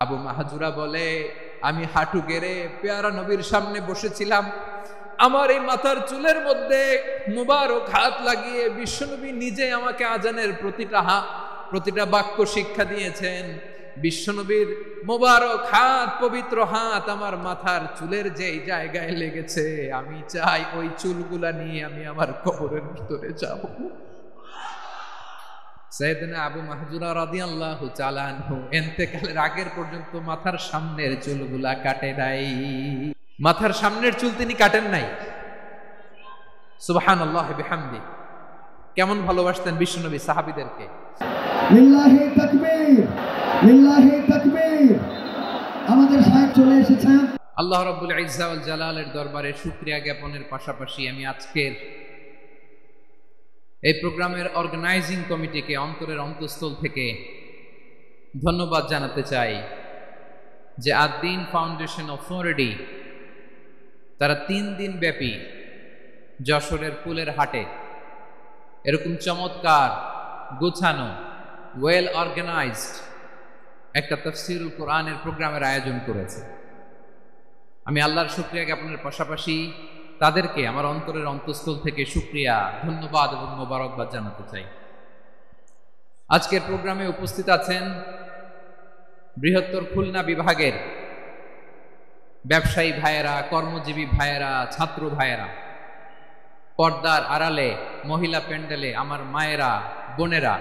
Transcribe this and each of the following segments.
আবু মাহাজুরা বলে, আমি হাঁটু গেড়ে পেয়ারা নবীর সামনে বসেছিলাম, আমার এই মাথার চুলের মধ্যে মুবারক হাত লাগিয়ে বিশ্বনবী নিজে আমাকে আজানের প্রতিটা বাক্য শিক্ষা দিয়েছেন। বিশ্বনবীর মুবারক হাত, পবিত্র হাত আমার মাথার চুলের যেই জায়গায় লেগেছে, আমি চাই ওই চুলগুলা নিয়ে আমি আমার কবরের ভিতরে যাব। সাইয়েদনা আবু মাহজুরা রাদিয়াল্লাহু তাআলা আনহু ইন্তেকালের আগের পর্যন্ত মাথার সামনের চুলগুলা কাটে নাই। মাথার সামনের চুল তিনি কাটেন নাই। সুবহানাল্লাহি বিহামদি। কেমন ভালোবাসতেন বিশ্বনবী সাহাবীদেরকে। লিল্লাহি তাকবীর, লিল্লাহি তাকবীর। আমাদের সাহেব চলে এসেছেন। আল্লাহ রাব্বুল ইজ্জা ওয়াল জালালের দরবারে শুকরিয়া জ্ঞাপনের পাশাপাশি আমি আজকের এই প্রোগ্রামের অর্গানাইজিং কমিটিকে অন্তরের অন্তঃস্থল থেকে ধন্যবাদ জানাতে চাই যে আদ-দ্বীন ফাউন্ডেশন অথরিটি তারা 3 দিন ব্যাপী যশোরের ফুলের হাটে এরকম চমৎকার, গোছানো, ওয়েল অর্গানাইজড একটা তাফসীরুল কোরআনের প্রোগ্রামের আয়োজন করেছে। আমি আল্লাহর শুকরিয়া জ্ঞাপনের পাশাপাশি তাদেরকে আমার অন্তরের অন্তঃস্থল থেকে শুকরিয়া, ধন্যবাদ এবং মোবারকবাদ জানাতে চাই। আজকের প্রোগ্রামে উপস্থিত আছেন বৃহত্তর খুলনা বিভাগের ব্যবসায়ী ভাইয়েরা, কর্মজীবী ভাইয়েরা, ছাত্র ভাইয়েরা, পর্দার আড়ালে, মহিলা প্যান্ডেলে আমার মায়েরা, বোনেরা।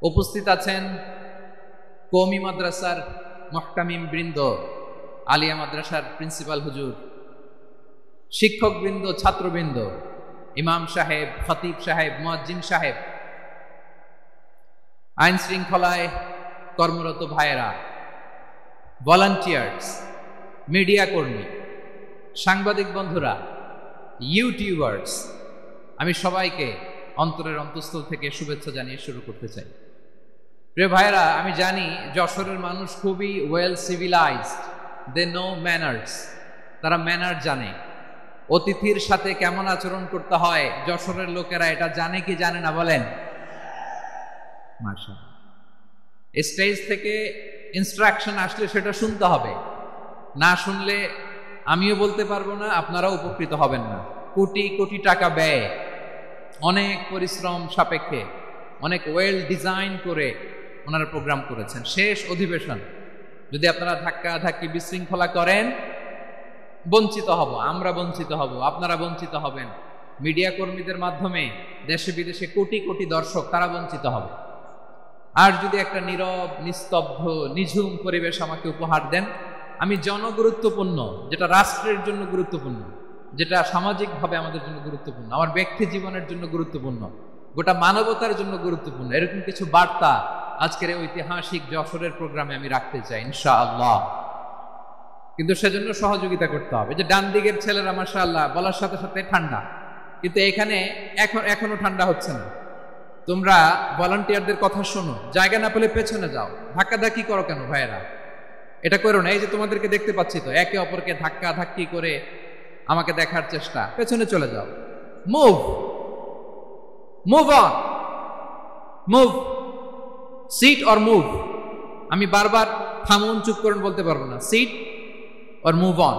উপস্থিত আছেন কওমি মাদ্রাসার মুহতামিম বৃন্দ, আলিয়া মাদ্রাসার প্রিন্সিপাল হুজুর, শিক্ষকবৃন্দ, ছাত্রবৃন্দ, ইমাম সাহেব, খতিব সাহেব, মুয়াজ্জিন সাহেব, আইন শৃঙ্খলায় কর্মরত ভাইয়েরা, ভলান্টিয়ার্স, মিডিয়া কর্মী, সাংবাদিক বন্ধুরা, ইউটিউবার্স, আমি সবাইকে অন্তরের অন্তঃস্থল থেকে শুভেচ্ছা জানিয়ে শুরু করতে চাই। প্রিয় ভাইয়েরা, আমি জানি যশোরের মানুষ খুবই well civilised, they know manners, তারা ম্যানার জানে। অতিথির সাথে কেমন আচরণ করতে হয় যশোরের লোকেরা এটা জানে কি জানে না বলেন? মাশাআল্লাহ। স্টেজ থেকে ইনস্ট্রাকশন আসলে সেটা শুনতে হবে, না শুনলে আমিও বলতে পারবো না, আপনারাও উপকৃত হবেন না। কোটি কোটি টাকা ব্যয়, অনেক পরিশ্রম সাপেক্ষে, অনেক ওয়েল ডিজাইন করে ওনারা প্রোগ্রাম করেছেন। শেষ অধিবেশন যদি আপনারা ধাক্কা ধাক্কি বিশৃঙ্খলা করেন, বঞ্চিত হব, আমরা বঞ্চিত হব, আপনারা বঞ্চিত হবেন। মিডিয়া কর্মীদের মাধ্যমে দেশে বিদেশে কোটি কোটি দর্শক তারা বঞ্চিত হবে। আর যদি একটা নীরব, নিস্তব্ধ, নিঝুম পরিবেশ আমাকে উপহার দেন, আমি জনগুরুত্বপূর্ণ, যেটা রাষ্ট্রের জন্য গুরুত্বপূর্ণ, যেটা সামাজিকভাবে আমাদের জন্য গুরুত্বপূর্ণ, আমার ব্যক্তি জীবনের জন্য গুরুত্বপূর্ণ, গোটা মানবতার জন্য গুরুত্বপূর্ণ, এরকম কিছু বার্তা আজকের ঐতিহাসিক যশোরের প্রোগ্রামে আমি রাখতে চাই ইনশাআল্লাহ। কিন্তু সেজন্য সহযোগিতা করতে হবে। যে ডান দিকের ছেলেরা মাশাআল্লাহ বলার সাথে সাথে ঠান্ডা, কিন্তু এখানে এখনো ঠান্ডা হচ্ছে না। তোমরা ভলান্টিয়ারদের কথা শোনো, জায়গা না পেলে পেছনে যাও, ধাক্কাধাক্কি করো কেন ভাইয়েরা? এটা করো না। এই যে তোমাদেরকে দেখতে পাচ্ছি তো, একে অপরকে ধাক্কা ধাক্কি করে আমাকে দেখার চেষ্টা, পেছনে চলে যাও। Move move on, move, sit or move. আমি বারবার থামুন, চুপ করুন বলতে পারবো না। Sit or move on.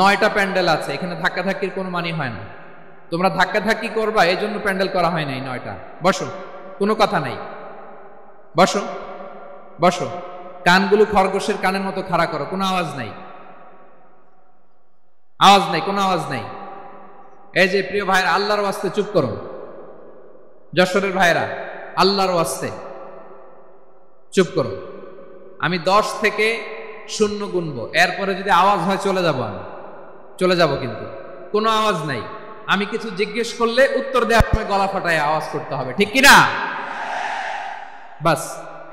9টা প্যান্ডেল আছে, এখানে ধাক্কাধাক্কির কোনো মানি হয় না। তোমরা ধাক্কাধাক্কি করবা, এই জন্য প্যান্ডেল করা হয় নাই 9টা। বসো, কোনো কথা নাই, বসো বসো। কানগুলো খরগোশের কানের মতো খাড়া করো, কোনো আওয়াজ নাই, আওয়াজ নাই, কোনো আওয়াজ নাই। এই যে প্রিয় ভাইয়েরা, আল্লাহর ওয়াস্তে চুপ করুন। যশোরের ভাইয়েরা, আল্লাহর ওয়াস্তে চুপ করুন। আমি 10 থেকে 0 গুনবো, এরপরে যদি আওয়াজ হয় চলে যাব, আমি চলে যাব, কিন্তু কোনো আওয়াজ নাই। আমি কিছু জিজ্ঞেস করলে উত্তর দেওয়ার সময় গলা ফাটায় আওয়াজ করতে হবে, ঠিক কিনা? বাস,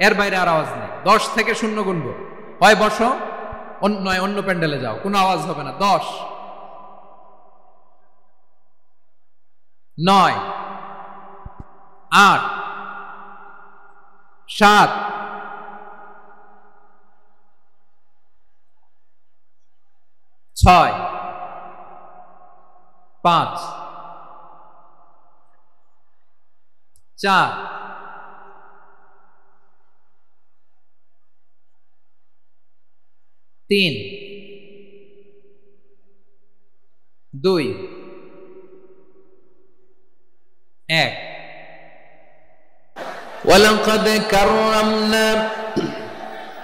এর বাইরে আর আওয়াজ নেই। 10 থেকে 0 গুনবো, হয় বসো, নয় অন্য প্যান্ডেলে যাও, কোনো আওয়াজ হবে না। 10, 9, 8, 7, 6, 5, 4, 3 2 1 ولقد كرمنا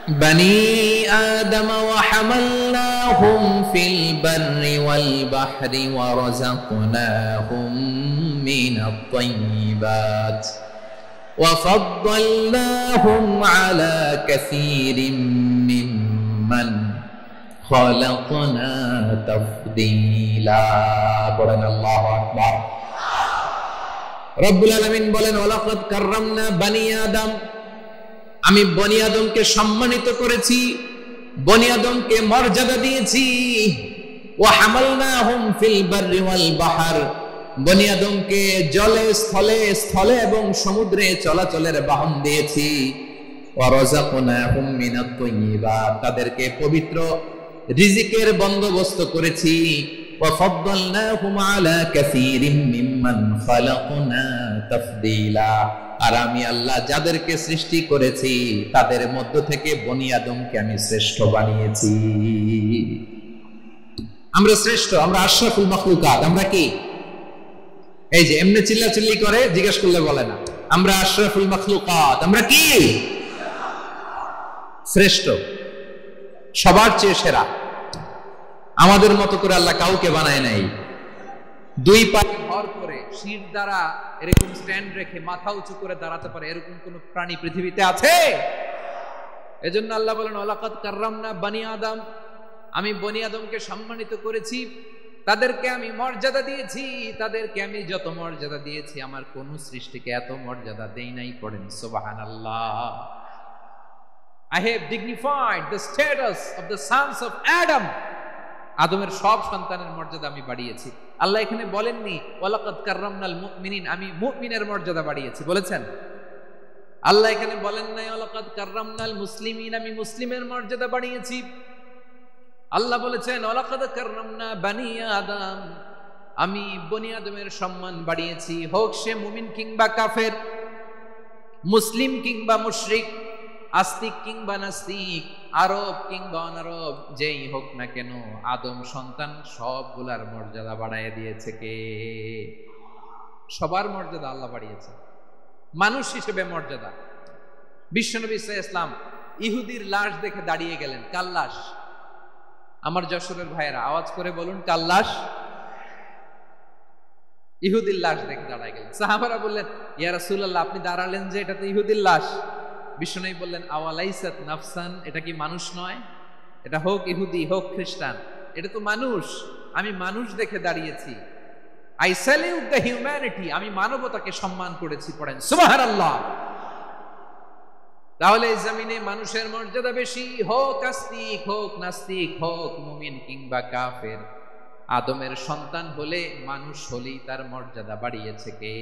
بني آدم وحملناهم في البر والبحر ورزقناهم من الطيبات وفضلناهم على كثير ممن خلقنا تفضيلا بارك الله أكبر রব্বুল আলামিন বলেন ওয়ালাকাদ কাররামনা বানি আদম, আমি বনি আদমকে সম্মানিত করেছি, বনি আদমকে মর্যাদা দিয়েছি। ওয়া হামালনাহুম ফিল বাররি ওয়াল বাহর, বনি আদমকে জলে স্থলে এবং সমুদ্রে চলাচলের বাহন দিয়েছি। ওয়া রাযাকনাহুম মিনাত তাইয়্যিবাত, তাদেরকে পবিত্র রিজিকের বন্দোবস্ত করেছি। وَفَضَّلْنَاهُمْ عَلَى كَثِيرٍ مِّمَّنْ خَلَقْنَا تَفْضِيلًا, আর আমি আল্লাহ যাদেরকে সৃষ্টি করেছি তাদের মধ্য থেকে বনি আদমকে আমি শ্রেষ্ঠ বানিয়েছি। আমরা শ্রেষ্ঠ, আমরা আশরাফুল মাখলুকাত। আমরা কি এই যে এমনি চিল্লাচিল্লি করে জিজ্ঞেস করলে বলে না, আমরা আশরাফুল মাখলুকাত। আমরা কি শ্রেষ্ঠ, সবার চেয়ে সেরা। আমাদের মতো করে আল্লাহ কাউকে বানায় নাই। দুই পায়ে ভর করে শির দ্বারা এরকম স্ট্যান্ড রেখে মাথা উঁচু করে দাঁড়াতে পারে এরকম কোন প্রাণী পৃথিবীতে আছে? এজন্য আল্লাহ বলেন ওয়ালাকাদ কাররামনা বানি আদম, আমি বনি আদমকে সম্মানিত করেছি, তাদেরকে আমি মর্যাদা দিয়েছি। তাদেরকে আমি যত মর্যাদা দিয়েছি আমার কোন সৃষ্টিকে এত মর্যাদা দেই নাই। পড়েন সুবহানাল্লাহ। I have dignified the status of the sons of Adam, আদমের সব সন্তানের মর্যাদা আমি বাড়িয়েছি। আল্লাহ এখানে বলেননি ওয়ালাকাদ কাররামনাল মুমিনিন, আমি মুমিনের মর্যাদা বাড়িয়েছি, বলেছেন? আল্লাহ এখানে বলেন নাই ওয়ালাকাদ কাররামনাল মুসলিমিন, আমি মুসলিমের মর্যাদা বাড়িয়েছি। আল্লাহ বলেছেন ওয়ালাকাদ কাররামনা বানি আদম, আমি বনি আদমের সম্মান বাড়িয়েছি। হোক সে মুমিন কিংবা কাফের, মুসলিম কিংবা মুশরিক, আস্তিক কিংবা নাস্তিক, আরব কিংবা অনারব, যেই হোক না কেন আদম সন্তান সবগুলার মর্যাদা বাড়ায় দিয়েছে কে? সবার মর্যাদা আল্লাহ বাড়িয়েছে। মানুষ হিসেবে মর্যাদা। বিশ্বনবী সাল্লাল্লাহু আলাইহি ওয়াসাল্লাম ইহুদির লাশ দেখে দাঁড়িয়ে গেলেন। কার লাশ? আমার যশোরের ভাইয়েরা আওয়াজ করে বলুন, কার লাশ? ইহুদির লাশ দেখে দাঁড়ায় গেলেন। সাহাবারা বললেন ইয়া রাসূলুল্লাহ, আপনি দাঁড়ালেন যে, এটা তো ইহুদির লাশ। বিশ্বনবী বললেন আওয়ালাইসাত নাফসান, এটা কি মানুষ নয়? এটা হোক ইহুদি হোক খ্রিস্টান, এটা তো মানুষ। আমি মানুষ দেখে দাঁড়িয়েছি। আই স্যালিউট দ্য হিউম্যানিটি, আমি মানবতাকে সম্মান করেছি। পড়েন সুবহানাল্লাহ। তাহলে এই জমিনে মানুষের মর্যাদা বেশি, হোক আস্তিক হোক নাস্তিক, হোক মুমিন কিংবা কাফের। আদমের সন্তান হলে, মানুষ হলেই তার মর্যাদা বাড়িয়েছে কে?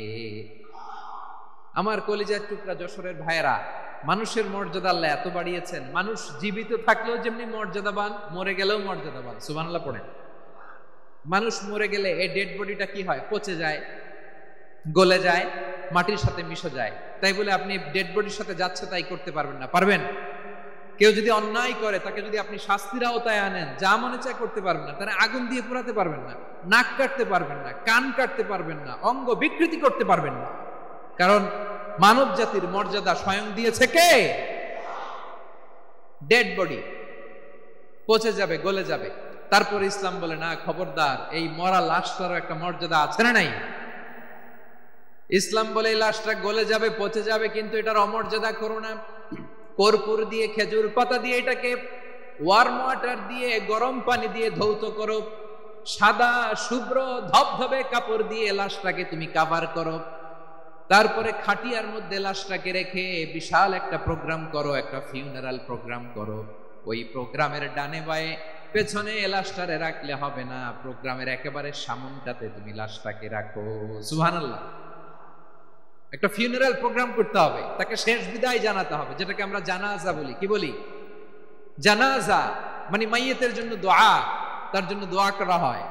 আমার কলিজার টুকরা যশোরের ভাইয়েরা, মানুষের মর্যাদা আল্লাহ এত বাড়িয়েছেন, মানুষ জীবিত থাকলেও যেমনি মর্যাদাবান, মরে গেলেও মর্যাদাবান। সুবহানাল্লাহ পড়েন। মানুষ মরে গেলে এই ডেড বডিটা কি হয়? পচে যায়, গলে যায়, মাটির সাথে মিশে যায়। তাই বলে আপনি ডেড বডির সাথে যাচ্ছে তাই করতে পারবেন না। পারবেন? কেউ যদি অন্যায় করে তাকে যদি আপনি শাস্তির আওতায় আনেন, যা মনে চায় করতে পারবেন না। তারা আগুন দিয়ে পোড়াতে পারবেন না, নাক কাটতে পারবেন না, কান কাটতে পারবেন না, অঙ্গ বিকৃতি করতে পারবেন না। কারণ মানব জাতির মর্যাদা স্বয়ং দিয়েছে কে? ডেড বডি পচে যাবে, গলে যাবে। তারপরে ইসলাম বলে না, খবরদার, এই মরা লাশটারও একটা মর্যাদা আছে না নাই? ইসলাম বলে এই লাশটা গলে যাবে, পচে যাবে, কিন্তু এটার অমর্যাদা করো না। কর্পূর দিয়ে, খেজুর পাতা দিয়ে এটাকে ওয়ার্ম ওয়াটার দিয়ে, গরম পানি দিয়ে ধৌত করো। সাদা শুভ্র ধবধবে কাপড় দিয়ে লাশটাকে তুমি কাভার করো। তারপরে খাটিয়ার মধ্যে লাশটাকে রেখে বিশাল একটা প্রোগ্রাম করো, একটা ফিউনারাল প্রোগ্রাম করো। ওই প্রোগ্রামের ডানে বায়ে পেছনে লাশটারে রাখলে হবে না, প্রোগ্রামের একেবারে সামনটাতে তুমি লাশটাকে রাখো। সুবহানাল্লাহ। একটা ফিউনারাল প্রোগ্রাম করতে হবে, তাকে শেষ বিদায় জানাতে হবে, যেটাকে আমরা জানাজা বলি। কি বলি? জানাজা মানে মাইয়েতের জন্য দোয়া, তার জন্য দোয়া করা হয়।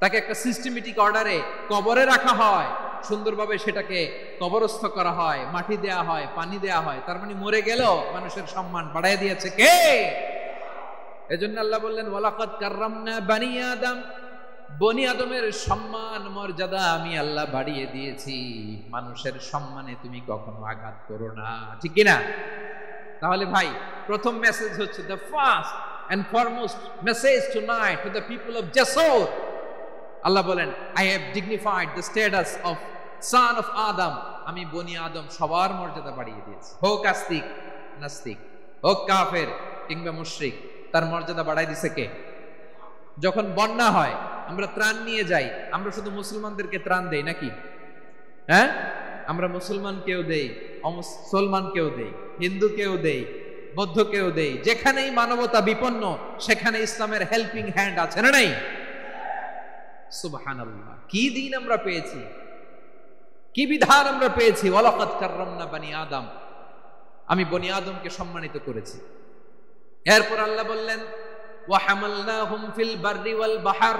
তাকে একটা সিস্টেমেটিক অর্ডারে কবরে রাখা হয়, সুন্দরভাবে সেটাকে কবরস্থ করা হয়, মাটি দেয়া হয়, পানি দেয়া হয়। তার মানে মরে গেল মানুষের সম্মান বাড়ায় দিয়েছে কে? এজন্য আল্লাহ বললেন ওয়ালাকাদ কাররামনা বানি আদম, বনি আদমের সম্মান মর্যাদা আমি আল্লাহ বাড়িয়ে দিয়েছি, মানুষের সম্মানে তুমি কখনো আঘাত করো না, ঠিক কিনা? তাহলে ভাই প্রথম মেসেজ হচ্ছে, the first and foremost message tonight to the people of Jashore, Allah বলেন I have dignified the status of son of Adam, আমি বনি আদম সবার মর্যাদা বাড়িয়ে দিয়েছি, হোক আস্তিক নাস্তিক, হোক কাফের কিংবা মুশরিক, তার মর্যাদা বাড়াই দিছে কে? যখন বন্যা হয় আমরা ত্রাণ নিয়ে যাই, আমরা শুধু মুসলমানদেরকে ত্রাণ দেই নাকি? হ্যাঁ, আমরা মুসলমানকেও দেই, অমুসলমানকেও দেই, হিন্দুকেও দেই, বৌদ্ধকেও দেই, যেখানেই মানবতা বিপন্ন সেখানে ইসলামের হেল্পিং হ্যান্ড আছে না নাই? সুবহানাল্লাহ, কি দিন আমরা পেয়েছি, কি বিধান আমরা পেয়েছি। ওয়ালাকাদ কাররামনা বানি আদম, আমি বনি আদমকে সম্মানিত করেছি। এরপর আল্লাহ বললেন ওয়া হামালনাহুম ফিল বাররি ওয়াল বাহর,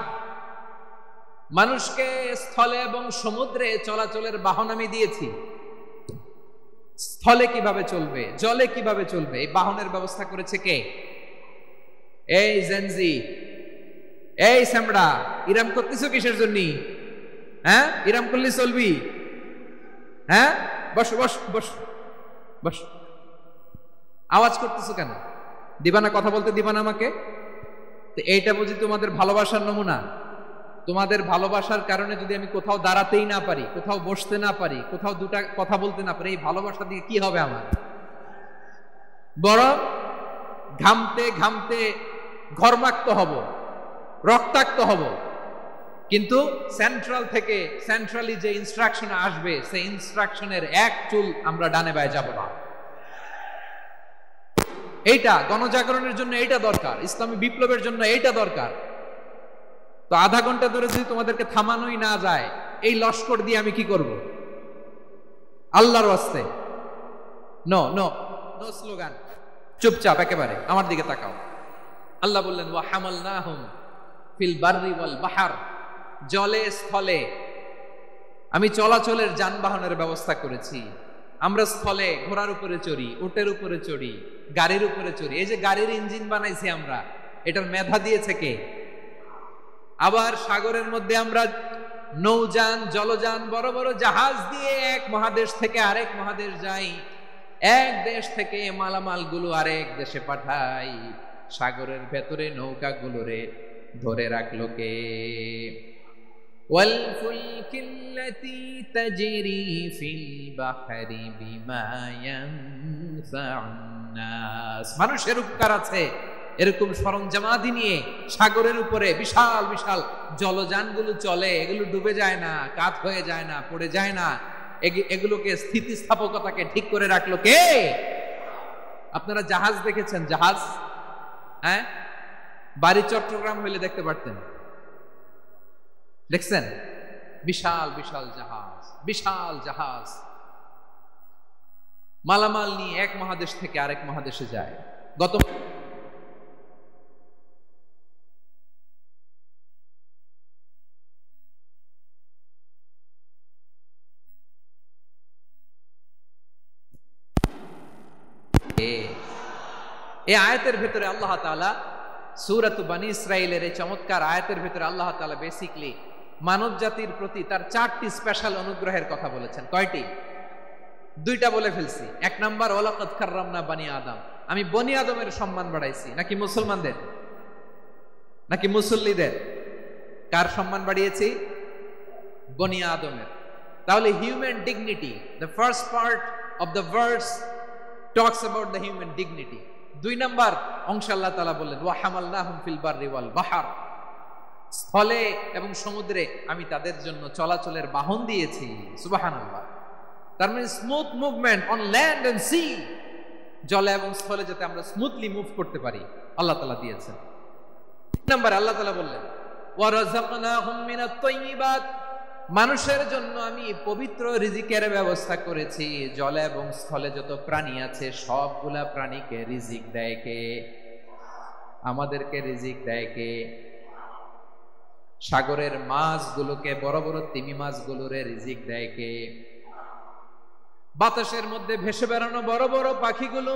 মানুষকে স্থলে এবং সমুদ্রে চলাচলের বাহন আমি দিয়েছি। স্থলে কিভাবে চলবে, জলে কিভাবে চলবে, এই বাহনের ব্যবস্থা করেছে কে? এই জেনজি, এই সামড়া, ইরাম করতেছো কিসের জন্য? হ্যাঁ, ইরাম করলে চলবি? হ্যাঁ, বস বস বস বস, আওয়াজ করতেছো কেন? দিবানা, কথা বলতে দিবানা আমাকে? তো এইটা বুঝি তোমাদের ভালোবাসার নমুনা? তোমাদের ভালোবাসার কারণে যদি আমি কোথাও দাঁড়াতেই না পারি, কোথাও বসতে না পারি, কোথাও দুটা কথা বলতে না পারি, এই ভালোবাসা দিয়ে কি হবে আমার? বরং ঘামতে ঘামতে ঘর্মাক্ত হব, রক্তাক্ত হব। কিন্তু সেন্ট্রাল থেকে, সেন্ট্রালি যে ইনস্ট্রাকশন আসবে, সেই ইনস্ট্রাকশনের এক চুল আমরা ডানে বায়ে যাব না। এইটা গণজাগরণের জন্য এইটা দরকার, ইসলামী বিপ্লবের জন্য এইটা দরকার। তো আধা ঘন্টা ধরে যদি তোমাদেরকে থামানোই না যায়, এই লস্কর দিয়ে আমি কি করব? আল্লাহর ওয়াস্তে নো নো নো স্লোগান, চুপচাপ একেবারে আমার দিকে তাকাও। আল্লাহ বললেন ওয়া হামালনাহুম ফিল বাররি ওয়াল বাহর, জলে স্থলে আমি চলাচলের যানবাহনের ব্যবস্থা করেছি। আমরা স্থলে ঘোড়ার উপরে চড়ি, উটের উপরে চড়ি, গাড়ির উপরে চড়ি। এই যে গাড়ির ইঞ্জিন বানাইছি আমরা, এটার মেধা দিয়েছে কে? আবার সাগরের মধ্যে আমরা নৌযান, জলযান, বড় বড় জাহাজ দিয়ে এক মহাদেশ থেকে আরেক মহাদেশ যাই, এক দেশ থেকে মালামাল গুলো আরেক দেশে পাঠাই। সাগরের ভেতরে নৌকাগুলোরে ধরে রাখলো কে? ওয়াল ফুলকিল্লাতী তাজরি ফিল বাহরি বিমা ইয়ানফাউন নাস, মানুষের উপকার আছে এরকম সরঞ্জামাদি নিয়ে সাগরের উপরে বিশাল বিশাল জলযানগুলো চলে, এগুলো ডুবে যায় না, কাত হয়ে যায় না, পড়ে যায় না, এগুলোকে স্থিতিস্থাপকতাকে ঠিক করে রাখলো কে? আপনারা জাহাজ দেখেছেন? জাহাজ, হ্যাঁ, বাড়ি চট্টগ্রাম হইলে দেখতে পারতেন, দেখছেন? বিশাল বিশাল জাহাজ, বিশাল জাহাজ মালামাল নিয়ে এক মহাদেশ থেকে আরেক মহাদেশে যায়। গত এই আয়াতের ভেতরে আল্লাহ তাআলা সূরাত বনী ইসরাঈলের এই চমৎকার আয়াতের ভেতরে আল্লাহ তাআলা বেসিক্যালি মানব জাতির প্রতি তার 4টি স্পেশাল অনুগ্রহের কথা বলেছেন। কয়টি? 2টা বলে ফেলছি। এক নাম্বার ওয়ালাকাদ কাররামনা বানি আদম, আমি বনি আদমের সম্মান বাড়াইছি। নাকি মুসলমানদের? নাকি মুসল্লিদের? কার সম্মান বাড়িয়েছি? বনি আদমের। তাহলে human dignity, the first part of the verse talks about the human dignity. 2 number অংশ আল্লাহ তাআলা বললেন ওয়া হামালনাহুম ফিল বাররি ওয়াল বাহর, স্থলে এবং সমুদ্রে আমি তাদের জন্য চলাচলের বাহন দিয়েছি। সুবহানাল্লাহ। তার মানে smooth movement on land and sea, জলে এবং স্থলে যাতে আমরা স্মুথলি মুভ করতে পারি আল্লাহ তাআলা দিয়েছেন। 3 নাম্বার আল্লাহ তাআলা বললেন ওয়া রাযাকনাহুম মিনাত তাইয়্যিবাত, মানুষের জন্য আমি পবিত্র রিজিকের ব্যবস্থা করেছি। জলে এবং স্থলে যত প্রাণী আছে সবগুলা প্রাণীকে রিজিক দেয় কে? আমাদেরকে রিজিক দেয় কে? সাগরের মাছগুলোকে, বড় বড় তিমি মাছগুলোরে রিজিক দেয় কে? বাতাসের মধ্যে ভেসে বেড়ানো বড় বড় পাখিগুলো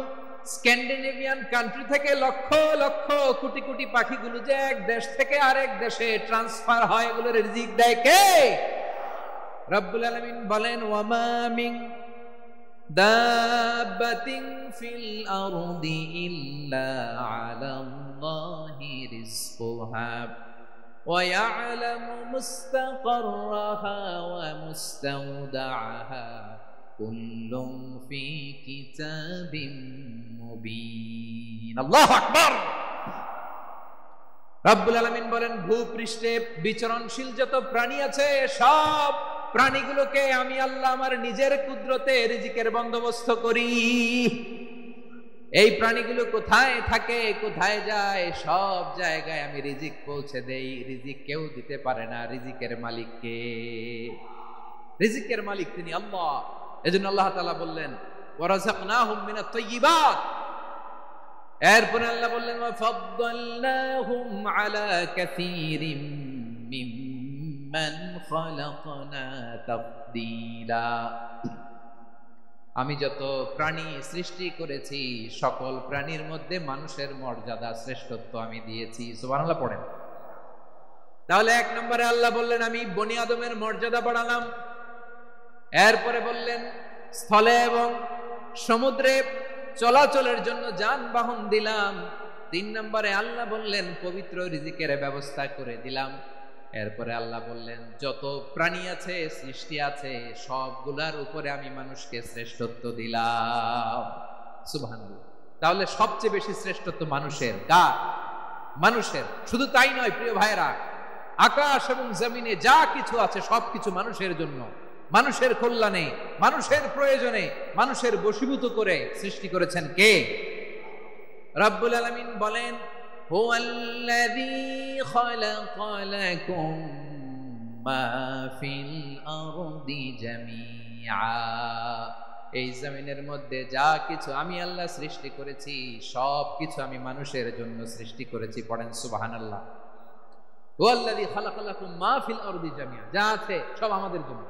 স্ক্যান্ডিনেভিয়ান কান্ট্রি থেকে লক্ষ লক্ষ কোটি কোটি পাখিগুলো যে এক দেশ থেকে আরেক দেশে ট্রান্সফার হয়, এগুলোর রিজিক দেয় কে? রব্বুল আলামিন বলেন, ওয়ামা মিন দাব্বাতিন ফিল আরদি ইল্লা আলাল্লাহি রিজকুহা ওয়া ইয়ালামু মুস্তাকাররাহা ওয়া মুস্তাওদাআহা কুল্লুম ফি কিতাবিম মুবিন। আল্লাহু আকবার। রব্বুল আলামিন বলেন, ভূপৃষ্ঠে বিচরণশীল যত প্রাণী আছে সব প্রাণীগুলোকে আমি আল্লাহ আমার নিজের কুদরতে রিজিকের বন্দোবস্ত করি। এই প্রাণীগুলো কোথায় থাকে, কোথায় যায়, সব জায়গায় আমি রিজিক পৌঁছে দেই। রিজিক কেউ দিতে পারে না, রিজিকের মালিক কে? রিজিকের মালিক তিনি আল্লাহ। এজন্য আল্লাহ তাআলা বললেন, ওয়ারাযাকনাহুম মিনাত তাইয়্যিবাত। এরপরে আল্লাহ বললেন, ওয়াফাদ্দালনাহুম আলা কাসীরিম মিম্মান খালাকনা তাফদীলা। আমি যত প্রাণী সৃষ্টি করেছি সকল প্রাণীর মধ্যে মানুষের মর্যাদা শ্রেষ্ঠত্ব আমি দিয়েছি। সুবহানাল্লাহ পড়েন। তাহলে এক নম্বরে আল্লাহ বললেন আমি বনি আদমের মর্যাদা বাড়ালাম। এরপরে বললেন স্থলে এবং সমুদ্রে চলাচলের জন্য যানবাহন দিলাম। 3 নম্বরে আল্লাহ বললেন পবিত্র রিজিকের ব্যবস্থা করে দিলাম। এরপরে আল্লাহ বললেন যত প্রাণী আছে, সৃষ্টি আছে, সবগুলার উপরে আমি মানুষকে শ্রেষ্ঠত্ব দিলাম। সুবহানাল্লাহ। তাহলে সবচেয়ে বেশি শ্রেষ্ঠত্ব মানুষের। মানুষের। শুধু তাই নয় প্রিয় ভাইরা, আকাশ এবং জমিনে যা কিছু আছে সবকিছু মানুষের জন্য, মানুষের কল্যাণে, মানুষের প্রয়োজনে, মানুষের বশীভূত করে সৃষ্টি করেছেন কে? রব্বুল আলামিন বলেন, হুয়াল্লাযী খালাকা লাকুম মা ফিল আরদি জামিআ। এই জমিনের মধ্যে যা কিছু আমি আল্লাহ সৃষ্টি করেছি সব কিছু আমি মানুষের জন্য সৃষ্টি করেছি। পড়েন সুবহানাল্লাহ। হুয়াল্লাযী খালাকা লাকুম মা ফিল আরদি জামিআ। যা আছে সব আমাদের জন্য,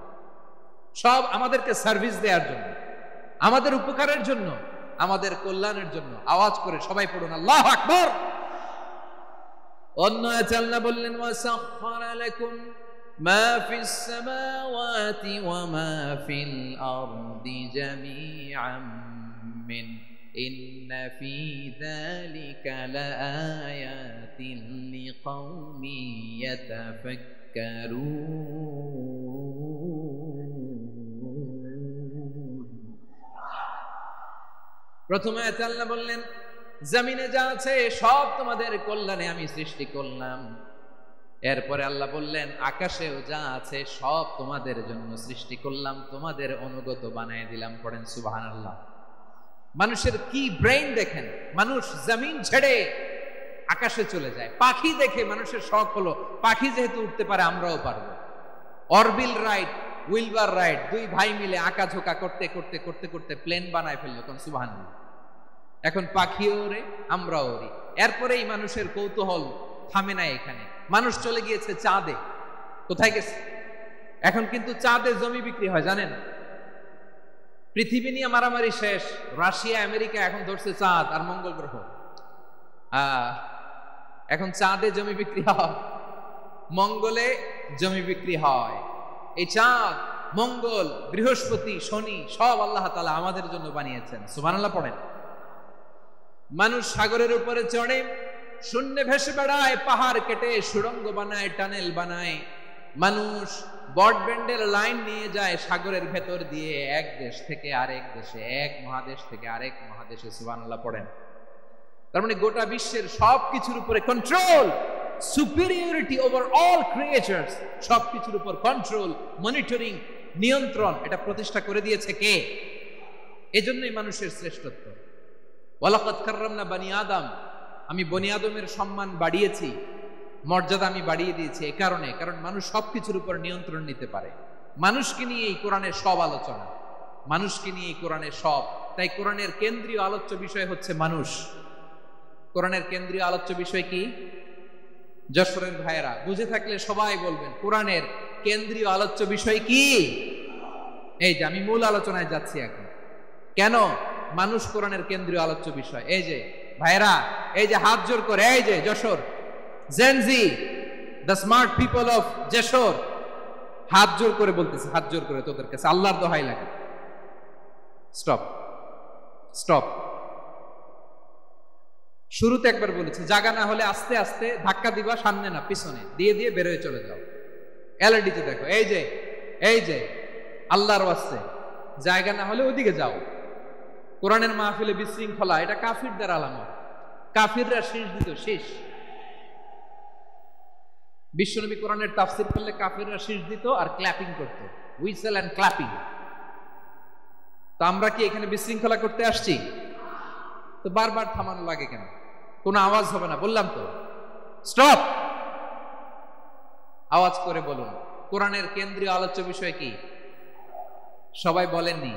সব আমাদেরকে সার্ভিস দেওয়ার জন্য, আমাদের উপকারের জন্য, আমাদের কল্যাণের জন্য। আওয়াজ করে সবাই পড়ুন আল্লাহু আকবার। অন্য আয়াতে আল্লাহ বললেন, ওয়াসাখখারা লাকুম মা ফিস সামাওয়াতি ওয়া মা ফিল আরদি জামিআন মিন ইন্না ফি যালিকা লাআয়াতিন লিকাওমিন ইয়াতাফাক্কারুন। প্রথমে আয়াতে আল্লাহ বললেন জমিনে যা আছে সব তোমাদের কল্যাণে আমি সৃষ্টি করলাম। এরপরে আল্লাহ বললেন আকাশেও যা আছে সব তোমাদের জন্য সৃষ্টি করলাম, তোমাদের অনুগত বানিয়ে দিলাম। পড়েন সুবহানাল্লাহ। মানুষের কি ব্রেইন দেখেন, মানুষ জমিন ছেড়ে আকাশে চলে যায়। পাখি দেখে মানুষের শখ হলো পাখি যেহেতু উঠতে পারে আমরাও পারবো। অরবিল রাইট, উইলবার রাইট, 2 ভাই মিলে আঁকাঝোঁকা করতে করতে করতে করতে প্লেন বানায় ফেললো। কোন সুবহানাল্লাহ। এখন পাখিও ওরে, আমরাও ওরি। এরপরেই মানুষের কৌতূহল থামে না এখানে। মানুষ চলে গিয়েছে চাঁদে। কোথায় গেছে? এখন কিন্তু চাঁদে জমি বিক্রি হয় জানেন। পৃথিবী নিয়ে মারামারি শেষ। রাশিয়া আমেরিকা এখন ধরছে চাঁদ আর মঙ্গল গ্রহ। এখন চাঁদে জমি বিক্রি হয়, মঙ্গলে জমি বিক্রি হয়। এই চাঁদ, মঙ্গল, বৃহস্পতি, শনি সব আল্লাহ তাআলা আমাদের জন্য বানিয়েছেন। সুবহানাল্লাহ পড়েন। মানুষ সাগরের উপরে চড়ে, শূন্যে ভেসে বেড়ায়, পাহাড় কেটে সুড়ঙ্গ বানায়, টানেল বানায়। মানুষ ব্রডব্যান্ডের লাইন নিয়ে যায় সাগরের ভেতর দিয়ে, এক দেশ থেকে আরেক দেশে, এক মহাদেশ থেকে আরেক মহাদেশে। সুবহানাল্লাহ পড়েন। তার মানে গোটা বিশ্বের সবকিছুর উপরে control, superiority over all creatures, সবকিছুর উপর কন্ট্রোল, মনিটরিং, নিয়ন্ত্রণ, এটা প্রতিষ্ঠা করে দিয়েছে কে? এজন্যই মানুষের শ্রেষ্ঠত্ব। ওয়ালাকাদ কাররামনা বানি আদম। আমি বনি আদমের সম্মান বাড়িয়েছি, মর্যাদা আমি বাড়িয়ে দিয়েছি এই কারণে, কারণ মানুষ সবকিছুর উপর নিয়ন্ত্রণ নিতে পারে। মানুষকে নিয়ে এই কোরআনের সব আলোচনা, মানুষকে নিয়ে এই কোরআনের সব। তাই কোরআনের কেন্দ্রীয় আলোচ্য বিষয় হচ্ছে মানুষ। কোরআনের কেন্দ্রীয় আলোচ্য বিষয় কি? যশোরের ভাইয়েরা বুঝে থাকলে সবাই বলবেন কোরআনের কেন্দ্রীয় আলোচ্য বিষয় কি? এই যে আমি মূল আলোচনায় যাচ্ছি এখন। কেন? মানুষ কোরআনের কেন্দ্রীয় আলোচ্য বিষয়। এই যে ভাইরা, এই যে হাত জোর করে, এই যে Jessore Gen Z, the smart people of Jessore, হাত জোর করে বলতেছে, হাত জোর করে তোদের কাছে আল্লাহর দোহাই লাগে, স্টপ স্টপ। শুরুতে একবার বলেছে জায়গা না হলে আস্তে আস্তে ধাক্কা দিবা, সামনে না পিছনে দিয়ে দিয়ে বেরোয় চলে যাও। এলইডিতে দেখো, এই যে আল্লাহর ওয়াস্তে জায়গা না হলে ওদিকে যাও। কোরআনের মাহফিলে বিশৃঙ্খলা, এটা কাফিরদের আলামত। কাফিররা শেষ দিত, শেষ। বিশ্বনবী কোরআনের তাফসির করলে কাফিররা শেষ দিত আর ক্ল্যাপিং করত, হুইসেল এন্ড ক্ল্যাপিং। তো আমরা কি এখানে বিশৃঙ্খলা করতে আসছি? তো বারবার থামানো লাগে কেন? কোনো আওয়াজ হবে না, বললাম তো, স্টপ। আওয়াজ করে বলুন কোরআনের কেন্দ্রীয় আলোচ্য বিষয় কি? সবাই বলেননি।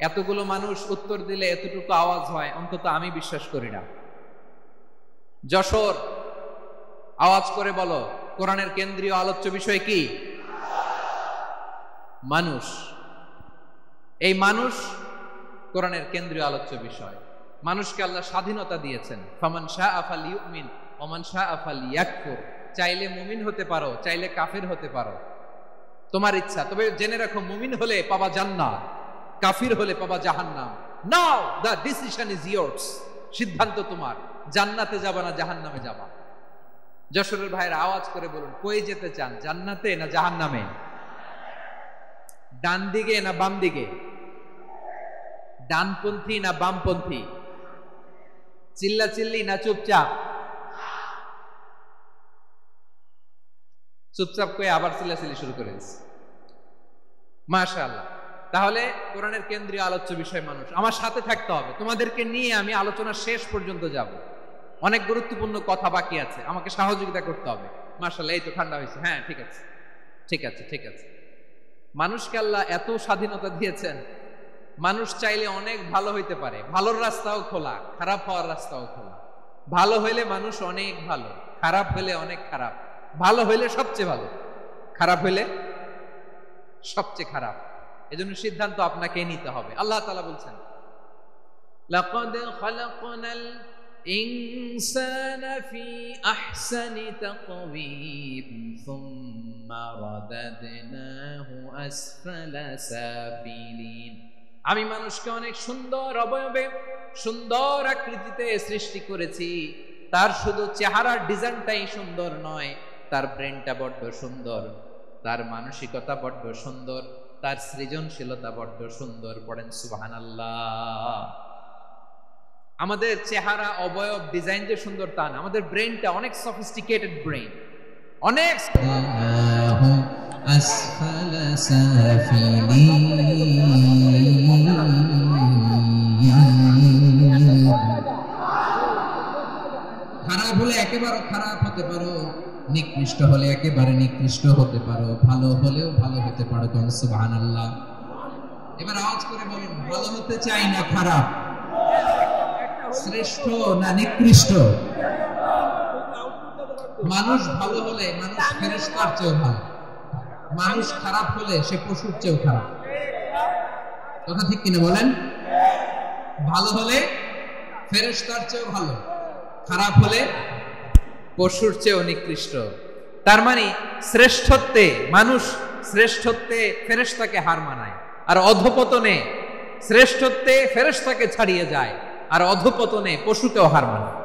এতগুলো মানুষ উত্তর দিলে এতটুকু আওয়াজ হয়, অন্তত আমি বিশ্বাস করি না। যশোর, আওয়াজ করে বলো কোরআনের কেন্দ্রীয় আলোচ্য বিষয় কি? মানুষ। এই মানুষ কোরআনের কেন্দ্রীয় আলোচ্য বিষয়। মানুষকে আল্লাহ স্বাধীনতা দিয়েছেন, ফামান শাআ ফালিউমিন ওয়া মান শাআ ফালিয়াকফুর। চাইলে মুমিন হতে পারো, চাইলে কাফির হতে পারো, তোমার ইচ্ছা। তবে জেনে রাখো, মুমিন হলে পাবা জান্নাত, কাফির হলে পাবা জাহান্নাম। নাও দ্য ডিসিশন ইজ ইয়ার্স। সিদ্ধান্ত তোমার, জান্নাতে যাবা না জাহান্নামে যাবা। যশোরের ভাইয়েরা আওয়াজ করে বলুন, কই যেতে চান, জান্নাতে না জাহান্নামে? ডান দিকে না বাম দিকে? ডানপন্থী না বামপন্থী? চিল্লাচিল্লি না চুপচাপ? চুপচাপ কয়ে আবার চিল্লাচিল্লি শুরু করেছে। মাশাআল্লাহ। তাহলে কোরআনের কেন্দ্রীয় আলোচ্য বিষয় মানুষ। আমার সাথে থাকতে হবে, তোমাদেরকে নিয়ে আমি আলোচনা শেষ পর্যন্ত যাব। অনেক গুরুত্বপূর্ণ কথা বাকি আছে, আমাকে সহযোগিতা করতে হবে। মাশাআল্লাহ, এই তো ঠান্ডা হয়েছে। হ্যাঁ, ঠিক আছে ঠিক আছে ঠিক আছে। মানুষকে আল্লাহ এত স্বাধীনতা দিয়েছেন, মানুষ চাইলে অনেক ভালো হইতে পারে। ভালোর রাস্তাও খোলা, খারাপ হওয়ার রাস্তাও খোলা। ভালো হইলে মানুষ অনেক ভালো, খারাপ হইলে অনেক খারাপ। ভালো হইলে সবচেয়ে ভালো, খারাপ হইলে সবচেয়ে খারাপ। এজন্য সিদ্ধান্ত আপনাকে নিতে হবে। আল্লাহ তাআলা বলছেন, লাকাদ খালাকনাল ইনসানা ফি আহসানি তাকওয়িম সুম্মা রাদাদনাহু আসফালা সাফিলিন। আমি মানুষকে অনেক সুন্দর অবয়বে, সুন্দর আকৃতিতে সৃষ্টি করেছি। তার শুধু চেহারার ডিজাইনটাই সুন্দর নয়, তার ব্রেনটা বড্ড সুন্দর, তার মানসিকতা বড্ড সুন্দর, তার সৃজনশীলতা বড্ড সুন্দর। পড়েন সুবহানাল্লাহ। আমাদের চেহারা, অবয়ব, ডিজাইন যে সুন্দর তা না, আমাদের ব্রেনটা অনেক সফিস্টিকেটেড ব্রেন, অনেক আসফালা সাফিলিন। খারাপ হলে একেবারে খারাপ হতে পারো, নিকৃষ্ট হলে একেবারে নিকৃষ্ট হতে পারো, ভালো হলেও ভালো হতে পারো। কোন সুবহানাল্লাহ। এবার আওয়াজ করে বলুন, ভালো হতে চাই না খারাপ? শ্রেষ্ঠ না নিকৃষ্ট? মানুষ ভালো হলে মানুষ ফেরেশতার চেয়েও ভালো, মানুষ খারাপ হলে সে পশুর চেয়েও খারাপ। কথা ঠিক কিনা বলেন? ভালো হলে ফেরেশতার চেয়েও ভালো, খারাপ হলে পশুর চেয়েও নিকৃষ্ট। তার মানে শ্রেষ্ঠত্বে মানুষ, শ্রেষ্ঠত্বে ফেরেশতাকে হার মানায়, আর অধপতনে শ্রেষ্ঠত্বে ফেরেশতাকে ছাড়িয়ে যায়, আর অধপতনে পশুকেও হার মানায়।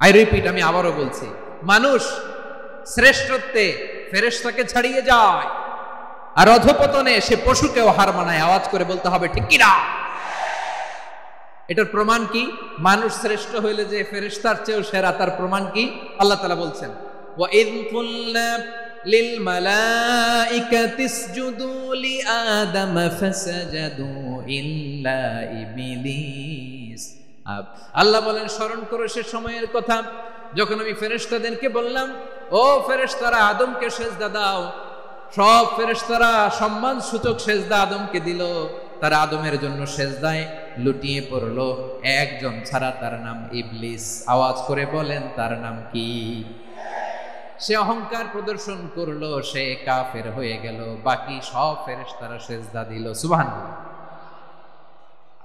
আই রিপিট, আমি আবারও বলছি, মানুষ শ্রেষ্ঠত্বে ফেরেশতাকে ছাড়িয়ে যায়, আর অধপতনে সে পশুকেও হার মানায়। আওয়াজ করে বলতে হবে ঠিক কিনা? এটার প্রমাণ কি? মানুষ শ্রেষ্ঠ হইলে যে ফেরেশতার চেয়েও সেরা, তার প্রমাণ কি? আল্লাহ তাআলা বলছেন, ওয়া ইয কুলনা লিল মালাইকাতি ইসজুদু লি আদম ফাসাজাদু ইল্লা ইবলিস। আল্লাহ বলেন, স্মরণ করো সে সময়ের কথা যখন আমি ফেরেশতাদেরকে বললাম, ও ফেরেশতারা আদমকে সেজদা দাও। সব ফেরেশতারা সম্মান সূচক সেজদা আদমকে দিল, তারা আদমের জন্য সেজদায় লুটিয়ে পড়লো, একজন ছাড়া, তার নাম ইবলিস। আওয়াজ করে বলেন, তার নাম কি? সে অহংকার প্রদর্শন করলো, সে কাফের হয়ে গেল, বাকি সব ফেরেশতারা সেজদা দিল। সুবহানাল্লাহ।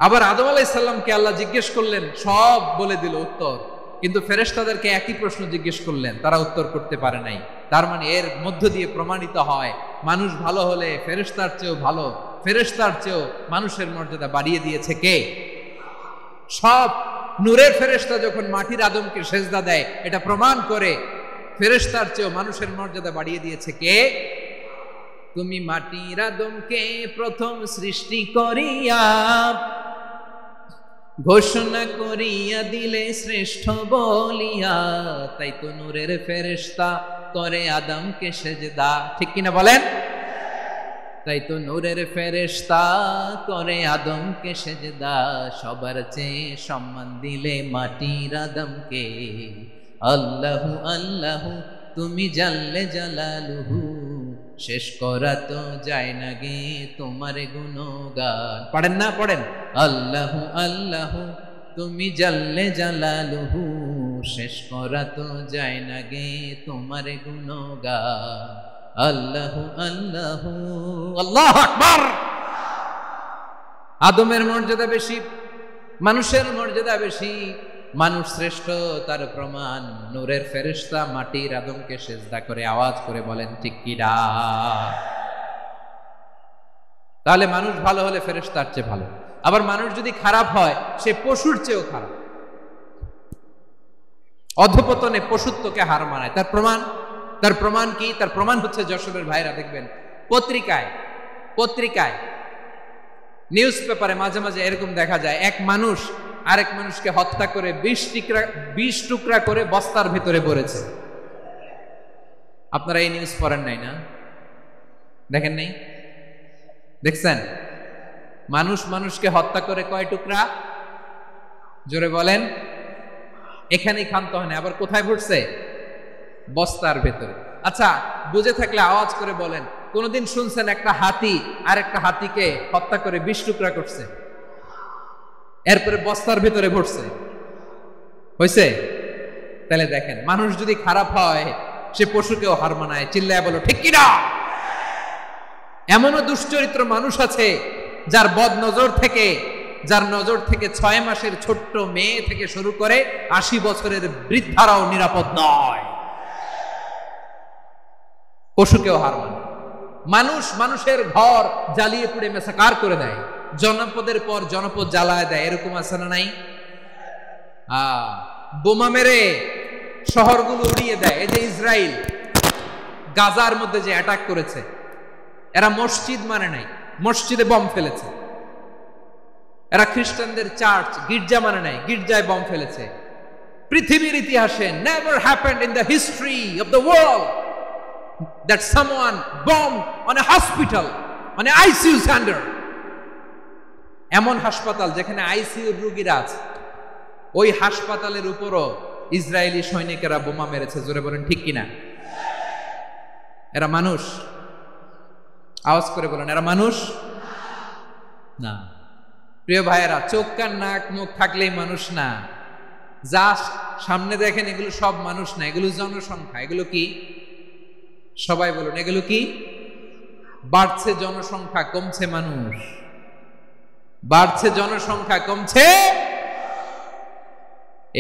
আবার আদম আলাইহিস সালামকে আল্লাহ জিজ্ঞেস করলেন, সব বলে দিল উত্তর, কিন্তু ফেরেশতাদেরকে একই প্রশ্ন জিজ্ঞেস করলেন, তারা উত্তর করতে পারে নাই। তার মানে এর মধ্য দিয়ে প্রমাণিত হয় মানুষ ভালো হলে ফেরেশতার চেয়েও ভালো, ফেরেশতার চেয়েও মানুষের মর্যাদা বাড়িয়ে দিয়েছে কে? সব নূরের ফেরেশতা যখন মাটির আদমকে সেজদা দেয়, এটা প্রমাণ করে ফেরেশতার চেয়েও মানুষের মর্যাদা বাড়িয়ে দিয়েছে কে? তুমি মাটির আদমকে প্রথম সৃষ্টি করিয়া ঘোষণা করিয়া দিলে শ্রেষ্ঠ বলিয়া, তাই তো নূরের ফেরেশতা করে আদমকে সেজদা। ঠিক কিনা বলেন? তাই তো নূরের ফেরেশতা করে আদমকে সেজদা, সবার চেয়ে সম্মান দিলে মাটির আদমকে। আল্লাহু আল্লাহু তুমি জাল্লে জালালুহু, শেষ করা তো যায় না গে তোমার গুণগান। পড়েন না? পড়েন। আল্লাহু আল্লাহু তুমি জাল্লে জালালুহু, শেষ করা তো যায় না গে তোমার গুণগান। আল্লাহু আল্লাহু আল্লাহু আকবার। আদমের মর্যাদা বেশি, মানুষের মর্যাদা বেশি, মানুষ শ্রেষ্ঠ তার প্রমাণ নূরের ফেরেশতা মাটির আদমকে সেজদা করে আওয়াজ করে বলেন ঠিক কিনা? তাহলে মানুষ ভালো হলে ফেরেশতার চেয়ে ভালো। আবার মানুষ যদি খারাপ হয় সে পশুর চেয়েও খারাপ, অধপতনে পশুত্বকে হার মানায়। তার প্রমাণ কি? তার প্রমাণ হচ্ছে যশোরের ভাইরা দেখবেন পত্রিকায় নিউজ পেপারে মাঝে মাঝে এরকম দেখা যায়, এক মানুষ আরেক মানুষকে হত্যা করে 20 টুকরা করে বস্তার ভিতরে ভরেছে। আপনারা এই নিউজ পড়েন নাই না? দেখেন নাই? দেখছেন? মানুষ মানুষকে হত্যা করে কয় টুকরা? জোরে বলেন। এখানেই ক্ষান্ত হয় না, আবার কোথায় ভরছে? বস্তার ভেতরে। আচ্ছা, বুঝে থাকলে আওয়াজ করে বলেন, কোনদিন শুনছেন একটা হাতি আর একটা হাতিকে হত্যা করে 20 টুকরা করছে, এরপরে বস্তার ভেতরে ভরছে? হয়েছে? তাহলে দেখেন, মানুষ যদি খারাপ হয় সে পশুকেও হার মানায়। চিল্লায় বলো ঠিক কিনা? এমনও দুশ্চরিত্র মানুষ আছে যার নজর থেকে 6 মাসের ছোট্ট মেয়ে থেকে শুরু করে 80 বছরের বৃদ্ধারাও নিরাপদ নয়। পশুকেও হার মানে। মানুষের ঘর জ্বালিয়ে পুড়ে মেসাকার করে দেয়, জনপদের পর জনপদ জ্বালায় দেয়, এরকম আছে না নাই? বোমা মেরে শহরগুলো উড়িয়ে দেয়। এই যে ইসরায়েল গাজার মধ্যে যে অ্যাটাক করেছে, এরা মসজিদ মানে নাই, মসজিদে বম ফেলেছে। এরা খ্রিস্টানদের চার্চ গির্জা মানে নাই, গির্জায় বম ফেলেছে। পৃথিবীর ইতিহাসে never happened in the history of the world that someone bombed on a hospital, on an ICU center. এমন হাসপাতাল যেখানে আইসিইউর রোগীরা আছে, ওই হাসপাতালের উপরও ইসরায়েলি সৈনিকেরা বোমা মেরেছে। জোরে বলেন ঠিক কিনা? এরা মানুষ? আওয়াজ করে বলেন, এরা মানুষ না। প্রিয় ভাইয়েরা, চোখ কান নাক মুখ থাকলেই মানুষ না। যা সামনে দেখেন এগুলো সব মানুষ না, এগুলো জনসংখ্যা। এগুলো কি? সবাই বলুন, এগুলো কি? বাড়ছে জনসংখ্যা, কমছে মানুষ। বাড়ছে জনসংখ্যা, কমছে।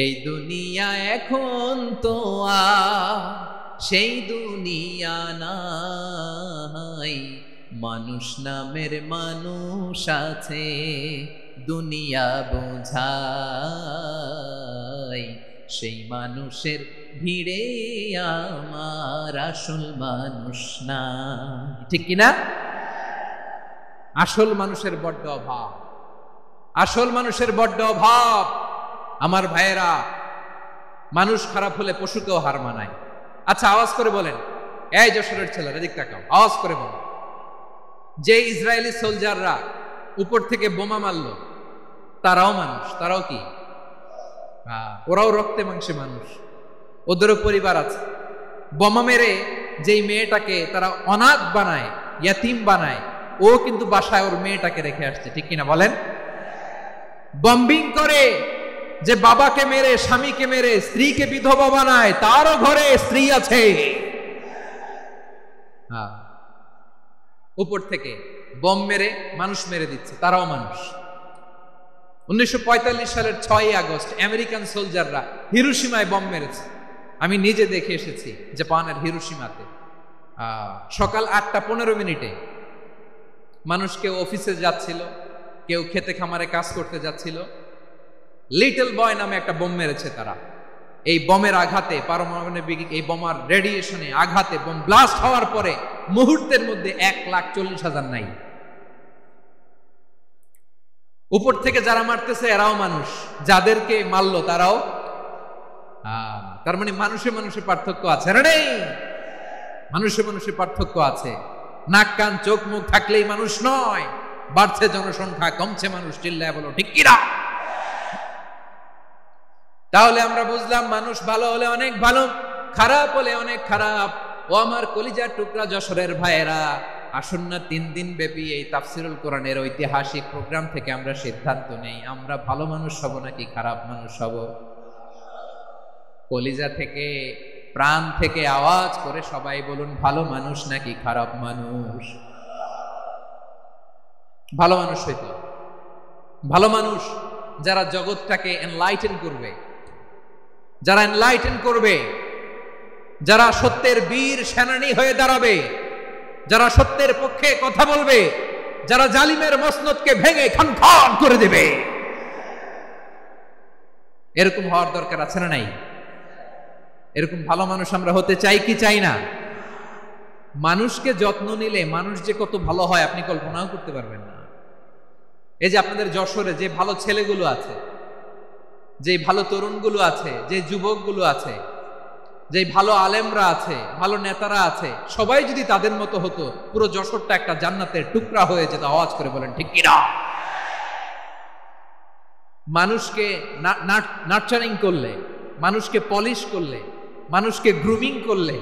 এই দুনিয়া এখন তো সেই দুনিয়া নাই, মানুষ নামের মানুষ আছে, দুনিয়া বোঝাই, সেই মানুষের ভিড়ে আমার আসল মানুষ না। ঠিক কিনা? আসল মানুষের বড্ড অভাব, আসল মানুষের বড্ড অভাব। আমার ভাইয়েরা, মানুষ খারাপ হলে পশুকেও হার মানায়। আচ্ছা, আওয়াজ করে বলেন, এই যশোরের ছেলেরা দিক তাকাও, আওয়াজ করে বলেন, যে ইসরায়েলি সোলজাররা উপর থেকে বোমা মারল, তারাও মানুষ? তারাও কি? ওরাও রক্তে মাংসে মানুষ, ওদেরও পরিবার আছে। বোমা মেরে যেই মেয়েটাকে তারা অনাথ বানায়, ইয়াতিম বানায়, ও কিন্তু বাসায় ওর মেয়েটাকে রেখে আসছে। ঠিক কিনা বলেন? বম্বিং করে যে বাবাকে মেরে, স্বামীকে মেরে স্ত্রীকে বিধবা বানায়, তারও ঘরে স্ত্রী আছে। উপর থেকে বম মেরে মানুষ মেরে দিচ্ছে, তারাও মানুষ। 1945 সালের 6ই আগস্ট আমেরিকান সোলজাররা হিরোশিমায় বম মেরেছে। আমি নিজে দেখে এসেছি জাপানের হিরোশিমাতে। সকাল 8:15 মানুষ কেউ অফিসে যাচ্ছিল, কেউ খেতে খামারে কাজ করতে যাচ্ছিল। লিটল বয় নামে একটা বোম মেরেছে তারা। এই বোমের আঘাতে, পারমাণবিক এই বোমার রেডিয়েশনে আঘাতে বোম ব্লাস্ট হওয়ার পরে মুহূর্তের মধ্যে 1,40,000 নাই। উপর থেকে যারা মারতেছে এরাও মানুষ, যাদেরকে মারলো তারাও। তার মানে মানুষে মানুষে পার্থক্য আছে না? নেই, মানুষে মানুষে পার্থক্য আছে। নাক কান চোখ মুখ থাকলেই মানুষ নয়। বাড়ছে জনসংখ্যা, কমছে মানুষ, চিল্লায় বলো ঠিক কিনা? তাহলে আমরা বুঝলাম মানুষ ভালো হলে অনেক ভালো, খারাপ হলে অনেক খারাপ। ও আমার কলিজার টুকরা যশোরের ভাইয়েরা, আসুন না 3 দিন ব্যাপী এই তাফসিরুল কোরআনের ঐতিহাসিক প্রোগ্রাম থেকে আমরা সিদ্ধান্ত নেই আমরা ভালো মানুষ হব নাকি খারাপ মানুষ হব। কলিজা থেকে, প্রাণ থেকে আওয়াজ করে সবাই বলুন, ভালো মানুষ নাকি খারাপ মানুষ? ভালো মানুষ হইতো। ভালো মানুষ যারা জগৎটাকে এনলাইটেন করবে, যারা এনলাইটেন করবে, যারা সত্যের বীর সেনানী হয়ে দাঁড়াবে, যারা সত্যের পক্ষে কথা বলবে, যারা জালিমের মসনদকে ভেঙে খানখান করে দেবে। এরকম হওয়ার দরকার আছে না নাই? এরকম ভালো মানুষ আমরা হতে চাই কি চাই না? মানুষকে যত্ন নিলে মানুষ যে কত ভালো হয় আপনি কল্পনাও করতে পারবেন না। এই যে আপনাদের যশোরে যে ভালো ছেলেগুলো আছে, যে ভালো তরুণগুলো আছে, যে যুবকগুলো আছে, যে ভালো আলেমরা আছে, ভালো নেতারা আছে, সবাই যদি তাদের মতো হতো পুরো যশোরটা একটা জান্নাতের টুকরা হয়ে যেত। আওয়াজ করে বলেন ঠিক কিনা? মানুষকে নার্চারিং করলে, মানুষকে পলিশ করলে, মানুষকে গ্রুমিং করলে,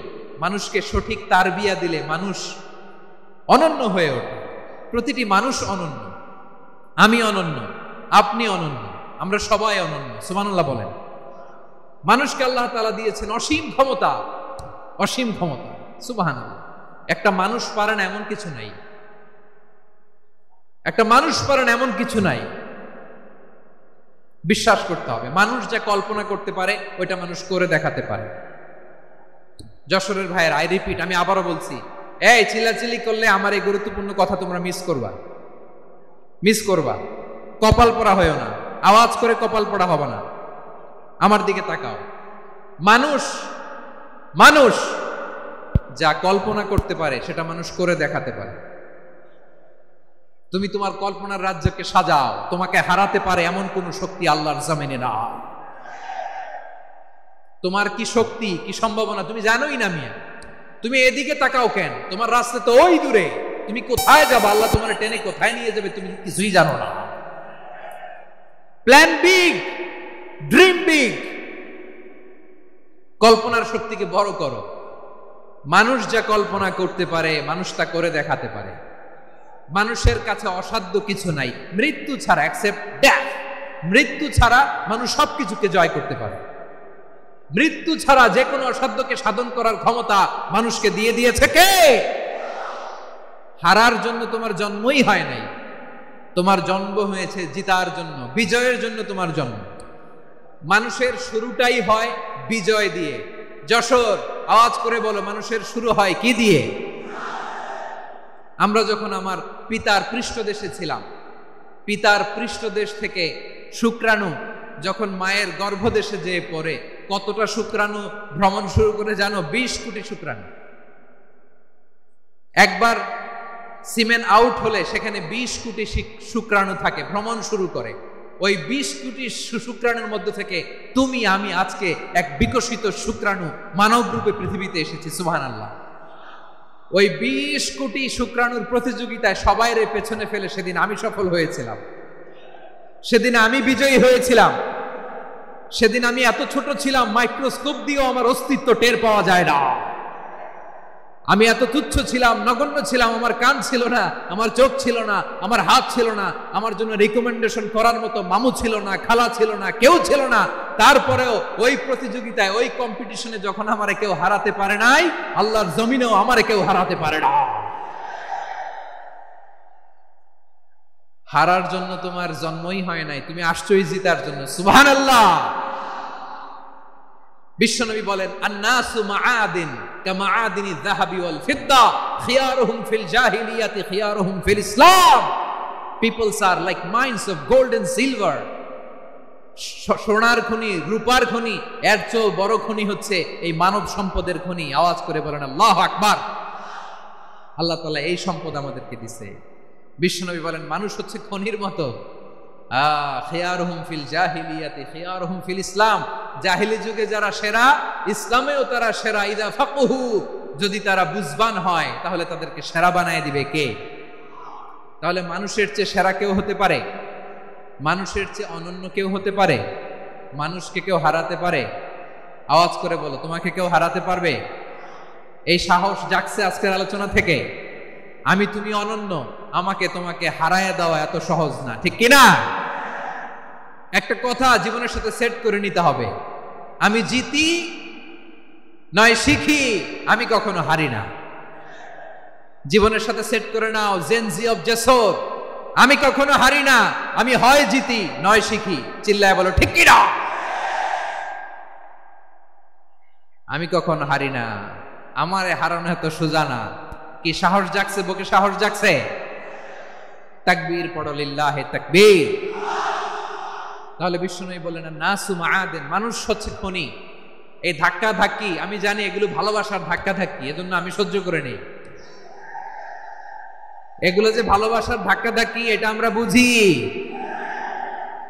মানুষকে সঠিক তারবিয়া দিলে মানুষ অনন্য হয়ে ওঠে। প্রতিটি মানুষ অনন্য। আমি অনন্য, আপনি অনন্য, আমরা সবাই অনন্য। সুবহানাল্লাহ বলেন। মানুষকে আল্লাহ তাআলা দিয়েছেন অসীম ক্ষমতা, অসীম ক্ষমতা। সুবহানাল্লাহ। একটা মানুষ পারে না এমন কিছু নাই, একটা মানুষ পারে না এমন কিছু নাই। বিশ্বাস করতে হবে, মানুষ যা কল্পনা করতে পারে ওইটা মানুষ করে দেখাতে পারে। যশোরের ভাইয়ের, আই রিপিট, আমি আবারও বলছি, এই চিল্লাচিল্লি করলে আমার এই গুরুত্বপূর্ণ কথা তোমরা মিস করবা, মিস করবা। কপাল পড়া হয়েও না, আওয়াজ করে কপাল পড়া হবে না। আমার দিকে তাকাও। মানুষ, মানুষ যা কল্পনা করতে পারে সেটা মানুষ করে দেখাতে পারে। তুমি তোমার কল্পনার রাজ্যকে সাজাও, তোমাকে হারাতে পারে এমন কোন শক্তি আল্লাহর জমিনে না। তোমার কি শক্তি, কি সম্ভাবনা তুমি জানোই না মিয়া। তুমি এদিকে তাকাও কেন? তোমার রাস্তা তো ওই দূরে। তুমি কোথায় যাবে, আল্লাহ তোমার টেনে কোথায় নিয়ে যাবে তুমি কিছুই জানো না। Plan big, dream big. কল্পনার শক্তিকে বড় করো। মানুষ যা কল্পনা করতে পারে মানুষ তা করে দেখাতে পারে। মানুষের কাছে অসাধ্য কিছু নাই, মৃত্যু ছাড়া, এক্সেপ্ট ডেথ। মৃত্যু ছাড়া মানুষ সবকিছুকে জয় করতে পারে। মৃত্যু ছাড়া যে কোনো অসাধ্যকে সাধন করার ক্ষমতা মানুষকে দিয়ে দিয়েছে কে? হারার জন্য তোমার জন্মই হয় নাই, তোমার জন্ম হয়েছে জিতার জন্য, বিজয়ের জন্য তোমার জন্ম। মানুষের শুরুটাই হয় বিজয় দিয়ে। যশোর, আওয়াজ করে বলো, মানুষের শুরু হয় কি দিয়ে? আমরা যখন আমার পিতার পৃষ্ঠদেশে ছিলাম, পিতার পৃষ্ঠদেশ থেকে শুক্রাণু যখন মায়ের গর্ভদেশে যেয়ে পড়ে, কতটা শুক্রাণু ভ্রমণ শুরু করে জানো? 20 কোটি শুক্রাণু। একবার সিমেন আউট হলে সেখানে 20 কোটি শুক্রাণু থাকে, ভ্রমণ শুরু করে। ওই 20 কোটি শুক্রাণুর মধ্যে থেকে তুমি আমি আজকে এক বিকশিত শুক্রাণু মানব রূপে পৃথিবীতে এসেছি। সুবহানাল্লাহ। ওই 20 কোটি শুক্রাণুর প্রতিযোগিতায় সবাইরে পেছনে ফেলে সেদিন আমি সফল হয়েছিলাম, সেদিন আমি বিজয়ী হয়েছিলাম। সেদিন আমি এত ছোট ছিলাম, মাইক্রোস্কোপ দিয়েও আমার অস্তিত্ব টের পাওয়া যায় না। আমি এত তুচ্ছ ছিলাম, নগণ্য ছিলাম। আমার কান ছিল না, আমার চোখ ছিল না, আমার হাত ছিল না, আমার জন্য রিকমেন্ডেশন করার মতো মামু ছিল না, খালা ছিল না, কেউ ছিল না। তারপরেও ওই প্রতিযোগিতায়, ওই কম্পিটিশনে যখন আমারে কেউ হারাতে পারে নাই, আল্লাহর জমিনেও আমারে কেউ হারাতে পারে না। হারার জন্য তোমার জন্মই হয় নাই, তুমি আসছোই জিতার জন্য। সুবহানাল্লাহ। বিশ্বনবী বলেন, আন-নাসু মাআদিন কামাআদিনিয যাহাবি ওয়াল ফিদ্দা খিয়ারুহুম ফিল জাহিলিয়াতি খিয়ারুহুম ফিল ইসলাম। Peoples are like mines of gold and silver. সোনার খনি, রূপার খনি, এর চেয়েও বড় খনি হচ্ছে এই মানব সম্পদের খনি। আওয়াজ করে বলেন আল্লাহু আকবার। আল্লাহ তাআলা এই সম্পদ আমাদেরকে দিয়েছে। বিশ্বনবী বলেন, মানুষ হচ্ছে খনির মতো। খিয়ারুহুম ফিল জাহিলিয়াতি খিয়ারুহুম ফিল ইসলাম। জাহিলি যুগে যারা সেরা, ইসলামেও তারা সেরা। ইদা ফাকহু, যদি তারা বুঝবান হয় তাহলে তাদেরকে সেরা বানায় দিবে কে? তাহলে মানুষের চেয়ে সেরা কেউ হতে পারে? মানুষের চেয়ে অনন্য কেউ হতে পারে? মানুষকে কেউ হারাতে পারে? আওয়াজ করে বলো, তোমাকে কেউ হারাতে পারবে? এই সাহস জাগছে আজকের আলোচনা থেকে। আমি তুমি অনন্য, আমাকে তোমাকে হারায় দেওয়া এত সহজ না, ঠিক কিনা? একটা কথা জীবনের সাথে সেট করে নিতে হবে, আমি জিতি নয় শিখি, আমি কখনো হারি না। জীবনের সাথে সেট করে নাও, জেনজি অফ জেসর, আমি কখনো হারি না, আমি হয় জিতি নয় শিখি। চিল্লায় বলো ঠিক কিনা? আমি কখনো হারি না, আমার হারানো এত সোজা না। কি সাহস জাগছে? বুকে সাহস জাগছে? তাকবীর পড়ো, লিল্লাহি তাকবীর। তাহলে বিশ্বনবী বলেন, নাসু মাআদিন, মানুষ হচ্ছে খনি। এই ধাক্কা ধাক্কি, আমি জানি এগুলো ভালোবাসার ধাক্কা ধাক্কি, এজন্য আমি সহ্য করে নেই। এগুলো যে ভালোবাসার ধাক্কা ধাক্কি, এটা আমরা বুঝি।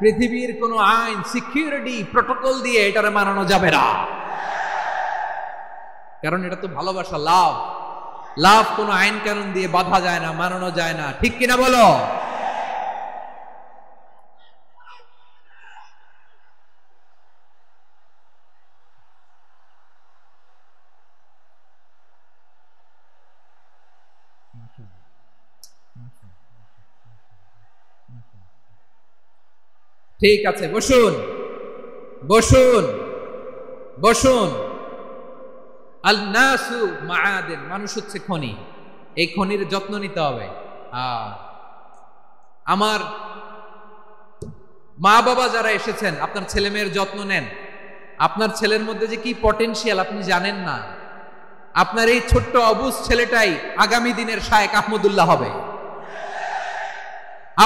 পৃথিবীর কোন আইন, সিকিউরিটি, প্রটোকল দিয়ে এটারে মানানো যাবে না, কারণ এটা তো ভালোবাসা, লাভ। লাভ কোন আইন কানুন দিয়ে বাধা যায় না, মানানো যায় না, ঠিক কিনা বলো? ঠিক আছে, বসুন বসুন বসুন। আল নাসু মাআদিন, মানুষ হচ্ছে খনি। এই খনির যত্ন নিতে হবে। আমার মা বাবা যারা এসেছেন, আপনার ছেলে মেয়ের যত্ন নেন। আপনার ছেলের মধ্যে যে কি পটেনশিয়াল আপনি জানেন না। আপনার এই ছোট্ট অবুজ ছেলেটাই আগামী দিনের শায়েখ আহমদুল্লাহ হবে।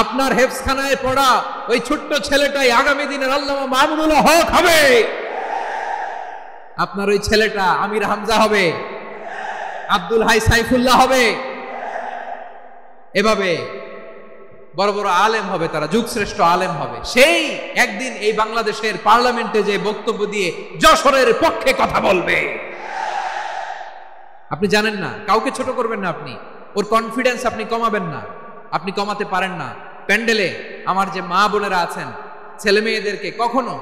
আপনার হেফজখানায় পড়া ওই ছোট্ট ছেলেটাই আগামী দিনের আল্লামা মামুনুল হক হবে। আপনার ওই ছেলেটা আমির হামজা হবে, আব্দুল হাই সাইফুল্লাহ হবে। এভাবে বড় বড় আলেম হবে, তারা যুগশ্রেষ্ঠ আলেম হবে। সেই একদিন এই বাংলাদেশের পার্লামেন্টে যে বক্তব্য দিয়ে যশোরের পক্ষে কথা বলবে। আপনি জানেন না, কাউকে ছোট করবেন না আপনি, ওর কনফিডেন্স আপনি কমাবেন না, আপনি কমাতে পারেন না। প্যান্ডেলে আমার যে মা বোনেরা আছেন, ছেলে মেয়েদেরকে কখনো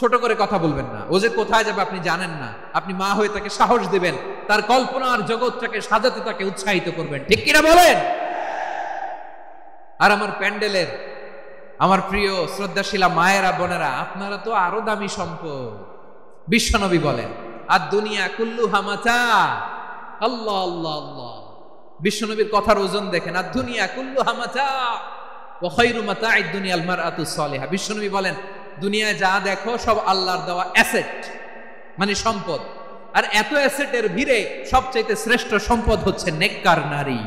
ছোট করে কথা বলবেন না। ও যে কোথায় যাবে আপনি জানেন না, আপনি মা হয়ে তাকে সাহস দিবেন, তার কল্পনার জগৎটাকে সাজাতে তাকে উৎসাহিত করবেন, ঠিক কিনা বলেন? আর আমার প্যান্ডেলের আমার প্রিয় শ্রদ্ধাশীলা মায়েরা বোনেরা, আপনারা তো আরো দামি সম্পদ। বিশ্বনবী বলেন, আর দুনিয়া কুল্লুহা মাতা। আল্লাহ আল্লাহ আল্লাহ। বিশ্বনবীর কথার ওজন দেখেন, আর দুনিয়া কুল্লুহা মাতা ওয়া খায়রু মাতা'আদ দুনিয়া আল মারআতু সালিহা। বিশ্বনবী বলেন, দুনিয়ায় যা দেখো সব আল্লাহর দেওয়া অ্যাসেট, মানে সম্পদ। আর এত অ্যাসেটের ভিড়ে সবচাইতে শ্রেষ্ঠ সম্পদ হচ্ছে নেককার নারী।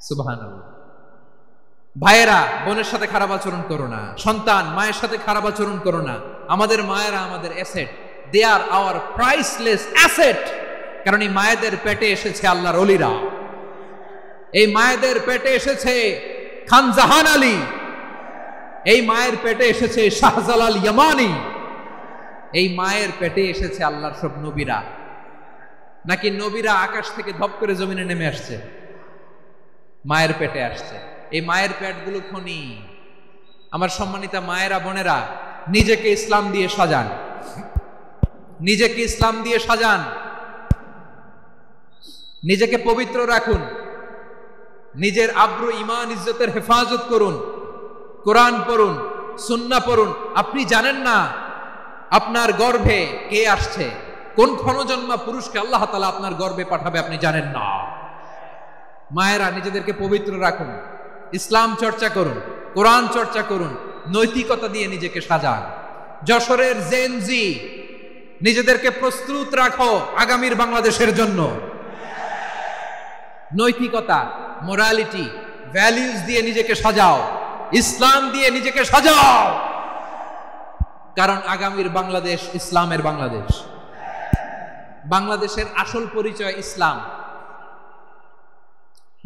সুবহানাল্লাহ। ভাইয়েরা, বোনের সাথে খারাপ আচরণ করো না। সন্তান মায়ের সাথে খারাপ আচরণ করো না। আমাদের মায়েরা আমাদের asset, they are our priceless asset. কারণ এই মায়েদের পেটে এসেছে আল্লাহর ওলিরা, এই মায়েদের পেটে এসেছে খান জাহান আলী, এই মায়ের পেটে এসেছে শাহজালাল ইয়ামানি, এই মায়ের পেটে এসেছে আল্লাহর সব নবীরা। নাকি নবীরা আকাশ থেকে ধপ করে জমিনে নেমে আসছে? মায়ের পেটে আসছে। এই মায়ের পেটগুলো খনি। আমার সম্মানিতা মায়েরা বোনেরা, নিজেকে ইসলাম দিয়ে সাজান, নিজেকে ইসলাম দিয়ে সাজান, নিজেকে পবিত্র রাখুন, নিজের আব্রু ইমান ইজ্জতের হেফাজত করুন, কোরআন পড়ুন, সুন্নাহ পড়ুন। আপনি জানেন না আপনার গর্ভে কে আসছে, কোন ক্ষণজন্মা পুরুষকে আল্লাহ তাআলা আপনার গর্ভে পাঠাবে, আপনি জানেন না। মায়েরা নিজেদেরকে পবিত্র রাখুন, ইসলাম চর্চা করুন, কোরআন চর্চা করুন, নৈতিকতা দিয়ে নিজেকে সাজান। যশোরের জেনজি, নিজেদেরকে প্রস্তুত রাখো আগামীর বাংলাদেশের জন্য। নৈতিকতা, মোরালিটি, ভ্যালিউজ দিয়ে নিজেকে সাজাও, ইসলাম দিয়ে নিজেকে সাজাও, কারণ আগামীর বাংলাদেশ ইসলামের বাংলাদেশ। বাংলাদেশের আসল পরিচয় ইসলাম।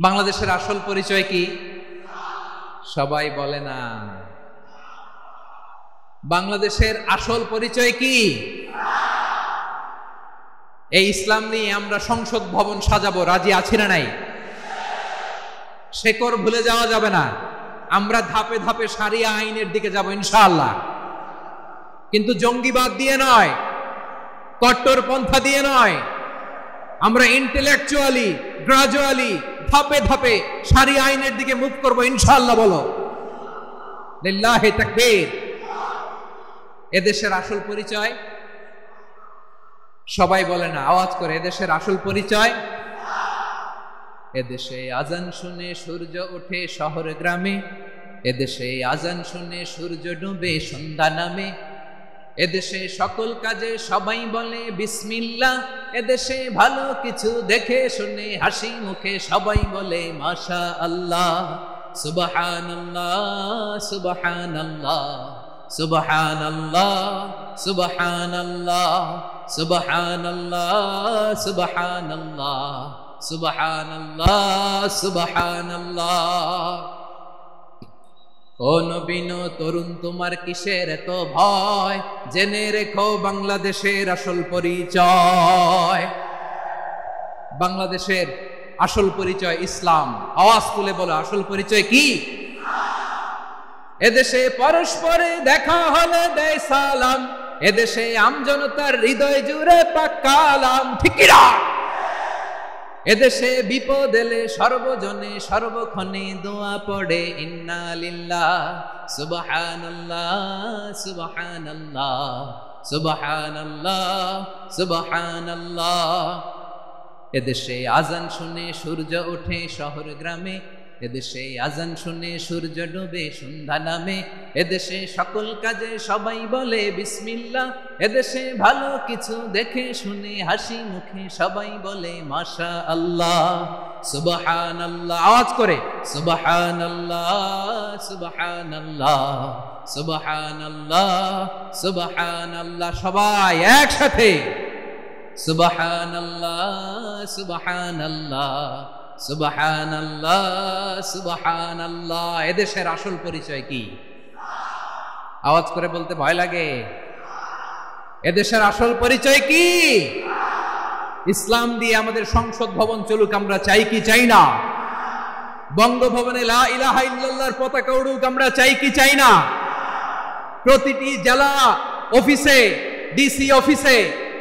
বাংলাদেশের আসল পরিচয় কি? সবাই বলে না। বাংলাদেশের আসল পরিচয় কি? এই ইসলাম নিয়ে আমরা সংসদ ভবন সাজাবো, রাজি আছি না নাই? শেকড় ভুলে যাওয়া যাবে না। আমরা ধাপে ধাপে শারিয়া আইনের দিকে যাব ইনশাআল্লাহ, কিন্তু জঙ্গিবাদ দিয়ে নয়, কট্টর পন্থা দিয়ে নয়। আমরা ইন্টেলেকচুয়ালি, গ্রাজুয়ালি, ধাপে ধাপে শারিয়া আইনের দিকে মুভ করবো ইনশাআল্লাহ। বলো লিল্লাহি তাকবীর। এদেশের আসল পরিচয় সবাই বলে না, আওয়াজ করে, এদেশের আসল পরিচয়। এদেশে আজান শুনে সূর্য ওঠে শহর গ্রামে, এদেশে আজান শুনে সূর্য ডুবে সন্ধ্যা নামে, এদেশে সকল কাজে সবাই বলে বিসমিল্লাহ, এদেশে ভালো কিছু দেখে শুনে হাসি মুখে সবাই বলে মাশা আল্লাহ, সুবহানাল্লাহ সুবহানাল্লাহ সুবহানাল্লাহ সুবহানাল্লাহ সুবহানাল্লাহ সুবহানাল্লাহ সুবহানাল্লাহ সুবহানাল্লাহ। ও নবীন তরুণ, তোমার কিসের এত ভয়? জেনে রেখো বাংলাদেশের আসল পরিচয়। বাংলাদেশের আসল পরিচয় ইসলাম। আওয়াজ তুলে বলো, আসল পরিচয় কি? এদেশে পরস্পরে দেখা হলে দেয় সালাম, এদেশে আমজনতার হৃদয় জুড়ে পাক্কালাম, ঠিক কি না? এদেশে বিপদ এলে সর্বজনে সর্বক্ষণে দোয়া পড়ে ইন্না লিল্লাহ সুবহানাল্লাহ সুবহানাল্লাহ সুবহানাল্লাহ সুবহানাল্লাহ। এদেশে আজান শুনে সূর্য ওঠে শহর গ্রামে, এদেশে আজান শুনে সূর্য ডুবে সন্ধ্যা নামে, এদেশে সকল কাজে সবাই বলে বিসমিল্লাহ, এদেশে ভালো কিছু দেখে শুনে হাসি মুখে সবাই বলে মাশা আল্লাহ সুবহানাল্লাহ। আওয়াজ করে সুবহানাল্লাহ সুবহানাল্লাহ সুবহানাল্লাহ সুবহানাল্লাহ। সবাই একসাথে সুবহানাল্লাহ সুবহানাল্লাহ সুবহানাল্লাহ সুবহানাল্লাহ। এদেশের আসল পরিচয় কি? আওয়াজ করে বলতে ভয় লাগে। এদেশের আসল পরিচয় কি? ইসলাম দিয়ে আমাদের সংসদ ভবন চলুক, আমরা চাই কি চাই না? বঙ্গভবনে লা ইলাহা ইল্লাল্লাহর পতাকা উড়ুক, আমরা চাই কি চাই না? প্রতিটি জেলা অফিসে, ডিসি অফিসে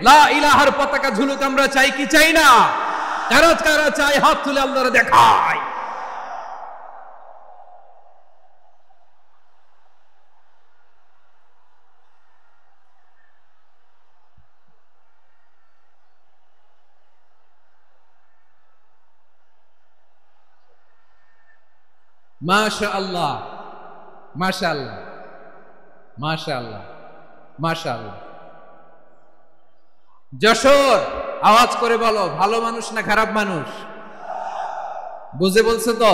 লা ইলাহার পতাকা ঝুলুক, আমরা চাই কি চাই না? কারা কারা চাই হাত তুলে আল্লাহরে দেখায়। মাশাআল্লাহ মাশাআল্লাহ মাশাআল্লাহ মাশাআল্লাহ। যশোর, আওয়াজ করে বলো, ভালো মানুষ না খারাপ মানুষ? বুঝে বলছে তো?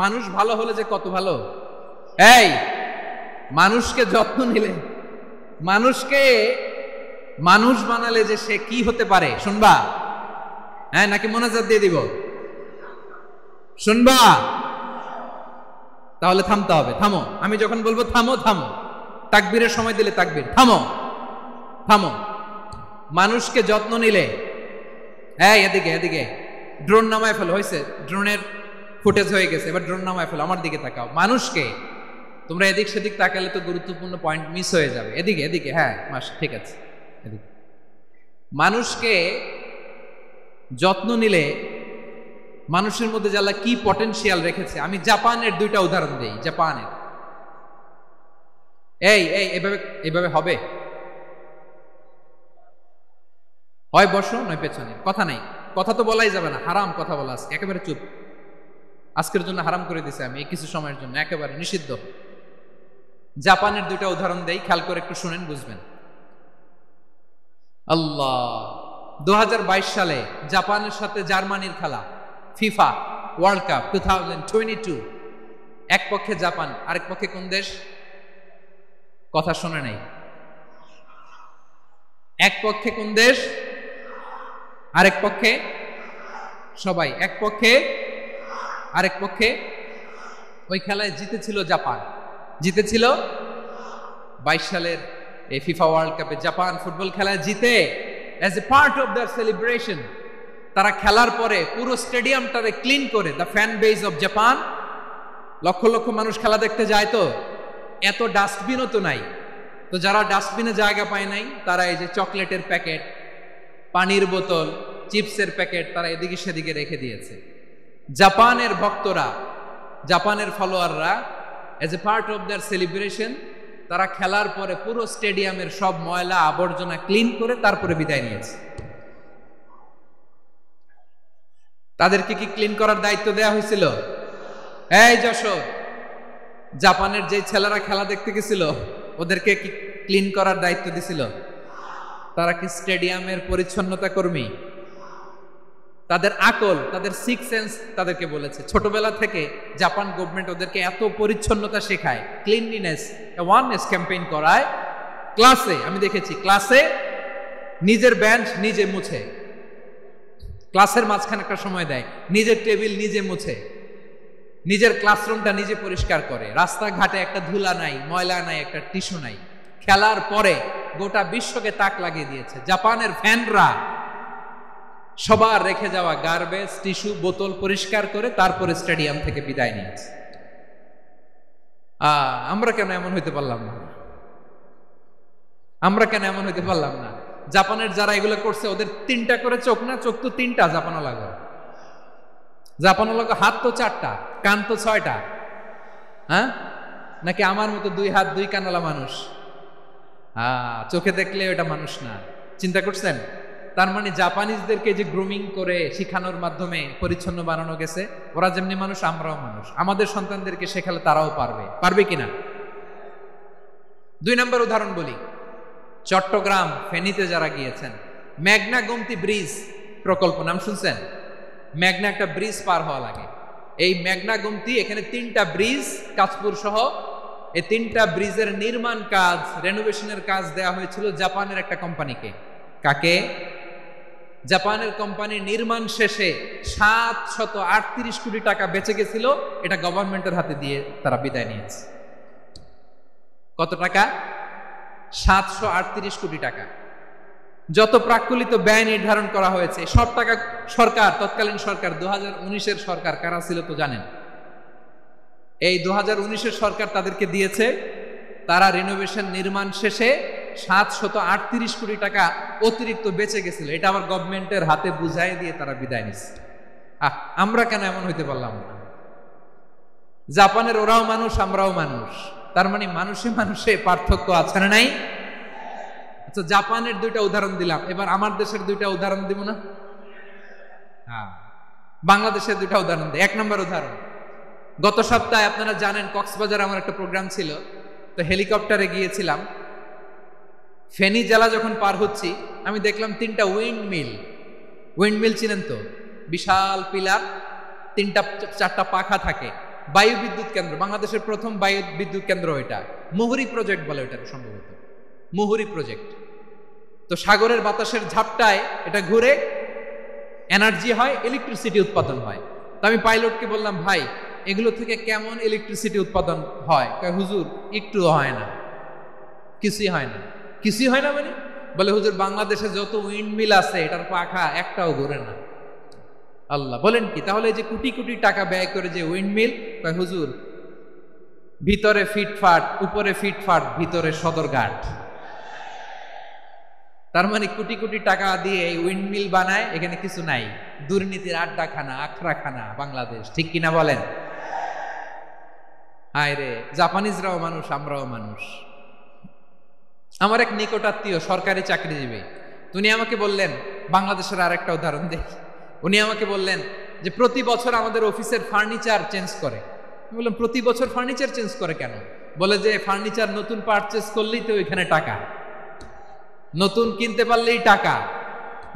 মানুষ ভালো হলে যে কত ভালো। এই মানুষকে যত্ন নিলে, মানুষকে মানুষ বানালে যে সে কি হতে পারে শুনবা? হ্যাঁ, নাকি মোনাজাত দিয়ে দিব? শুনবা? তাহলে থামতে হবে। থামো, আমি যখন বলবো থামো থামো, তাকবীরের সময় দিলে তাকবীর, থামো থামো। মানুষকে যত্ন নিলে, হ্যাঁ এদিকে এদিকে, ড্রোন নামায় ফেলো, হয়েছে, ড্রোনের ফুটেজ হয়ে গেছে, এবার ড্রোন নামায় ফেলো, আমার দিকে তাকাও। মানুষকে, তোমরা এদিক সেদিক তাকালে তো গুরুত্বপূর্ণ পয়েন্ট মিস হয়ে যাবে। এদিকে এদিকে, হ্যাঁ ঠিক আছে, এদিকে। মানুষকে যত্ন নিলে মানুষের মধ্যে যে আল্লাহ কি পটেনশিয়াল রেখেছে। আমি জাপানের দুইটা উদাহরণ দেই। জাপানের এইভাবে হবে, হয় বসো নয় পেছনে, কথা নাই, কথা তো বলাই যাবে না, হারাম কথা বলা আছে, একেবারে চুপ। আজকের জন্য হারাম করে দিছে আমি এই কিছু সময়ের জন্য, একেবারে নিষিদ্ধ। জাপানের দুইটা উদাহরণ দেই, খেয়াল করে একটু শুনেন, বুঝবেন। আল্লাহ, 2022 সালে জাপানের সাথে জার্মানির খেলা, ফিফা ওয়ার্ল্ড কাপ 2022। এক পক্ষে জাপান, আরেক পক্ষে কোন দেশ? কথা শোনে নাই। এক পক্ষে কোন দেশ, আরেক পক্ষে সবাই। এক পক্ষে, আরেক পক্ষে। ওই খেলায় জিতেছিল জাপান, জিতেছিল 22 সালের এই ফিফা ওয়ার্ল্ড কাপে। জাপান ফুটবল খেলায় জিতে as a part of their celebration তারা খেলার পরে পুরো স্টেডিয়ামটারে ক্লিন করে, the fan base of Japan, lakh lakh মানুষ খেলা দেখতে যায়, তো এত ডাস্টবিনও তো নাই, তো যারা ডাস্টবিনে জায়গা পায় নাই তারা এই যে চকলেটের প্যাকেট, পানির বোতল, চিপসের প্যাকেট তারা এদিকে সেদিকে রেখে দিয়েছে। জাপানের ভক্তরা, জাপানের ফলোয়াররা as a part of their celebration তারা খেলার পরে পুরো স্টেডিয়ামের সব ময়লা আবর্জনা ক্লিন করে তারপরে বিদায় নিয়েছে। তাদেরকে কি ক্লিন করার দায়িত্ব দেয়া হয়েছিল? এই যশোর, জাপানের যে ছেলেরা খেলা দেখতে গেছিল ওদেরকে কি ক্লিন করার দায়িত্ব দিছিল? তারা কি স্টেডিয়ামের পরিচ্ছন্নতা কর্মী? তাদের আকল, তাদের সিক্স সেন্স তাদেরকে বলেছে। ছোটবেলা থেকে জাপান গভর্নমেন্ট ওদেরকে এত পরিচ্ছন্নতা শেখায়, ক্লিনলিনেস অ্যাওয়ারনেস ক্যাম্পেইন করায়। ক্লাসে আমি দেখেছি, ক্লাসে নিজের বেঞ্চ নিজে মুছে, ক্লাসের মাঝখানে একটা সময় দেয়, নিজের টেবিল নিজে মুছে, নিজের ক্লাসরুমটা নিজে পরিষ্কার করে, রাস্তাঘাটে একটা ধুলা নাই, ময়লা নাই, একটা টিস্যু নাই। খেলার পরে গোটা বিশ্বকে তাক লাগিয়ে দিয়েছে। জাপানের ফ্যানরা সবার রেখে যাওয়া গার্বেজ, টিস্যু, বোতল পরিষ্কার করে তারপরে স্টেডিয়াম থেকে বিদায় নিয়েছে। আমরা কেন এমন হইতে পারলাম না? আমরা কেন এমন হইতে পারলাম না? জাপানের যারা এগুলো করছে ওদের 3টা করে চোখ না? চোখ তো 3টা জাপানও লাগো, জাপানও লাগো, হাত তো 4টা, কান তো 6টা। হ্যাঁ, নাকি আমার মতো 2 হাত 2 কানওয়ালা মানুষ? চোখে দেখলে ওটা মানুষ না। চিন্তা করছেন? তার মানে জাপানিজদেরকে যে গ্রুমিং করে শিখানোর মাধ্যমে পরিচ্ছন্ন বানানো গেছে, ওরা যেমনি মানুষ আমরাও মানুষ। আমাদের সন্তানদেরকে শেখালে তারাও পারবে, পারবে কিনা? 2 নম্বর উদাহরণ বলি। চট্টগ্রাম ফেনীতে যারা গিয়েছেন, মেঘনা গোমতী ব্রিজ প্রকল্প নাম শুনছেন? মেঘনা একটা ব্রিজ পার হওয়া লাগে। এই মেঘনা গোমতী, এখানে 3টা ব্রিজ, কাঁচপুর সহ এই 3টা ব্রিজের নির্মাণ কাজ, রেনোভেশনের কাজ দেয়া হয়েছিল জাপানের একটা কোম্পানিকে। কাকে? জাপানের কোম্পানি নির্মাণ শেষে 738 কোটি টাকা বেঁচে গেছিল, এটা গভর্নমেন্টের হাতে দিয়ে তারা বিদায় নিয়েছে। কত টাকা? 738 কোটি টাকা। যত প্রাক্কলিত ব্যয় নির্ধারণ করা হয়েছে সব টাকা সরকার, তৎকালীন সরকার 2019-এর সরকার, কারা ছিল তো জানেন? এই 2019-এর সরকার তাদেরকে দিয়েছে। তারা রিনোভেশন নির্মাণ শেষে 738 কোটি টাকা অতিরিক্ত বেঁচে গেছিল, এটা আবার গভর্নমেন্টের হাতে বুঝাই দিয়ে তারা বিদায় নিচ্ছে। আমরা কেন এমন হইতে পারলাম না? জাপানের ওরাও মানুষ, আমরাও মানুষ, তার মানে মানুষে মানুষে পার্থক্য আছে না নাই? আচ্ছা, জাপানের 2টা উদাহরণ দিলাম, এবার আমার দেশের 2টা উদাহরণ দিব না? হ্যাঁ, বাংলাদেশের 2টা উদাহরণ দিই। 1 নম্বর উদাহরণ, গত সপ্তাহে আপনারা জানেন কক্সবাজার আমার একটা প্রোগ্রাম ছিল, তো হেলিকপ্টারে গিয়েছিলাম। ফেনী জেলা যখন পার হচ্ছি আমি দেখলাম 3টা উইন্ডমিল। উইন্ডমিল চিনেন তো? বিশাল পিলার, 3টা 4টা পাখা থাকে। বায়ু বিদ্যুৎ কেন্দ্র, বাংলাদেশের প্রথম বায়ু বিদ্যুৎ কেন্দ্র এটা। মুহুরী প্রজেক্ট বলে এটা, সম্ভবত মুহুরী প্রজেক্ট। তো সাগরের বাতাসের ঝাপটায় এটা ঘুরে এনার্জি হয়, ইলেকট্রিসিটি উৎপাদন হয়। তো আমি পাইলটকে বললাম, ভাই এগুলো থেকে কেমন ইলেকট্রিসিটি উৎপাদন হয়? হুজুর একটু হয় না, কিছুই হয় না। কিছুই হয় না মানে? বলে হুজুর বাংলাদেশে যত উইন্ডমিল আছে এটার পাখা একটাও ঘুরে না। আল্লাহ, বলেন কি? তাহলে যে কোটি কোটি টাকা ব্যয় করে যে উইন্ডমিল, হুজুর ভিতরে ফিটফাট, উপরে ফিটফাট, ভিতরে সদরঘাট। তার মানে কোটি কোটি টাকা দিয়ে এই উইন্ডমিল বানায়, এখানে কিছু নাই। দুর্নীতির আড্ডাখানা, আখড়াখানা বাংলাদেশ, ঠিক কিনা বলেন? হায় রে, জাপানিজরাও মানুষ, আমরাও মানুষ। আমার এক নিকটাত্মীয় সরকারি চাকরিজীবী, উনি আমাকে বললেন, বাংলাদেশের আরেকটা উদাহরণ দেখি। উনি আমাকে বললেন, যে প্রতি বছর আমাদের অফিসের ফার্নিচার চেঞ্জ করে। আমি বললাম প্রতি বছর ফার্নিচার চেঞ্জ করে কেন? বলে যে ফার্নিচার নতুন পারচেজ করলেই তো ওইখানে টাকা, নতুন কিনতে পারলেই টাকা,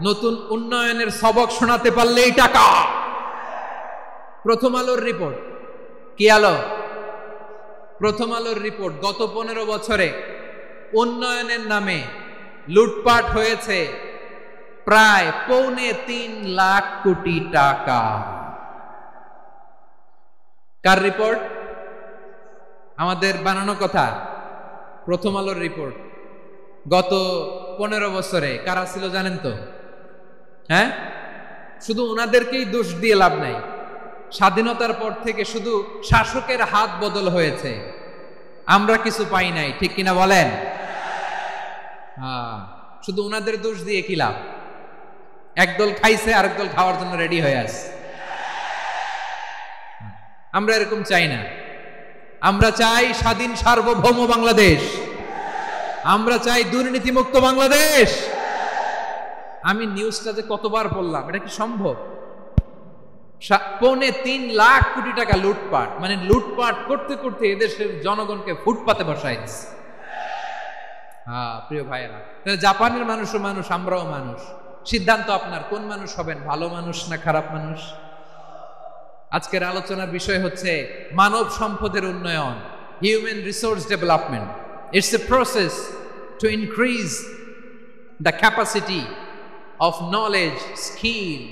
নতুন উন্নয়নের সবক শোনাতে পারলেই টাকা। প্রথম আলোর রিপোর্ট, কি আলো? প্রথম আলোর রিপোর্ট, গত 15 বছরে উন্নয়নের নামে লুটপাট হয়েছে প্রায় 3.25 লাখ কোটি টাকা। কার রিপোর্ট? আমাদের বানানো কথা। প্রথম আলোর রিপোর্ট। গত 15 বছরে কারা ছিল জানেন তো? হ্যাঁ, শুধু ওনাদেরকেই দোষ দিয়ে লাভ নাই। স্বাধীনতার পর থেকে শুধু শাসকের হাত বদল হয়েছে, আমরা কিছু পাই নাই, ঠিক কিনা বলেন? শুধু ওনাদের দোষ দিয়ে কি লাভ? একদল খাইছে, আরেক দল খাওয়ার জন্য রেডি হয়ে আছে। আমরা এরকম চাই না। আমরা চাই স্বাধীন সার্বভৌম বাংলাদেশ। আমরা চাই দুর্নীতিমুক্ত বাংলাদেশ। আমি নিউজটা যে কতবার বললাম, এটা কি সম্ভব? 3.25 লাখ কোটি টাকা লুটপাট, মানে লুটপাট করতে করতে এদেশের জনগণকে ফুটপাতে বসাই দিচ্ছে। প্রিয় ভাইয়েরা, জাপানের মানুষও মানুষ, আমরাও মানুষ। সিদ্ধান্ত আপনার, কোন মানুষ হবেন, ভালো মানুষ না খারাপ মানুষ? আজকের আলোচনার বিষয় হচ্ছে মানব সম্পদের উন্নয়ন, human resource development. It's a process to increase the capacity of knowledge, skill,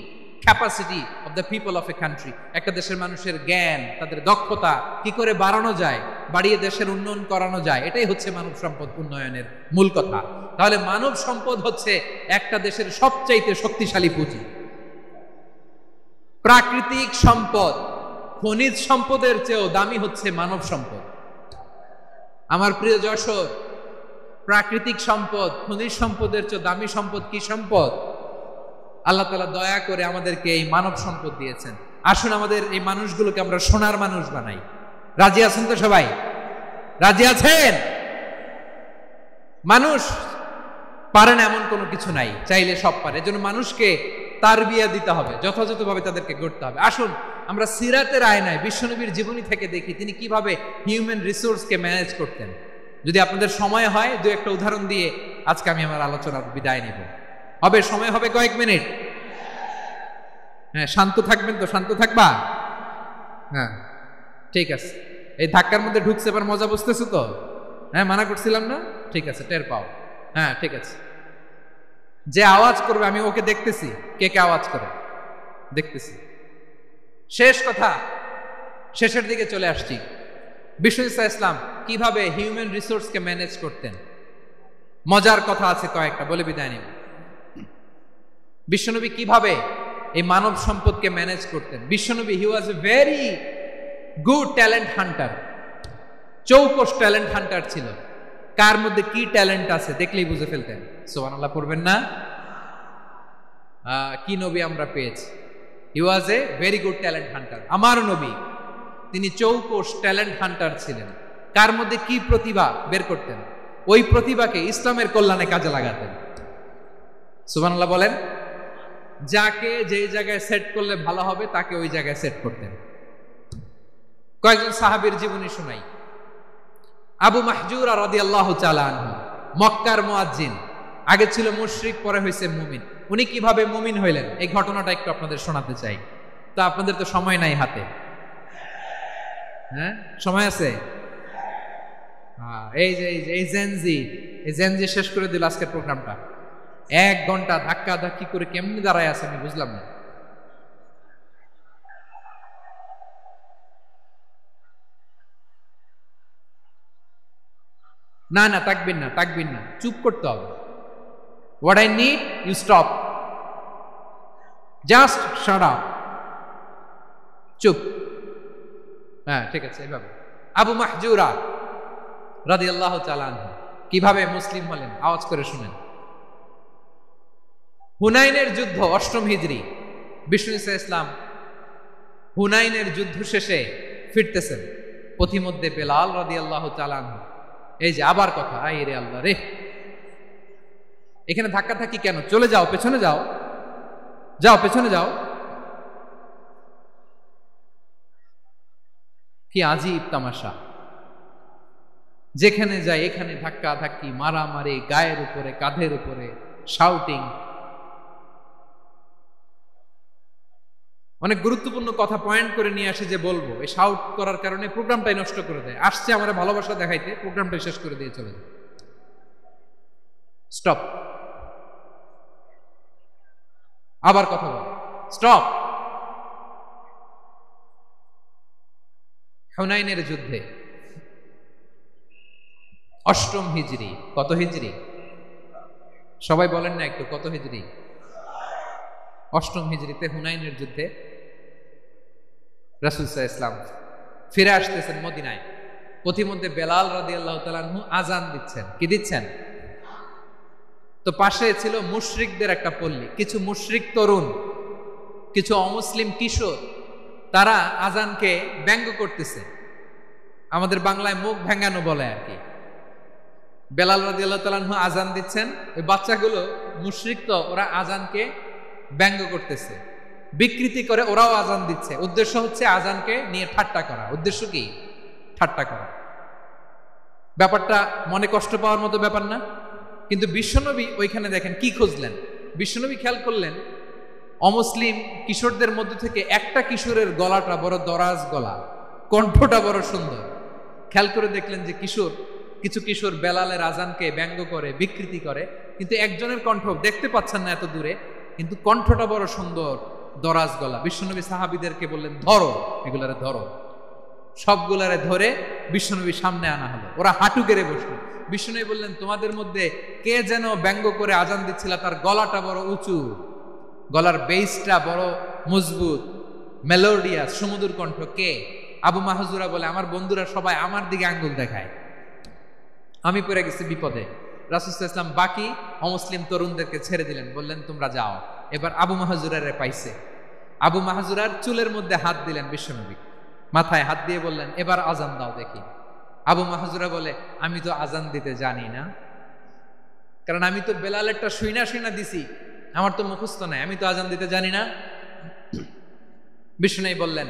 capacity of the people of a country. একটা দেশের মানুষের জ্ঞান, তাদের দক্ষতা কি করে বাড়ানো যায়, বাড়িয়ে দেশের উন্নয়ন করানো যায়, এটাই হচ্ছে মানব সম্পদ উন্নয়নের মূল কথা। তাহলে মানব সম্পদ হচ্ছে একটা দেশের সবচাইতে শক্তিশালী পুঁজি। প্রাকৃতিক সম্পদ, খনিজ সম্পদের চেয়েও দামি হচ্ছে মানব সম্পদ। আমার প্রিয় যশোর, প্রাকৃতিক সম্পদ, খনিজ সম্পদের চেয়ে দামি সম্পদ কি সম্পদ? আল্লাহ তাআলা দয়া করে আমাদেরকে এই মানব সম্পদ দিয়েছেন। আসুন আমাদের এই মানুষগুলোকে আমরা সোনার মানুষ বানাই। রাজি আছেন তো সবাই? রাজি আছেন? মানুষ পারে না এমন কোনো কিছু নাই, চাইলে সব পারে। এজন্য মানুষকে তারবিয়া দিতে হবে, যথাযথভাবে তাদেরকে গড়তে হবে। আসুন আমরা সিরাতের আয়নায় বিশ্বনবীর জীবনী থেকে দেখি তিনি কিভাবে হিউম্যান রিসোর্সকে ম্যানেজ করতেন। যদি আপনাদের সময় হয়, দু একটা উদাহরণ দিয়ে আজকে আমি আমার আলোচনার বিদায় নেব। হবে? সময় হবে কয়েক মিনিট? হ্যাঁ, শান্ত থাকবেন তো? শান্ত থাকবা? হ্যাঁ, ঠিক আছে। এই ধাক্কার মধ্যে ঢুকছে, এবার মজা বুঝতেছো তো? হ্যাঁ, মানা করছিলাম না? ঠিক আছে, টের পাও। হ্যাঁ, ঠিক আছে। যে আওয়াজ করবে আমি ওকে দেখতেছি, কে কে আওয়াজ করে দেখতেছি। শেষ কথা, শেষের দিকে চলে আসছি। বিষ্ণু ইসলাম কিভাবে হিউম্যান রিসোর্সকে ম্যানেজ করতেন, মজার কথা আছে কয়েকটা, বলে বিদায় নেব। বিশ্বনবী কিভাবে এই মানব সম্পদকে ম্যানেজ করতেন? বিশ্বনবী he was a very good talent hunter, চৌকস ট্যালেন্ট হান্টার ছিল। কার মধ্যে কি ট্যালেন্ট আছে দেখলেই বুঝে ফেলতেন। সুবহানাল্লাহ পড়বেন না? কি নবী আমরা পেয়েছি! He was a very good talent hunter. আমার নবী তিনি চৌকস ট্যালেন্ট হান্টার ছিলেন। কার মধ্যে কি প্রতিভা বের করতেন, ওই প্রতিভাকে ইসলামের কল্যাণে কাজে লাগাতেন। সুবহানাল্লাহ বলেন। যাকে যেই জায়গায় সেট করলে ভালো হবে তাকে ওই জায়গায় সেট করতেন। কয়েকজন সাহাবীর জীবনী শোনাই। আবু মাহজুরা রাদিয়াল্লাহু তাআলা আনহু, মক্কার মুয়াজ্জিন, আগে ছিল মুশরিক, পরে হয়েছে মুমিন। উনি কিভাবে মুমিন হইলেন এই ঘটনাটা একটু আপনাদের শোনাতে চাই। তো আপনাদের তো সময় নাই হাতে। হ্যাঁ, সময় আছে? এই জেনজি শেষ করে দিল আজকের প্রোগ্রামটা। 1 ঘন্টা ধাক্কা ধাক্কি করে কেমনি দাঁড়ায় আছে আমি বুঝলাম না। না না, তাকবির না, তাকবির না, চুপ করতে হবে। What I need you stop, just shut up, চুপ। হ্যাঁ, ঠিক আছে, এইভাবে। আবু মাহজুরা রাদিয়াল্লাহু তাআলা আনহু কিভাবে মুসলিম হলেন আওয়াজ করে শুনেন। হুনাইনের যুদ্ধ, 8ম হিজরি। বিষ্ণু ইসলাম হুনাইনের যুদ্ধ শেষে ফিরতেছেন, পথিমধ্যে বেলাল রাদিয়াল্লাহু তাআলা আনহু, এই যে আবার কথা, আই রে আল্লাহ রে, এখানে ধাক্কা ধাক্কি কেন? চলে যাও, পেছনে যাও, যাও পেছনে যাও। কি আজীব তামাশা! যেখানে যায় এখানে ধাক্কা ধাক্কি, মারামারি, গায়ের উপরে, কাঁধের উপরে, শাউটিং। অনেক গুরুত্বপূর্ণ কথা পয়েন্ট করে নিয়ে আসে যে বলবো, এই শাউট করার কারণে প্রোগ্রামটাই নষ্ট করে দেয়। আসছে আমার ভালোবাসা দেখাইতে, প্রোগ্রামটাই শেষ করে দিয়ে চলে যায়। স্টপ। আবার কথা বল, স্টপ। হুনাইনের যুদ্ধে 8ম হিজরি, কত হিজরি? সবাই বলেন না একটু, কত হিজরি? 8ম হিজরিতে হুনাইনের যুদ্ধে রাসূল সাল্লাল্লাহু আলাইহি ওয়াসাল্লাম ফিরে আসতেছেন মদিনায়। পথিমধ্যে বেলাল রাদিয়াল্লাহু তাআলা আনহু আযান দিচ্ছেন। কি দিচ্ছেন? তো পাশে ছিল মুশরিকদের একটা পল্লী। কিছু মুশরিক তরুণ, কিছু অমুসলিম কিশোর, তারা আযানকে ব্যঙ্গ করতেছে। আমাদের বাংলায় মুখ ভেঙ্গানো বলে আর কি। বেলাল রাদিয়াল্লাহু তাআলা আনহু আযান দিচ্ছেন, ওই বাচ্চাগুলো মুশরিক, তো ওরা আযানকে ব্যঙ্গ করতেছে, বিকৃতি করে ওরাও আযান দিচ্ছে। উদ্দেশ্য হচ্ছে আযানকে নিয়ে ঠাট্টা করা। উদ্দেশ্য কি? ঠাট্টা করা। ব্যাপারটা মনে কষ্ট পাওয়ার মতো ব্যাপার না? কিন্তু বিশ্বনবী ওইখানে দেখেন কি খুঁজলেন। বিশ্বনবী খেয়াল করলেন অমুসলিম কিশোরদের মধ্য থেকে একটা কিশোরের গলাটা বড় দরাজ গলা, কণ্ঠটা বড় সুন্দর। খেয়াল করে দেখলেন যে কিছু কিশোর বেলালের আযানকে ব্যঙ্গ করে, বিকৃতি করে, কিন্তু একজনের কণ্ঠ দেখতে পাচ্ছেন না এত দূরে, কিন্তু কণ্ঠটা বড় সুন্দর, দরাজ গলা। বিশ্বনবী সাহাবীদেরকে বললেন, ধরো এগুলারে, ধরো। সবগুলারে ধরে বিশ্বনবী সামনে আনা হলো। ওরা হাঁটু গেড়ে বসলো। বিশ্বনবী বললেন, তোমাদের মধ্যে কে যেন ব্যঙ্গ করে আযান দিচ্ছিল, তার গলাটা বড় উঁচু, গলার বেসটা বড় মজবুত, মেলোডিয়াস, সুমধুর কণ্ঠ। কে? আবু মাহজুরা বলে, আমার বন্ধুরা সবাই আমার দিকে আঙ্গুল দেখায়, আমি পড়ে গেছি বিপদে। রাসূল সাল্লাল্লাহু আলাইহি ওয়াসাল্লাম বাকি অমুসলিম তরুণদেরকে ছেড়ে দিলেন, বললেন তোমরা যাও। এবার আবু মাহজুরারে পাইছে। আবু মাহজুরার চুলের মধ্যে হাত দিলেন বিশ্বনবী, মাথায় হাত দিয়ে বললেন, এবার আযান দাও দেখি। আবু মাহজুরা বলে, আমি তো আযান দিতে জানি না, কারণ আমি তো বেলালেরটা শুইনা দিছি, আমার তো মুখস্থ নাই, আমি তো আযান দিতে জানি না। বিশ্বনবী বললেন,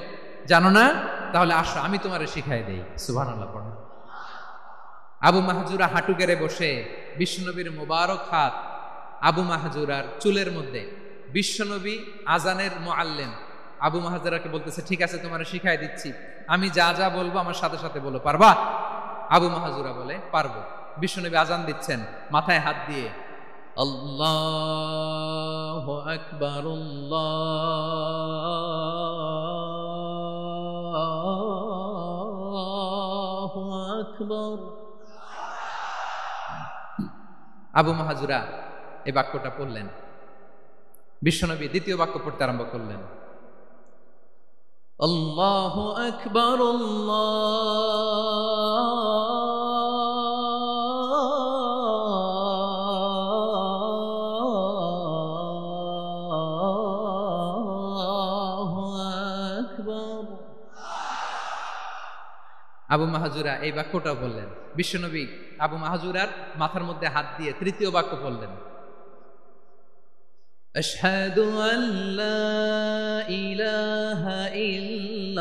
জানো না? তাহলে আসো, আমি তোমারে শিখাই দেই। সুবহানাল্লাহ পড়ো। আবু মাহজুরা হাঁটু গেড়ে বসে, বিশ্বনবীর মোবারক হাত আবু মাহজুরার চুলের মধ্যে। বিশ্বনবী আযানের মুআল্লিম আবু মাহজুরাকে বলতেছে, ঠিক আছে তোমারে শিখাই দিচ্ছি, আমি যা যা বলবো আমার সাথে সাথে বলো, পারবা? আবু মাহজুরা বলে, পারবো। বিশ্বনবী আযান দিচ্ছেন, মাথায় হাত দিয়ে আল্লাহু আকবার, আল্লাহু আকবার। আবু মাহজুরা এই বাক্যটা পড়লেন। বিশ্বনবী দ্বিতীয় বাক্য পড়তে আরম্ভ করলেন, আল্লাহু আকবার, আল্লাহু আকবার। আবু মাহজুরা এই বাক্যটা বললেন। বিশ্বনবী আবু মাহজুরার মাথার মধ্যে হাত দিয়ে তৃতীয় বাক্য বললেন, আশহাদু আল্লা ইলাহা ইল্লাল্লাহ,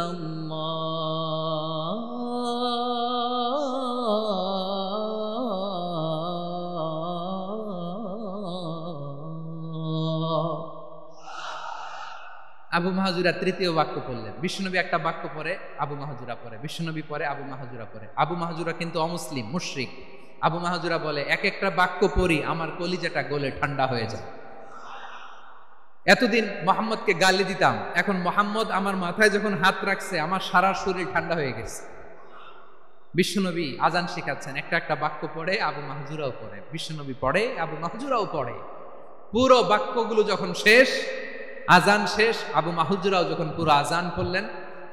আবু মাহজুরা তৃতীয় বাক্য পড়লেন। বিশ্বনবী একটা বাক্য পরে আবু মাহজুরা পড়ে, বিশ্বনবী পরে আবু মাহজুরা পড়ে। আবু মাহজুরা কিন্তু অমুসলিম, মুশরিক। আবু মাহজুরা বলে, এক একটা বাক্য পড়ি আমার কলিজাটা গলে ঠান্ডা হয়ে যায়। এতদিন মুহাম্মদকে গালি দিতাম, এখন মুহাম্মদ আমার মাথায় যখন হাত রাখছে আমার সারা শরীর ঠান্ডা হয়ে গেছে। বিশ্বনবী আযান শেখাচ্ছেন, একটা একটা বাক্য পড়ে আবু মাহজুরাও পড়ে, বিশ্বনবী পড়ে, আবু মাহজুরাও পড়ে। পুরো বাক্যগুলো যখন শেষ, আযান শেষ, আবু মাহজুরাও যখন পুরো আযান পড়লেন,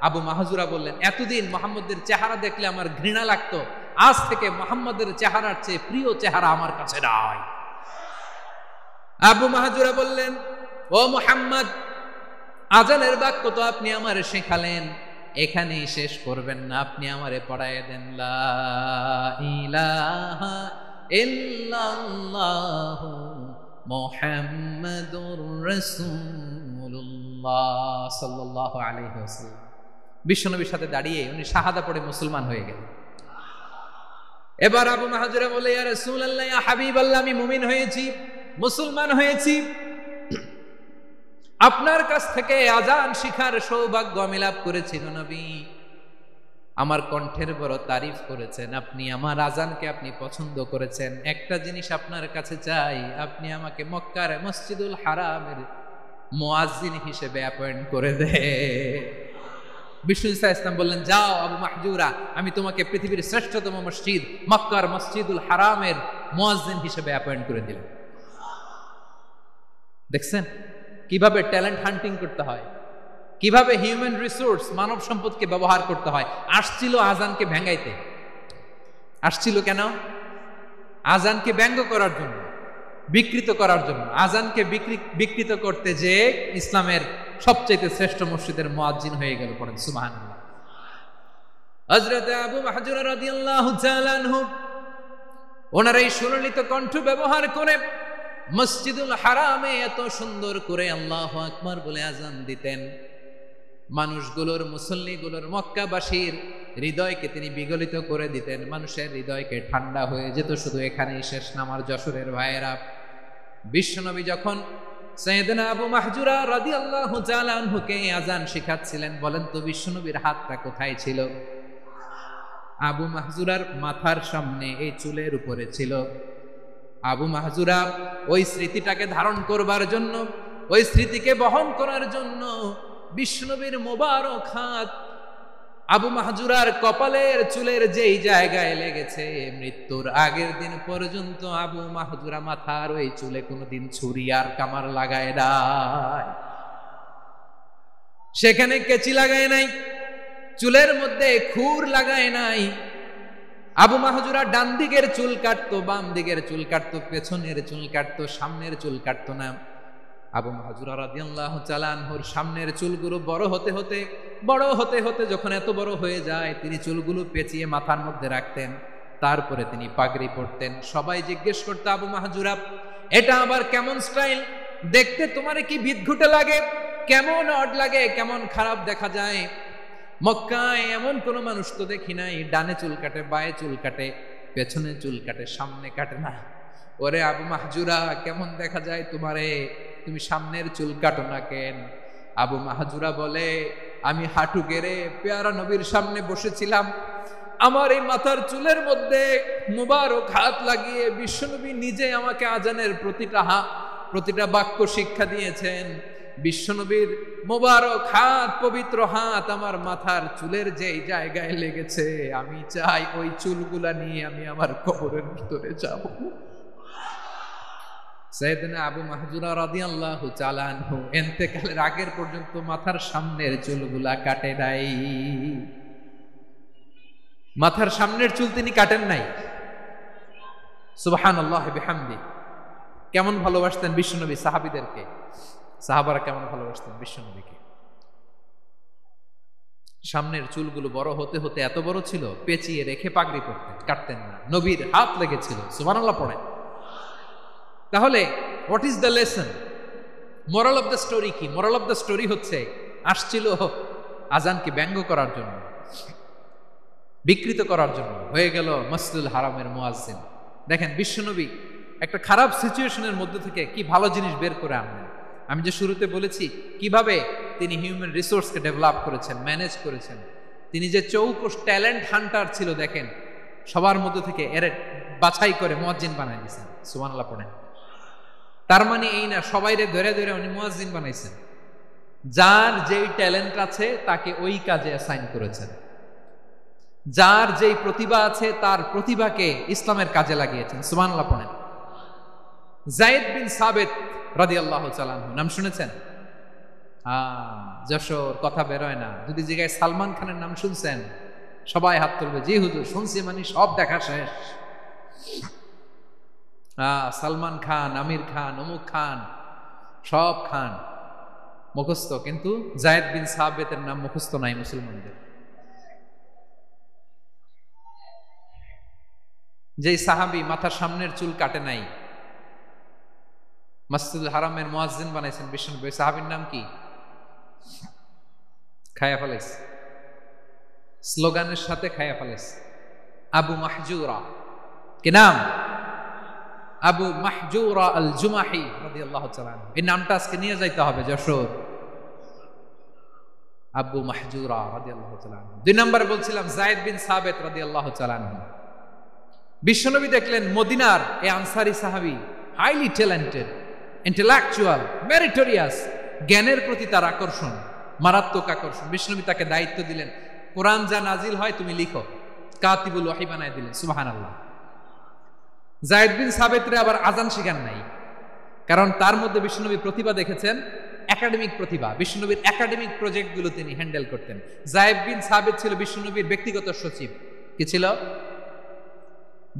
আবু মাহজুরা বললেন, এতদিন মুহাম্মদের চেহারা দেখলে আমার ঘৃণা লাগতো, আজ থেকে মুহাম্মদের চেহারার চেয়ে প্রিয় চেহারা আমার কাছে নাই। আবু মাহজুরা বললেন, ও মুহাম্মদ, আযানের বাক্য তো আপনি আমারে শেখালেন, এখানেই শেষ করবেন না, আপনি আমারে পড়ায় দেন লা ইলাহা ইল্লাল্লাহু মুহাম্মাদুর রাসূলুল্লাহ সাল্লাল্লাহু আলাইহি ওয়াসাল্লাম। বিশ্বনবীর সাথে দাঁড়িয়ে উনি শাহাদা পড়ে মুসলমান হয়ে গেলেন। এবার আবু মাহাজুরা বলে, ইয়া রাসূলুল্লাহ, ইয়া হাবিবাল্লাহ, আমি মুমিন হয়েছি, মুসলমান হয়েছি, আপনার কাছ থেকে আজান শিখার সৌভাগ্য আমি লাভ করেছি নবী। আমার কণ্ঠের বড় তারিফ করেছেন আপনি, আমার আজানকে আপনি পছন্দ করেছেন। একটা জিনিস আপনার কাছে চাই, আপনি আমাকে মক্কার মসজিদুল হারামের মুয়াজ্জিন হিসেবে অ্যাপয়েন্ট করে দে। বিষ্ণু ইসলাম বললেন, যাও আবু মাহজুরা, আমি তোমাকে পৃথিবীর শ্রেষ্ঠতম মসজিদ মক্কার মসজিদুল হারামের মুয়াজ্জিন হিসেবে অ্যাপয়েন্ট করে দিলেন। দেখছেন কিভাবে ট্যালেন্ট হান্টিং করতে হয়, কিভাবে হিউম্যান রিসোর্স মানব সম্পদকে ব্যবহার করতে হয়। আসছিল আজানকে ভেঙ্গাইতে, আসছিল কেন? আজানকে ব্যঙ্গ করার জন্য, বিকৃত করার জন্য। আজানকে বিকৃত করতে যে ইসলামের সবচেয়ে শ্রেষ্ঠ মসজিদের মুয়াজ্জিন হয়ে গেল। পড়েন সুবহানাল্লাহ। হযরত আবু মাহজুরা রাদিয়াল্লাহু তাআলা আনহু ওনার এই সুললিত কণ্ঠ ব্যবহার করে মসজিদুল হারামে এত সুন্দর করে আল্লাহু আকবার বলে আজান দিতেন। মানুষগুলোর, মুসল্লিগুলোর, মক্কাবাসীর হৃদয়কে তিনি বিগলিত করে দিতেন। মানুষের হৃদয়কে ঠান্ডা হয়ে যেত। শুধু এখানেই শেষ না আমার যশোরের ভাইয়েরা। বিশ্বনবী যখন সাইয়েদনা আবু মাহজুরা রাদিয়াল্লাহু তাআলা আনহুকে আজান শিখাচ্ছিলেন, বলেন তো বিশ্বনবীর হাতটা কোথায় ছিল? আবু মাহজুরার মাথার সামনে, এই চুলের উপরে ছিল। আবু মাহজুরা ওই স্মৃতিটাকে ধারণ করবার জন্য, ওই স্মৃতিকে বহন করার জন্য বিশ্বনবীর মোবারক হাত আবু মাহজুরার কপালের চুলের যেই জায়গায় লেগেছে, মৃত্যুর আগের দিন পর্যন্ত আবু মাহজুরা মাথার ওই চুলে কোনোদিন ছুরি আর কামার লাগায় নাই, সেখানে কেচি লাগায় নাই, চুলের মধ্যে খুর লাগায় নাই। আবু মাহজুরা ডান দিকের চুল কাটতো, বাম দিকের চুল কাটতো, পেছনের চুল কাটতো, সামনের চুল কাটতো না। আবু মাহজুরা রাদিয়াল্লাহু তাআলা আনহুর সামনের চুলগুলো বড় হতে হতে যখন এত বড় হয়ে যায়, তিনি চুলগুলো পেঁচিয়ে মাথার মধ্যে রাখতেন। তারপরে তিনি পাগড়ি পরতেন। সবাই জিজ্ঞেস করতো, আবু মাহজুরা, এটা আবার কেমন স্টাইল? দেখতে তোমার কি বিদঘুটে লাগে? কেমন অড লাগে? কেমন খারাপ দেখা যায়? মক্কায় এমন কোন মানুষ তো দেখি নাই, ডানে চুল কাটে, বায়ে চুল কাটে, পেছনে চুল কাটে, সামনে কাটে না। ওরে আবু মাহজুরা, কেমন দেখা যায় তোমারে? তুমি সামনের চুল কাটো না কেন? আবু মাহজুরা বলে, আমি হাঁটু গেড়ে পেয়ারা নবীর সামনে বসেছিলাম, আমার এই মাথার চুলের মধ্যে মুবারক হাত লাগিয়ে বিশ্বনবী নিজে আমাকে আজানের প্রতিটা বাক্য শিক্ষা দিয়েছেন। বিশ্বনবীর মোবারক হাত, পবিত্র হাত আমার মাথার চুলের যেই জায়গায় লেগেছে, আমি চাই ওই চুলগুলা নিয়ে আমি আমার কবরের ভিতরে যাব। সাইয়েদনা আবু মাহজুরা রাদিয়াল্লাহু তাআলা আনহু ইন্তেকালের আগের পর্যন্ত মাথার সামনের চুলগুলা কাটে নাই। মাথার সামনের চুল তিনি কাটেন নাই। সুবহানাল্লাহ বিহামদি। কেমন ভালোবাসতেন বিশ্বনবী সাহাবীদেরকে, সাহাবারা কেমন ভালোবাসতেন বিশ্বনবীকে। সামনের চুলগুলো বড় হতে হতে এত বড় ছিল, পেঁচিয়ে রেখে পাগড়ি পরতেন, কাটতেন না। নবীর হাত লেগেছিল। সুবহানাল্লাহ পড়েন। তাহলে what is the lesson? Moral of the story কি? মোরাল অফ দ্য স্টোরি হচ্ছে, আসছিল আজানকে ব্যঙ্গ করার জন্য, বিকৃত করার জন্য, হয়ে গেল মসজিদুল হারামের মুয়াজ্জিন। দেখেন বিশ্বনবী একটা খারাপ সিচুয়েশনের মধ্যে থেকে কি ভালো জিনিস বের করে আনলেন। আমি যে শুরুতে বলেছি কিভাবে তিনি হিউম্যান রিসোর্সকে ডেভেলপ করেছেন, ম্যানেজ করেছেন। তিনি যে চৌকস ট্যালেন্ট হান্টার ছিল, দেখেন সবার মধ্যে থেকে এর বাছাই করে মুয়াজ্জিন বানাই দিয়েছেন। সুবহানাল্লাহ পড়েন। তার মানে এই না সবাইরে ধরে ধরে উনি মুয়াজ্জিন বানাইছেন। যার যেই ট্যালেন্ট আছে তাকে ওই কাজে অ্যাসাইন করেছেন। যার যেই প্রতিভা আছে তার প্রতিভাকে ইসলামের কাজে লাগিয়েছেন। সুবহানাল্লাহ পড়েন। যায়েদ বিন সাবিত রাদিয়াল্লাহু তাআলা আনহু নাম শুনেছেন? যশোর, কথা বেরোয় না। যদি জিজ্ঞাসা সালমান খানের নাম শুনছেন, সবাই হাত তুলবে, জি হুজুর শুনছি, মানে সব দেখা শেষ। সালমান খান, আমির খান, অমুক খান, সব খান মুখস্থ, কিন্তু যায়েদ বিন সাবিতের নাম মুখস্থ নাই মুসলমানদের। যেই সাহাবী মাথার সামনের চুল কাটে নাই, মসজিদুল হারামের মুয়াজ্জিন বানাইছেন বিশ্বনবী, সাহাবীর নাম কি? খায়া ফেলাইছে। স্লোগানের সাথে খাইয়া ফেলেছে। আবু মাহজুরা, কি নাম? আবু মাহজুরা আল জুমাহি রাদিয়াল্লাহু তাআলা আনহু। এই নামটা আজকে নিয়ে যাইতে হবে যশোর। আবু মাহজুরা রাদিয়াল্লাহু তাআলা আনহু। 2 নম্বরে বলছিলাম যায়েদ বিন সাবিত রাদিয়াল্লাহু তাআলা আনহু। বিশ্বনবী দেখলেন মদিনার এই আনসারী সাহাবী হাইলি ট্যালেন্টেড, ইন্টেলেকচুয়াল, মেরিটোরিয়াস, জ্ঞানের প্রতি তার আকর্ষণ, মারাত্মক আকর্ষণ। বিশ্বনবী তাকে দায়িত্ব দিলেন, কোরআন যা নাজিল হয় তুমি লিখো, কাতিবুল ওয়াহি বানায় দিলেন। সুবহানাল্লাহ। যায়েদ বিন সাবিতরে আবার আজান শেখান নাই, কারণ তার মধ্যে বিশ্বনবী প্রতিভা দেখেছেন, একাডেমিক প্রতিভা। বিশ্বনবীর একাডেমিক প্রজেক্টগুলো তিনি হ্যান্ডেল করতেন। যায়েদ বিন সাবিত ছিল বিশ্বনবীর ব্যক্তিগত সচিব। কি ছিল?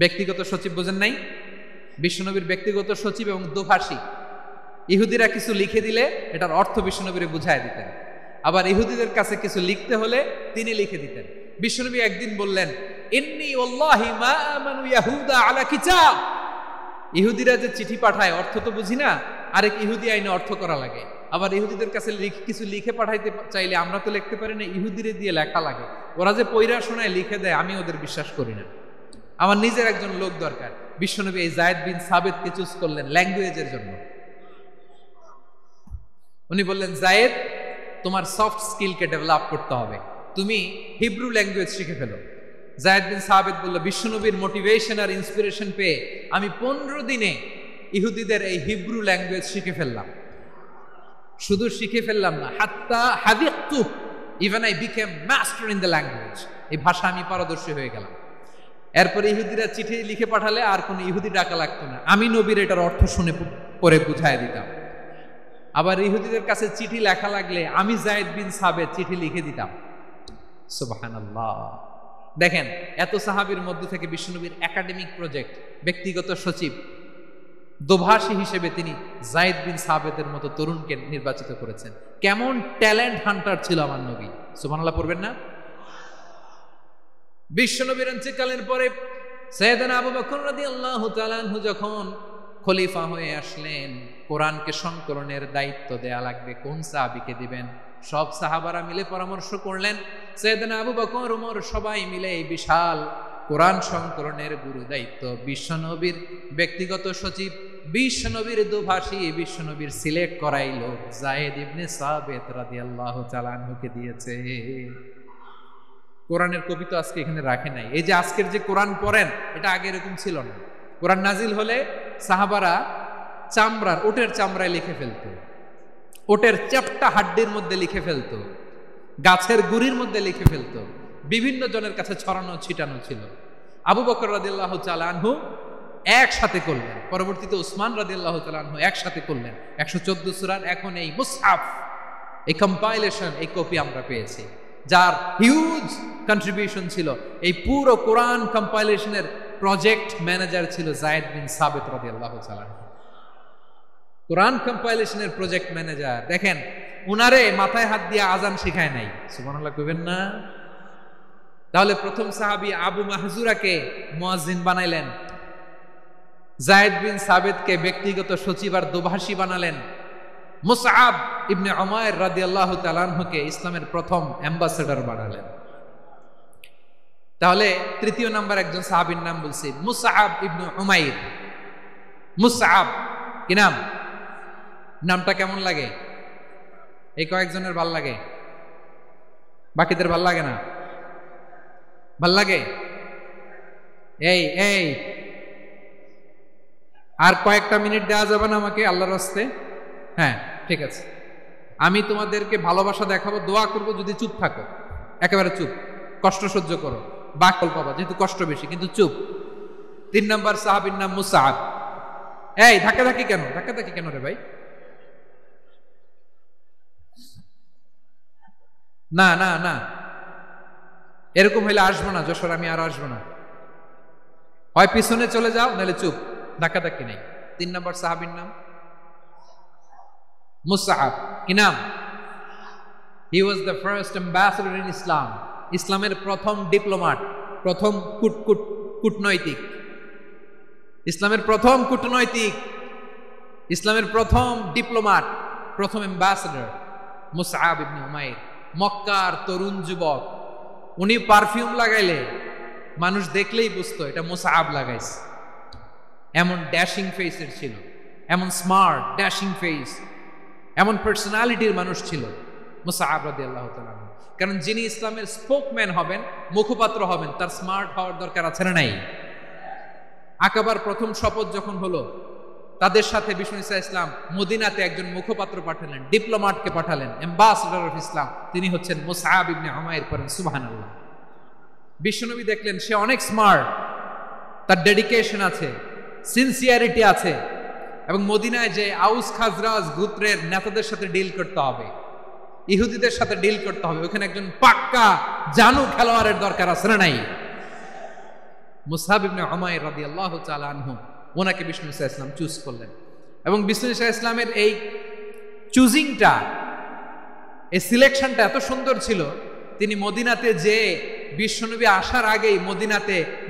ব্যক্তিগত সচিব। বোঝেন নাই? বিশ্বনবীর ব্যক্তিগত সচিব এবং দোভাষী। ইহুদিরা কিছু লিখে দিলে এটার অর্থ বিশ্বনবীরে বুঝায় দিতেন, আবার ইহুদিদের কাছে কিছু লিখতে হলে তিনি লিখে দিতেন। বিশ্বনবী একদিন বললেন, ইন্নী ওয়াল্লাহি মা আমানু ইয়াহুদা আলা কিতাব। ইহুদিরা যে চিঠি পাঠায় অর্থ তো বুঝি না, আরেক ইহুদি আইনে অর্থ করা লাগে। আবার ইহুদিদের কাছে কিছু লিখে পাঠাইতে চাইলে আমরা তো লিখতে পারি না, ইহুদিরে দিয়ে লেখা লাগে। ওরা যে পয়রা শোনায় লিখে দেয়, আমি ওদের বিশ্বাস করি না। আমার নিজের একজন লোক দরকার। বিশ্বনবী এই যায়েদ বিন সাবিতকে চুজ করলেন ল্যাঙ্গুয়েজের জন্য। উনি বললেন, যায়েদ, তোমার সফট স্কিলকে ডেভেলপ করতে হবে, তুমি হিব্রু ল্যাঙ্গুয়েজ শিখে ফেলো। যায়েদ বিন সাবিত বলল, বিশ্বনবীর মোটিভেশন আর ইন্সপিরেশন পেয়ে আমি 15 দিনে ইহুদিদের এই হিব্রু ল্যাঙ্গুয়েজ শিখে ফেললাম। শুধু শিখে ফেললাম না, হাত্তা হাদিকতু, even I became master in the language. এই ভাষা আমি পারদর্শী হয়ে গেলাম। এরপরে ইহুদিরা চিঠি লিখে পাঠালে আর কোনো ইহুদি ডাকা লাগতো না, আমি নবীর এটার অর্থ শুনে পরে বুঝায় দিতাম। আবার ইহুদিদের কাছে চিঠি লেখা লাগলে আমি যায়েদ বিন সাবিত চিঠি লিখে দিতাম। সুবহানাল্লাহ। দেখেন, এত সাহাবীর মধ্যে থেকে বিশ্বনবীর একাডেমিক প্রজেক্ট, ব্যক্তিগত সচিব, দোভাষী হিসেবে তিনি যায়েদ বিন সাবিতের মতো তরুণকে নির্বাচিত করেছেন। কেমন ট্যালেন্ট হান্টার ছিল আমার নবী। সুবহানাল্লাহ পড়বেন না? বিশ্বনবীর ইন্তেকালের পরে সাইয়েদনা আবু বকর রাদিয়াল্লাহু তাআলা আনহু যখন খলিফা হয়ে আসলেন, কোরআনকে সংকলনের দায়িত্ব দেয়া লাগবে, কোন সাহাবীকে দিবেন? সব সাহাবারা মিলে পরামর্শ করলেন। সাইয়েদনা আবু বকর, ওমর সবাই মিলে এই বিশাল কোরআন সংকলনের গুরু দায়িত্ব বিশ্বনবীর ব্যক্তিগত সচিব, বিশ্বনবীর দোভাষী, বিশ্বনবীর সিলেক্ট করাই লোক যায়েদ ইবনে সাবিত রাদিয়াল্লাহু তাআলা আনহুকে দিয়েছে। কোরআনের কবি তো আজকে এখানে রাখে নাই। এই যে আজকের যে কোরআন পড়েন, এটা আগে এরকম ছিল না। কোরআন নাজিল হলে সাহাবারা চামড়ার, ওটের চামড়ায় লিখে ফেলতো, ওটের চ্যাপ্টা হাড্ডির মধ্যে লিখে ফেলতো, গাছের গুড়ির মধ্যে লিখে ফেলতো, বিভিন্ন জনের কাছে ছড়ানো ছিটানো ছিল। আবু বকর রাদিয়াল্লাহু তাআলা আনহু একসাথে করলেন, পরবর্তীতে উসমান রাদিয়াল্লাহু তাআলা আনহু একসাথে করলেন 114 সূরার। এখন এই মুসহাফ, এই কম্পাইলেশন, এই কপি আমরা পেয়েছি, যার হিউজ কন্ট্রিবিউশন ছিল। এই পুরো কোরআন কম্পাইলেশনের প্রজেক্ট ম্যানেজার ছিল যায়েদ বিন সাবিত রাদিয়াল্লাহু তাআলা। কোরআন কম্পাইলেশনের প্রজেক্ট ম্যানেজার। দেখেন, উনারে মাথায় হাত দিয়ে আজান শিখায় নাই। সুবহানাল্লাহ কইবেন না? তাহলে প্রথম সাহাবী আবু মাহজুরাকে মুয়াজ্জিন বানাইলেন, যায়েদ বিন সাবিতকে ব্যক্তিগত সচিব আর দোভাষী বানালেন, মুসআব ইবনে উমাইর রাদিয়াল্লাহু তাআলা আনহুকে ইসলামের প্রথম অ্যাম্বাসেডর বানালেন। তাহলে তৃতীয় নাম্বার একজন সাহাবীর নাম বলছি, মুসআব ইবনে উমাইর। মুসআব কি নাম? নামটা কেমন লাগে? এই কয়েকজনের ভাল লাগে, বাকিদের ভাল লাগে না? ভাল লাগে? এই এই আর কয়েকটা মিনিট দেওয়া যাবে না আমাকে আল্লাহর রাস্তে? হ্যাঁ, ঠিক আছে। আমি তোমাদেরকে ভালোবাসা দেখাবো, দোয়া করবো যদি চুপ থাকো, একেবারে চুপ, কষ্ট সহ্য করো, বাকল পাবা, যেহেতু কষ্ট বেশি, কিন্তু চুপ। 3 নম্বর সাহাবীর নাম মুসআব। এই ধাক্কাধাক্কি কেন? ধাক্কাধাক্কি কেন রে ভাই? না না না, এরকম হইলে আসবো না যশোর, আমি আর আসবো না। হয় পিছনে চলে যাও, নাহলে চুপ, ধাক্কাধাক্কি নেই। 3 নম্বর সাহাবীর নাম মুসআব। কি নাম? He was the first ambassador in Islam. ইসলামের প্রথম ডিপ্লোম্যাট, প্রথম কূটনৈতিক, ইসলামের প্রথম কূটনৈতিক, ইসলামের প্রথম ডিপ্লোম্যাট, প্রথম অ্যাম্বাসেডর মুসআব ইবনে উমাইর। মক্কার তরুণ যুবক, উনি পারফিউম লাগাইলে মানুষ দেখলেই বুঝতো এটা মুসআব লাগাইছে, এমন ড্যাশিং ফেসের ছিল, এমন স্মার্ট ড্যাশিং ফেস, এমন পার্সোনালিটির মানুষ ছিল মুসআব রাদিয়াল্লাহু তাআলা। কারণ যিনি ইসলামের স্পোকম্যান হবেন, মুখপাত্র হবেন, তার স্মার্ট হওয়ার দরকার আছে না নাই? আকাবার প্রথম শপথ যখন হলো, তাদের সাথে বিষ্ণু ঈসা ইসলাম মদিনাতে একজন মুখপাত্র পাঠালেন, ডিপ্লোম্যাটকে পাঠালেন, অ্যাম্বাসেডর অফ ইসলাম, তিনি হচ্ছেন মুসআব ইবনে উমাইর। পড়েন সুবহানাল্লাহ। বিশ্বনবী দেখলেন সে অনেক স্মার্ট, তার ডেডিকেশন আছে, সিনসিয়ারিটি আছে, এবং মদিনায় যে আউস খাজরাজ গোত্রের নেতাদের সাথে ডিল করতে হবে, ইহুদিদের সাথে ডিল করতে হবে, ওখানে একজন পাক্কা জানু খেলোয়াড়ের দরকার আছে না নাই? মুসআব ইবনে উমাইর রাদিয়াল্লাহু তাআলা আনহু, ওনাকে বিষ্ণু ঈসা ইসলাম চুজ করলেন। এবং বিষ্ণু ঈসা ইসলামের এই চুজিংটা, এই সিলেকশনটা এত সুন্দর ছিল, তিনি মদিনাতে যে বিশ্বনবী আসার আগেই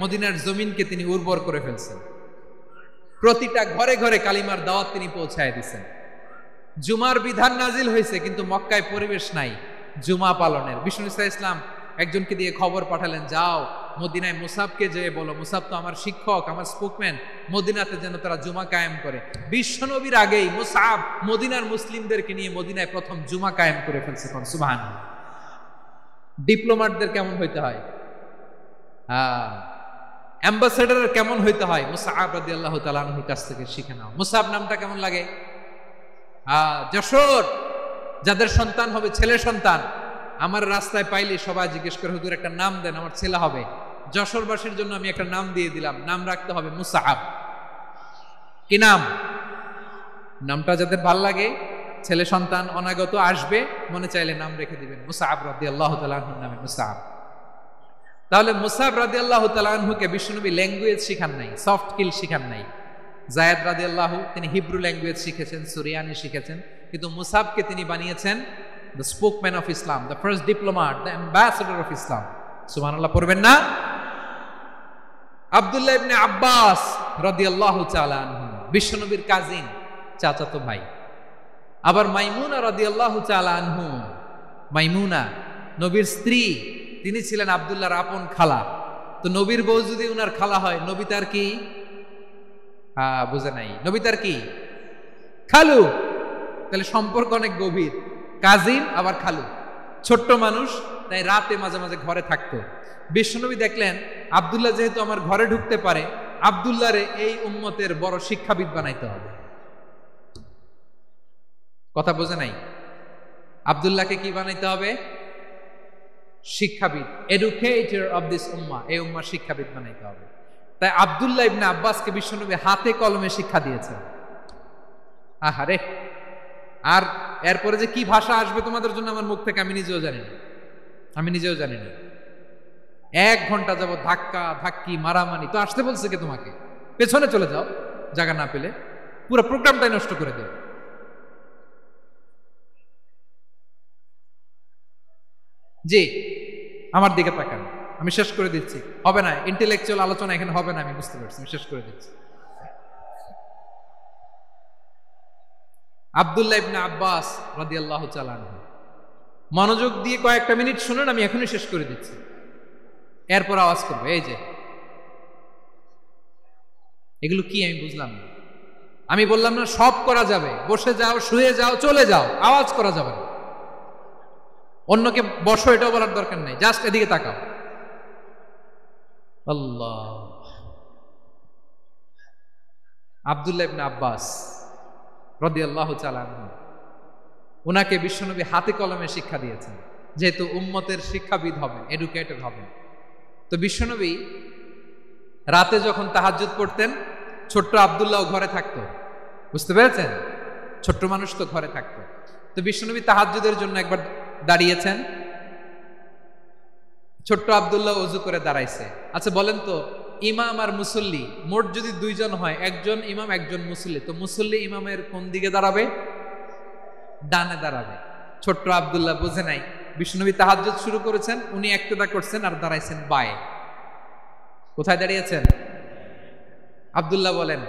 মদিনার জমিনকে তিনি উর্বর করে ফেলছেন। প্রতিটা ঘরে ঘরে কালিমার দাওয়াত তিনি পৌঁছায় দিয়েছেন। জুমার বিধান নাজিল হয়েছে, কিন্তু মক্কায় পরিবেশ নাই জুমা পালনের। বিষ্ণু ঈসা ইসলাম একজনকে দিয়ে খবর পাঠালেন, যাও মদিনায় মুসাবকে যেয়ে বলো, মুসাব তো আমার শিক্ষক, আমার স্পোকম্যান, মদিনাতে যেন তারা জুমা কায়েম করে। বিশ্বনবীর আগেই মুসাব মদিনার মুসলিমদেরকে নিয়ে মদিনায় প্রথম জুমা কায়েম করে ফেলছে। সুবহানাল্লাহ। ডিপ্লোম্যাটদের কেমন হইতে হয়, অ্যাম্বাসেডারের কেমন হইতে হয়, মুসআব রাদিয়াল্লাহু তাআলা আনহুর কাছ থেকে শিখে নাও। মুসআব নামটা কেমন লাগে? যশোর, যাদের সন্তান হবে ছেলে সন্তান, আমার রাস্তায় পাইলে সবাই জিজ্ঞেস করে, হুজুর একটা নাম দেন, আমার ছেলে হবে। যশোরবাসীর জন্য আমি একটা নাম দিয়ে দিলাম, নাম রাখতে হবে মুসআব। কি নাম? নামটা যাদের ভাল লাগে, ছেলে সন্তান অনাগত আসবে, মনে চাইলে নাম রেখে দিবেন মুসআব রাদিয়াল্লাহু তাআলা আনহুর নামে মুসআব। তাহলে মুসআব রাদিয়াল্লাহু তাআলা আনহুকে বিশ্বনবী ল্যাঙ্গুয়েজ শিখান নাই, সফট স্কিল শিখান নাই। যায়েদ রাদিয়াল্লাহু তিনি হিব্রু ল্যাঙ্গুয়েজ শিখেছেন, সুরিয়ানি শিখেছেন, কিন্তু মুসআবকে তিনি বানিয়েছেন the spokesman of Islam, the first diplomat, the ambassador of Islam. সুবহানাল্লাহ পড়বেন না? আব্দুল্লাহ ইবনে আব্বাস রাদিয়াল্লাহু তাআলা আনহু, বিশ্বনবীর কাজিন, চাচাতো ভাই। আবার মাইমুনা রাদিয়াল্লাহু তাআলা আনহু, মাইমুনা নবীর স্ত্রী, তিনি ছিলেন আব্দুল্লাহর আপন খালা। তো নবীর বউ যদি উনার খালা হয়, নবী তার কি? বুঝে নাই, নবী তার কি? খালু। তাহলে সম্পর্ক অনেক গভীর, কাজিন আবার খালু, ছোট্ট মানুষ, তাই রাতে মাঝে মাঝে ঘরে থাকতো। বিশ্বনবী দেখলেন আব্দুল্লাহ যেহেতু আমার ঘরে ঢুকতে পারে, আব্দুল্লাহরে এই উম্মতের বড় শিক্ষাবিদ বানাইতে হবে। কথা বোঝে নাই? আব্দুল্লাহকে কি বানাইতে হবে? শিক্ষাবিদ, এডুকেটর অফ দিস উম্মাহ, এই উম্মার শিক্ষাবিদ বানাইতে হবে। তাই আব্দুল্লাহ ইবনে আব্বাসকে বিশ্বনবী হাতে কলমে শিক্ষা দিয়েছেন। আহারে, আর এরপরে যে কি ভাষা আসবে তোমাদের জন্য আমার মুখ থেকে আমি নিজেও জানি না। 1 ঘন্টা যাবত ধাক্কা ধাক্কি মারামারি, তো আসতে বলছে কে তোমাকে? পেছনে চলে যাও, জায়গা না পেলে পুরো প্রোগ্রামটাই নষ্ট করে দেবে। জি, আমার দিকে তাকান, আমি শেষ করে দিচ্ছি। হবে না, ইন্টেলেকচুয়াল আলোচনা এখানে হবে না, আমি বুঝতে পারছি, আমি শেষ করে দিচ্ছি। আব্দুল্লাহ ইবনে আব্বাস রাদিয়াল্লাহু তাআলা আনহু, মনোযোগ দিয়ে কয়েকটা মিনিট শুনুন, আমি এখনই শেষ করে দিচ্ছি, এরপর আওয়াজ করবে। এই যে এগুলো কি আমি বুঝলাম না। আমি বললাম না সব করা যাবে, বসে যাও, শুয়ে যাও, চলে যাও, আওয়াজ করা যাবে না। অন্যকে বসো এটাও বলার দরকার নেই, জাস্ট এদিকে তাকাও। আল্লাহ। আব্দুল্লাহ ইবনে আব্বাস রাদিয়াল্লাহু তাআলা আনহু, ওনাকে বিশ্বনবী হাতে কলমে শিক্ষা দিয়েছেন, যেহেতু উম্মতের শিক্ষাবিদ হবেন, এডুকেটর হবেন। তো বিশ্বনবী রাতে যখন তাহাজ্জুদ পড়তেন, ছোট্ট আব্দুল্লাহ ঘরে থাকতো, বুঝতে পেরেছেন? ছোট্ট মানুষ তো ঘরে থাকতো। তো বিশ্বনবী তাহাজ্জুদের জন্য একবার দাঁড়িয়েছেন, ছোট্ট আব্দুল্লাহ ওযু করে দাঁড়াইছে। আচ্ছা বলেন তো, ইমাম আর মুসল্লি মোট যদি 2 জন হয়, একজন ইমাম একজন মুসল্লি, তো মুসল্লি ইমামের কোন দিকে দাঁড়াবে? ডানে দাঁড়াবে। ছোট্ট আব্দুল্লাহ বুঝে নাই, বিশ্বনবী তাহাজ্জুদ শুরু করেছেন, উনি ইক্তেদা করছেন আর দাঁড়াইছেন বায়ে। কোথায় দাঁড়িয়েছেন? আব্দুল্লাহ বলেন,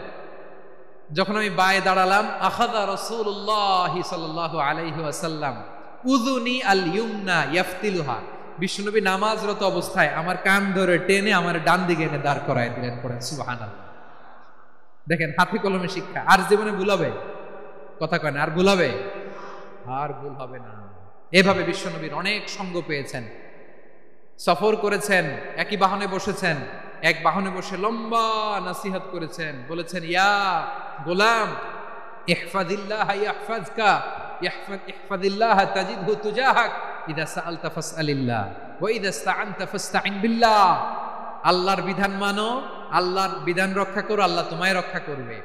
যখন আমি বায়ে দাঁড়ালাম, আখাযা রাসূলুল্লাহ সাল্লাল্লাহু আলাইহি ওয়াসাল্লাম উযুনি আল ইয়ুমনা ইয়াফতিলুহা, বিশ্বনবী নামাজরত অবস্থায় আমার কান ধরে টেনে আমার ডান দিকে এনে দাঁড় করায় দিলেন, পড়েন সুবহানাল্লাহ। দেখেন হাতে কলমে শিক্ষা। আর জীবনে ভুল হবে? কথা কয় না, আর ভুল হবে? আর ভুল হবে না। এভাবে বিশ্বনবীর অনেক সঙ্গ পেয়েছেন, সফর করেছেন, একই বাহনে বসেছেন, এক বাহনে বসে লম্বা নাসিহত করেছেন, বলেছেন ইয়া গোলাম ইহফাজিল্লাহ ইয়াহফাজকা ইহফাজিল্লাহ তাজিদহু তুজাহাক ইযা সাআলতা ফাসআলিল্লাহ ওয়া ইযা ইসতাআনতা ফাসতাইন বিল্লাহ। আল্লাহর বিধান মানো, আল্লাহর বিধান রক্ষা করো, আল্লাহ তোমায় রক্ষা করবে।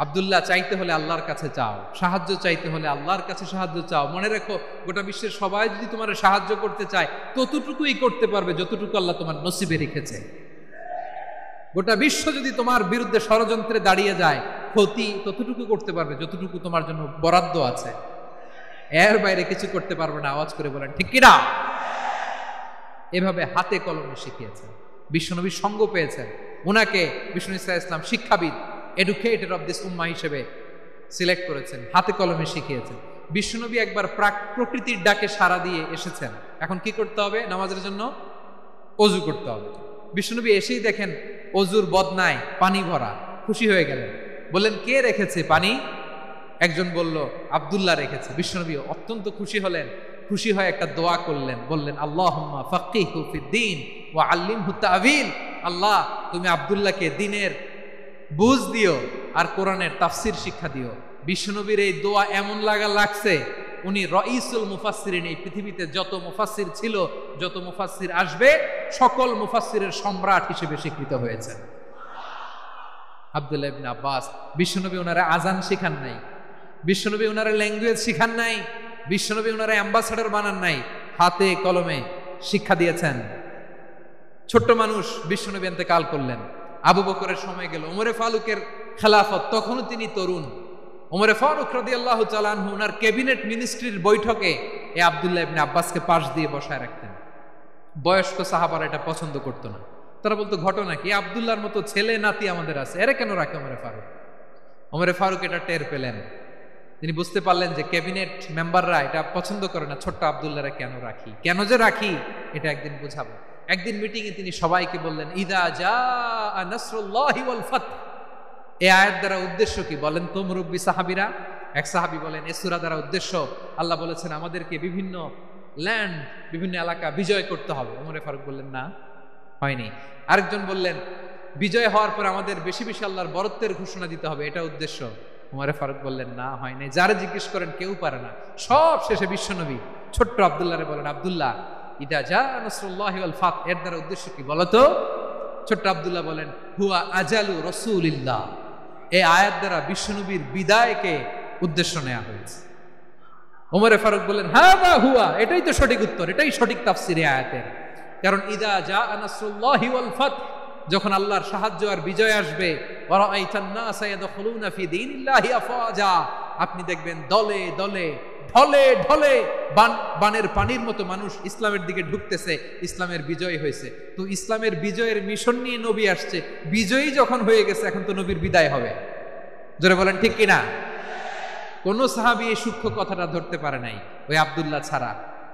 আব্দুল্লাহ, চাইতে হলে আল্লাহর কাছে চাও, সাহায্য চাইতে হলে আল্লাহর কাছে সাহায্য চাও। মনে রেখো, গোটা বিশ্বের সবাই যদি তোমার সাহায্য করতে চায় ততটুকুই করতে পারবে যতটুকু আল্লাহ তোমার নসিবে রেখেছে। গোটা বিশ্ব যদি তোমার বিরুদ্ধে ষড়যন্ত্রে দাঁড়িয়ে যায়, ক্ষতি ততটুকু করতে পারবে যতটুকু তোমার জন্য বরাদ্দ আছে, এর বাইরে কিছু করতে পারবে না। আওয়াজ করে বলেন ঠিক কিনা? এভাবে হাতে কলমে শিখিয়েছেন, বিশ্বনবীর সঙ্গ পেয়েছেন। ওনাকে বিষ্ণু ইসা ইসলাম শিক্ষাবিদ, এডুকেটেড অফ দিস উম্মাহ হিসেবে সিলেক্ট করেছেন, হাতে কলমে শিখিয়েছেন। বিশ্বনবী একবার প্রকৃতির ডাকে সাড়া দিয়ে এসেছেন। এখন কি করতে হবে? নামাজের জন্য অজু করতে হবে। বিশ্বনবী এসেই দেখেন অজুর বদনায় পানি ভরা, খুশি হয়ে গেলেন, বললেন কে রেখেছে পানি? একজন বলল আব্দুল্লাহ রেখেছে। বিশ্বনবী অত্যন্ত খুশি হলেন, খুশি হয়ে একটা দোয়া করলেন, বললেন আল্লাহুম্মা ফাক্কিহু ফিদ্দীন ওয়া আল্লিমহু তা'ওয়ীল। আল্লাহ, তুমি আব্দুল্লাহকে দ্বীনের বুঝ দিও আর কোরআনের তাফসির শিক্ষা দিও। বিশ্বনবীর এই দোয়া এমন লাগছে, উনি রাইসুল মুফাসসিরিন, এই পৃথিবীতে যত মুফাসসির ছিল, যত মুফাসসির আসবে, সকল মুফাসসিরের সম্রাট হিসেবে স্বীকৃত হয়েছেন আব্দুল্লাহ ইবনে আব্বাস। বিশ্বনবী ওনারা আজান শিখান নাই, বিশ্বনবী ওনারা ল্যাঙ্গুয়েজ শিখান নাই, বিশ্বনবী ওনারা অ্যাম্বাসাডর বানান নাই, হাতে কলমে শিক্ষা দিয়েছেন। ছোট্ট মানুষ বিশ্বনবী ইন্তেকাল করলেন, আবু বকরের সময় গেল, ওমরে ফারুকের খেলাফত, তখনও তিনি তরুণ। ওমরে ফারুক রাদিয়াল্লাহু তাআলা আনহু ওনার ক্যাবিনেট মিনিস্ট্রির বৈঠকে এই আব্দুল্লাহ ইবনে আব্বাসকে পাশ দিয়ে বসায় রাখতেন। বয়স্ক সাহাবারা এটা পছন্দ করতো না, তারা বলতো ঘটনা কি, আব্দুল্লাহর মতো ছেলে নাতি আমাদের আছে, এরা কেন রাখে ওমরে ফারুক? ওমরে ফারুক এটা টের পেলেন, তিনি বুঝতে পারলেন যে ক্যাবিনেট মেম্বাররা এটা পছন্দ করে না, ছোট্ট আব্দুল্লাহরা কেন রাখি, কেন যে রাখি এটা একদিন বুঝাবো। একদিন মিটিংয়ে তিনি সবাইকে বললেন ইদা জাআ নাসরুল্লাহি ওয়াল ফাতহ। এই আয়াত দ্বারা উদ্দেশ্য কি বলেন তো মুরব্বী সাহাবীরা? এক সাহাবী বলেন এই সূরা দ্বারা উদ্দেশ্য, আল্লাহ বলেছেন আমাদেরকে বিভিন্ন ল্যান্ড, বিভিন্ন এলাকা বিজয় করতে হবে। ওমরে ফারুক বললেন না, হয়নি। আরেকজন বললেন বিজয় হওয়ার পর আমাদের বেশি বেশি আল্লাহর বরত্বের ঘোষণা দিতে হবে, এটা উদ্দেশ্য। ওমরে ফারুক বললেন না, হয়নি। যারা জিজ্ঞেস করেন কেউ পারে না। সব শেষে বিশ্বনবী ছোট্ট আব্দুল্লাহরে বলেন আব্দুল্লাহ ইদা জাআ নাসরুল্লাহি ওয়াল ফাতহ, এর দ্বারা উদ্দেশ্য কি বলতো? ছোট্ট আব্দুল্লাহ বলেন হুয়া আজালু রাসূলিল্লাহ। এই আয়াত দ্বারা বিশ্বনবীর বিদায়কে উদ্দেশ্য নেওয়া হয়েছে। ওমরে ফারুক বললেন হাযা হুয়া, এটাই তো সঠিক উত্তর, এটাই সঠিক তাফসীর এই আয়াতের। কারণ ইদা জাআ নাসরুল্লাহি ওয়াল ফাতহ, যখন আল্লাহর সাহায্য আর বিজয় আসবে, ওয়া রাআইতান নাসা ইয়াদখুলুনা ফি দীনিল্লাহি আফওয়াজা, আপনি দেখবেন দলে দলে ঢলে ঢলে বানের পানির মতো মানুষ ইসলামের দিকে ঢুকতেছে, ইসলামের বিজয় হয়েছে। তো ইসলামের বিজয়ের মিশন নিয়ে নবী আসছে, বিজয়ী যখন হয়ে গেছে এখন তো নবীর বিদায় হবে। জোরে বলেন ঠিক কিনা? কোন সাহাবী এই সূক্ষ্ম কথাটা ধরতে পারে নাই, ওই আব্দুল্লাহ ছাড়া।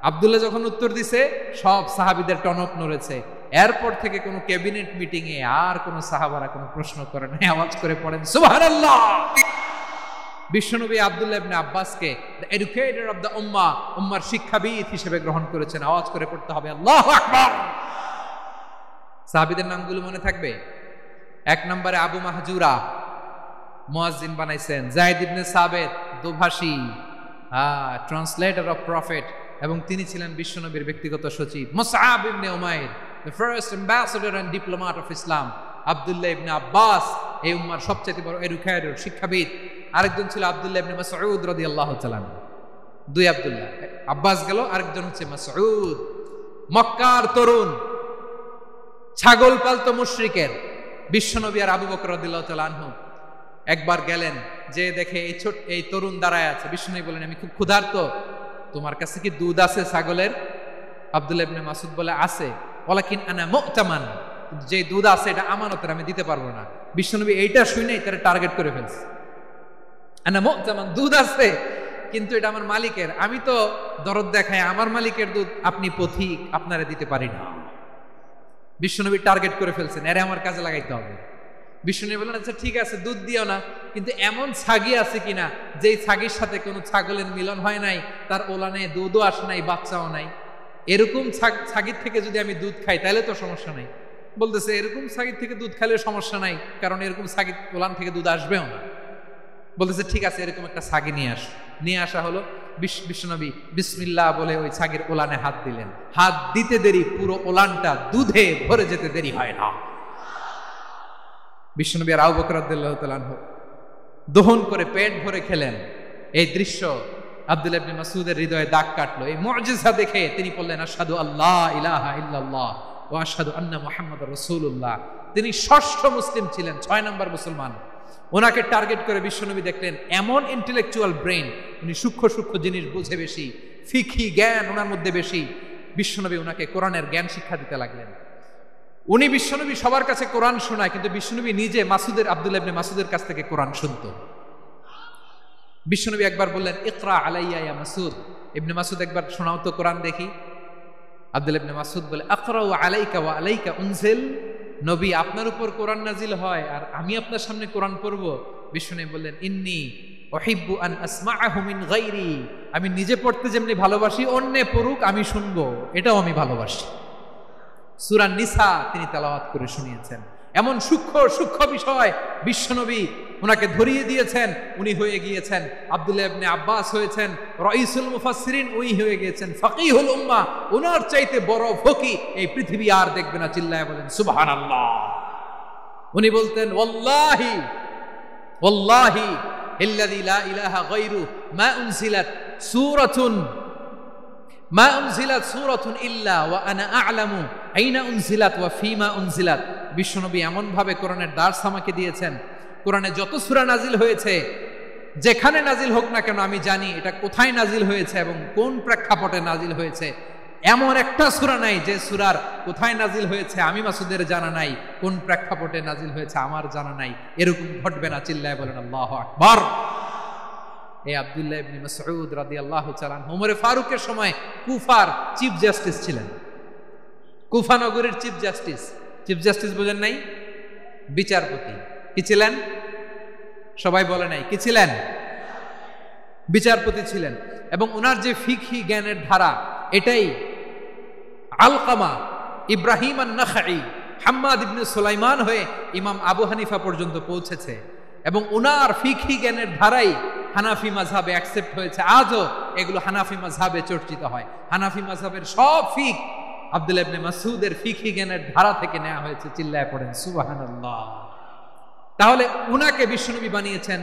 আব্দুল্লাহ যখন উত্তর দিছে সব সাহাবীদের টনক নড়েছে। এরপর থেকে কোনো ক্যাবিনেট মিটিং এ আর কোন সাহাবারা কোনো প্রশ্ন করে নাই। আওয়াজ করে পড়েন সুবহানাল্লাহ। বিশ্বনবী আব্দুল্লাহ ইবনে আব্বাসকে দ্য এডুকেটর অফ দ্য উম্মাহ, উম্মার শিক্ষাবিদ হিসেবে গ্রহণ করেছেন। আওয়াজ করে পড়তে হবে আল্লাহু আকবার। সাহাবীদের নামগুলো মনে থাকবে? এক নম্বরে আবু মাহজুরা, মুয়াজ্জিন বানাইছেন। যায়েদ ইবনে সাবিত, দোভাষী, ট্রান্সলেটর অফ প্রফেট, এবং তিনি ছিলেন বিশ্বনবীর ব্যক্তিগত সচিব। Musab ibn Umair, the first ambassador and diplomat of Islam. Abdullah ibn Abbas, এই উম্মার সবচেয়ে বড় এডুকেটর, শিক্ষাবিদ। আরেকজন ছিল আব্দুল্লাহ ইবনে মাসউদ রাদিয়াল্লাহু তাআলা। দুই আব্দুল্লাহ, আব্বাস গেল, আরেকজন হচ্ছে মাসউদ। মক্কার তরুণ, ছাগল পালতো মুশরিকের। বিশ্বনবী আর আবু বকর রাদিয়াল্লাহু তাআলা আনহু একবার গেলেন, যে দেখে এই তরুণ দাঁড়ায় আছে। বিশ্বনবী বলেন আমি খুব ক্ষুধার্ত, তোমার কাছে কি দুধ আছে ছাগলের? আব্দুল্লাহ ইবনে মাসউদ বলে আছে। ওয়ালাকিন আনা মু'তামান, যে দুধ আছে এটা আমানতের, আমি দিতে পারবো না। বিশ্বনবী এইটা শুনেই তারা টার্গেট করে ফেলছে। আনা মু'তামান, দুধ আছে, কিন্তু এটা আমার মালিকের, আমি তো দরদ দেখাই আমার মালিকের দুধ, আপনি পথিক, আপনারা দিতে পারি না। বিশ্বনবী টার্গেট করে ফেলছেন, এরে আমার কাজে লাগাইতে হবে। বিশ্বনবী বললেন আচ্ছা ঠিক আছে, দুধ দিও না, কিন্তু এমন ছাগি আছে কিনা যেই ছাগির সাথে কোনো ছাগলের মিলন হয় নাই, তার ওলানে দুধও আসে নাই, বাচ্চাও নাই, এরকম ছাগির থেকে যদি আমি দুধ খাই তাহলে তো সমস্যা নাই। বলতেছে এরকম ছাগির থেকে দুধ খাইলে সমস্যা নাই, কারণ এরকম ছাগির ওলান থেকে দুধ আসবেও না। বলতেছে ঠিক আছে, এরকম একটা ছাগি নিয়ে আসা হলো। বিশ্বনবী বিসমিল্লাহ বলে ওই ছাগির ওলানে হাত দিলেন। হাত দিতে দেরি, পুরো ওলানটা দুধে ভরে যেতে দেরি হয় না। বিশ্বনবী আর আবু বকর রাদিয়াল্লাহু তাআলা আনহু দহন করে পেট ভরে খেলেন। এই দৃশ্য আব্দুল্লাহ ইবনে মাসউদের হৃদয়ে দাগ কাটলো। এই মুজিজা দেখে তিনি বললেন আশহাদু আল্লা ইলাহা ইল্লাল্লাহ ওয়া আশহাদু আন্না মুহাম্মাদুর রাসূলুল্লাহ। তিনি ষষ্ঠ মুসলিম ছিলেন, 6 নম্বর মুসলমান। ওনাকে টার্গেট করে বিশ্বনবী দেখলেন এমন ইন্টেলেকচুয়াল ব্রেন, উনি সূক্ষ্ম সূক্ষ্ম জিনিস বুঝে বেশি, ফিকহি জ্ঞান ওনার মধ্যে বেশি। বিশ্বনবী ওনাকে কোরআনের জ্ঞান শিক্ষা দিতে লাগলেন। উনি বিশ্বনবী সবার কাছে কোরআন শোনায়, কিন্তু বিশ্বনবী নিজে আব্দুল্লাহ ইবনে মাসউদের কাছ থেকে কোরআন শুনতো। বিশ্বনবী একবার বললেন ইকরা আলাইয়া ইয়া মাসউদ, ইবনে মাসউদ একবার শোনাও তো কোরআন দেখি। আব্দুল্লাহ ইবনে মাসউদ বলে আকরাউ আলাইকা ওয়া আলাইকা উনজিল, নবী আপনার উপর কোরআন নাজিল হয় আর আমি আপনার সামনে কোরআন পড়ব। বিশ্বনবী বললেন ইন্নী উহিব্বু আন আসমাআহু মিন গায়রি, আমি নিজে পড়তে যেমনি ভালোবাসি অন্যে পড়ুক আমি শুনবো, এটাও আমি ভালোবাসি। সূরা নিসা তিনি তেলাওয়াত করে শুনিয়েছেন। এমন সূক্ষ্ম সূক্ষ্ম বিষয় বিশ্বনবী ওনাকে ধরিয়ে দিয়েছেন। উনি হয়ে গিয়েছেন আব্দুল্লাহ ইবনে আব্বাস, হয়েছেন রাইসুল মুফাসসিরিন, উনি হয়ে গিয়েছেন ফাকিহুল উম্মাহ। ওনার চাইতে বড় ফকি এই পৃথিবী আর দেখবে না। চিল্লায় বলেন সুবহানাল্লাহ। উনি বলতেন ওয়াল্লাহি ওয়াল্লাহি ইল্লাযী লা ইলাহা গায়রু মা উনজিলাত সূরাতুন ইল্লা ওয়া আনা আ'লামু আইনা উনজিলাত ওয়া ফীমা উনজিলাত। বিশ্বনবী এমন ভাবে কোরআনের দার্স আমাকে দিয়েছেন, কোরআনে যত সূরা নাজিল হয়েছে, যেখানে নাজিল হোক না কেন আমি জানি এটা কোথায় নাজিল হয়েছে এবং কোন প্রেক্ষাপটে নাজিল হয়েছে। এমন একটা সূরা নাই যে সূরার কোথায় নাজিল হয়েছে আমি মাসুদের জানা নাই, কোন প্রেক্ষাপটে নাজিল হয়েছে আমার জানা নাই। এরকম ঘটবে না। চিল্লায় বলেন আল্লাহু আকবার। এই আব্দুল্লাহ ইবনে মাসউদ রাদিয়াল্লাহু তাআলা আনহু ওমর ফারুকের সময় কুফার চিফ জাস্টিস ছিলেন। কুফা নগরীর চিফ জাস্টিস বোঝেন নাই? বিচারপতি। কি ছিলেন? সবাই বলে নাই কি ছিলেন? বিচারপতি ছিলেন। এবং ওনার যে ফিকহি জ্ঞানের ধারা, এটাই আলকামা, ইব্রাহিম আন-নাখাই, হাম্মাদ ইবনে সুলাইমান হয়ে ইমাম আবু হানিফা পর্যন্ত পৌঁছেছে। এবং ওনার ফিকহি জ্ঞানের ধারাই হানাফি মাযহাবে অ্যাকসেপ্ট হয়েছে। আজও এগুলো হানাফি মাযহাবে চর্চিত হয়। হানাফি মাযহাবের সব ফিক আব্দুল্লাহ ইবনে মাসউদের ফিকহি জ্ঞানের ধারা থেকে নেওয়া হয়েছে। চিল্লায় পড়েন সুবহানাল্লাহ। তাহলে উনাকে বিশ্বনবী বানিয়েছেন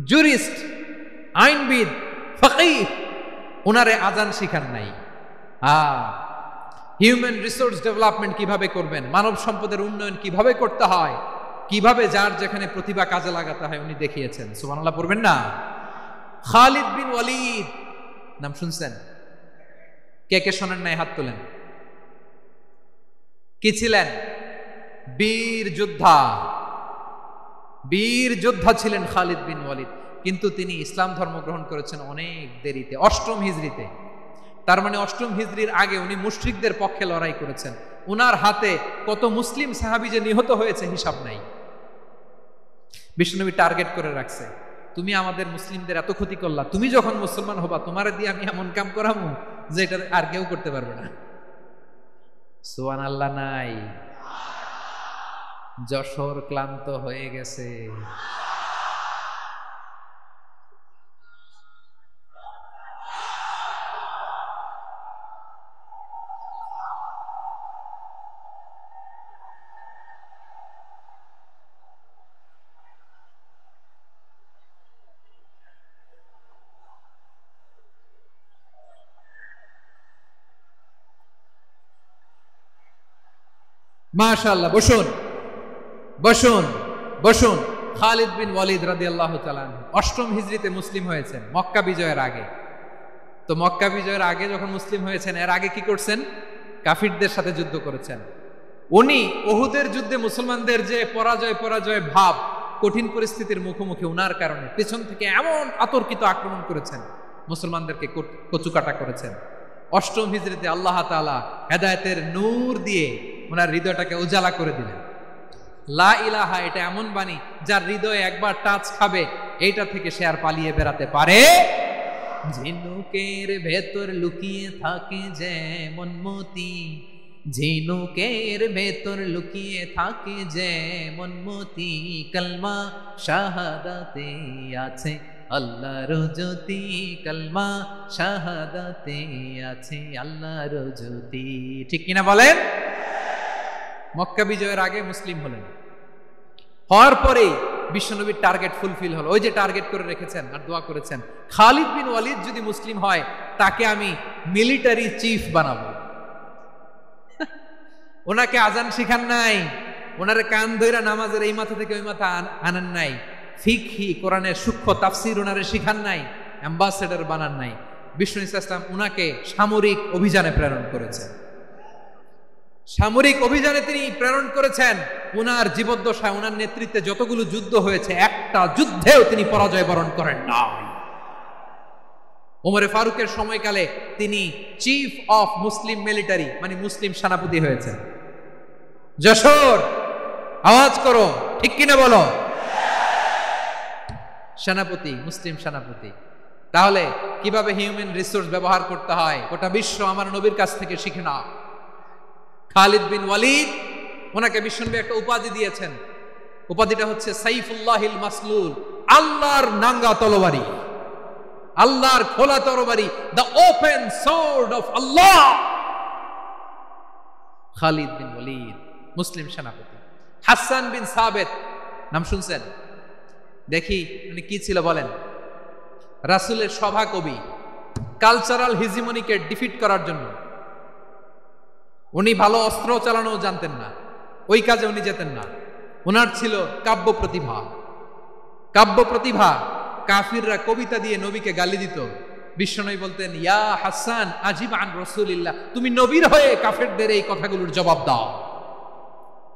জুরিস্ট, আইনবিদ, ফাকিহ। উনারে আজান শিখান নাই। হিউম্যান রিসোর্স ডেভেলপমেন্ট কিভাবে করবেন, মানব সম্পদের উন্নয়ন কিভাবে করতে হয়, কিভাবে যার যেখানে প্রতিভা কাজে লাগাতে হয় উনি দেখিয়েছেন। সুবহানাল্লাহ পড়বেন না? খালিদ বিন ওয়ালিদ নাম শুনছেন? কে কে শোনেন নাই হাত তোলেন। কি ছিলেন? বীর যোদ্ধা ছিলেন খালিদ বিন ওয়ালিদ। কিন্তু তিনি ইসলাম ধর্ম গ্রহণ করেছেন অনেক দেরিতে, 8ম হিজরিতে। তার মানে 8ম হিজরির আগে উনি মুশরিকদের পক্ষে লড়াই করেছেন। উনার হাতে কত মুসলিম সাহাবী যে নিহত হয়েছে হিসাব নাই। বিশ্বনবী টার্গেট করে রাখছে, তুমি আমাদের মুসলিমদের এত ক্ষতি করলা, তুমি যখন মুসলমান হবা তোমারে দিয়ে আমি এমন কাম করামু যে এটা আর কেউ করতে পারবে না। সুবহানাল্লাহ নাই? যশোর ক্লান্ত হয়ে গেছে। মাশাআল্লাহ। বসুন। খালিদ বিন ওয়ালিদ রাদিয়াল্লাহু তাআলা আনহু 8ম হিজরিতে মুসলিম হয়েছেন, মক্কা বিজয়ের আগে। তো মক্কা বিজয়ের আগে যখন মুসলিম হয়েছেন, এর আগে কি করছেন? কাফিরদের সাথে যুদ্ধ করেছেন। উনি উহুদের যুদ্ধে মুসলমানদের যে পরাজয় ভাব, কঠিন পরিস্থিতির মুখোমুখি উনার কারণে পেছন থেকে এমন আতর্কিত আক্রমণ করেছেন, মুসলমানদেরকে কচুকাটা করেছেন। অষ্টম হিজরিতে আল্লাহ তাআলা হেদায়েতের নূর দিয়ে ওনার হৃদয়টাকে উজালা করে দিলেন। লা ইলাহা এটা এমন বাণী যার হৃদয়ে একবার টাচ খাবে এইটা থেকে সে আর পালিয়ে বেড়াতে পারে। ঝিনুকের ভেতর লুকিয়ে থাকে যেমন মতি, ঝিনুকের ভেতর লুকিয়ে থাকে যেমন মতি, কালমা শাহাদাতে আছে আল্লাহর জ্যোতি, কালমা শাহাদাতে আছে আল্লাহর জ্যোতি। ঠিক কিনা বলেন? মক্কা বিজয়ের আগে মুসলিম হলেন, হওয়ার পরেই বিশ্বনবীর টার্গেট ফুলফিল হলো। ওই যে টার্গেট করে রেখেছেন আর দোয়া করেছেন, খালিদ বিন ওয়ালিদ যদি মুসলিম হয় তাকে আমি মিলিটারি চিফ বানাবো। ওনাকে আজান শিখান নাই, ওনারে কান ধইরা নামাজের এই মাথা থেকে ওই মাথা আনান নাই, ফিকহি কোরআনের সূক্ষ্ম তাফসীর ওনারে শিখান নাই, অ্যাম্বাসেডর বানান নাই। বিষ্ণু ইসলাম উনাকে সামরিক অভিযানে প্রেরণ করেছেন। সামরিক অভিযানে তিনি প্রেরণ করেছেন। উনার জীবদ্দশায় উনার নেতৃত্বে যতগুলো যুদ্ধ হয়েছে একটা যুদ্ধেও তিনি পরাজয় বরণ করেন না। ওমরে ফারুকের সময়কালে তিনি চিফ অফ মুসলিম মিলিটারি মানে মুসলিম সেনাপতি হয়েছেন। যশোর আওয়াজ করো, ঠিক কিনা বলো? সেনাপতি, মুসলিম সেনাপতি। তাহলে কিভাবে হিউম্যান রিসোর্স ব্যবহার করতে হয় গোটা বিশ্ব আমার নবীর কাছ থেকে শিখে না। খালিদ বিন ওয়ালিদ, ওনাকে বিশ্বনবী একটা উপাধি দিয়েছেন। উপাধিটা হচ্ছে সাইফুল্লাহিল মাসলুল, আল্লাহর নাঙ্গা তরবারি, আল্লাহর খোলা তরবারি, দ্য ওপেন সোর্ড অফ আল্লাহ। খালিদ বিন ওয়ালিদ মুসলিম সেনাপতি। হাসান বিন সাবেত নাম শুনছেন? দেখি উনি কি ছিল বলেন। রাসূলের সভা কবি, কালচারাল হিজিমনিকে ডিফিট করার জন্য উনি ভালো অস্ত্র চালানো জানতেন না, ওই কাজে উনি যেতেন না। ওনার ছিল কাব্য প্রতিভা। কাব্য প্রতিভা, কাফিররা কবিতা দিয়ে নবীকে গালি দিত। বিশ্বনবী বলতেন, ইয়া হাসান আজিব আন রাসূলিল্লাহ, তুমি নবীর হয়ে কাফেরদের এই কথাগুলোর জবাব দাও।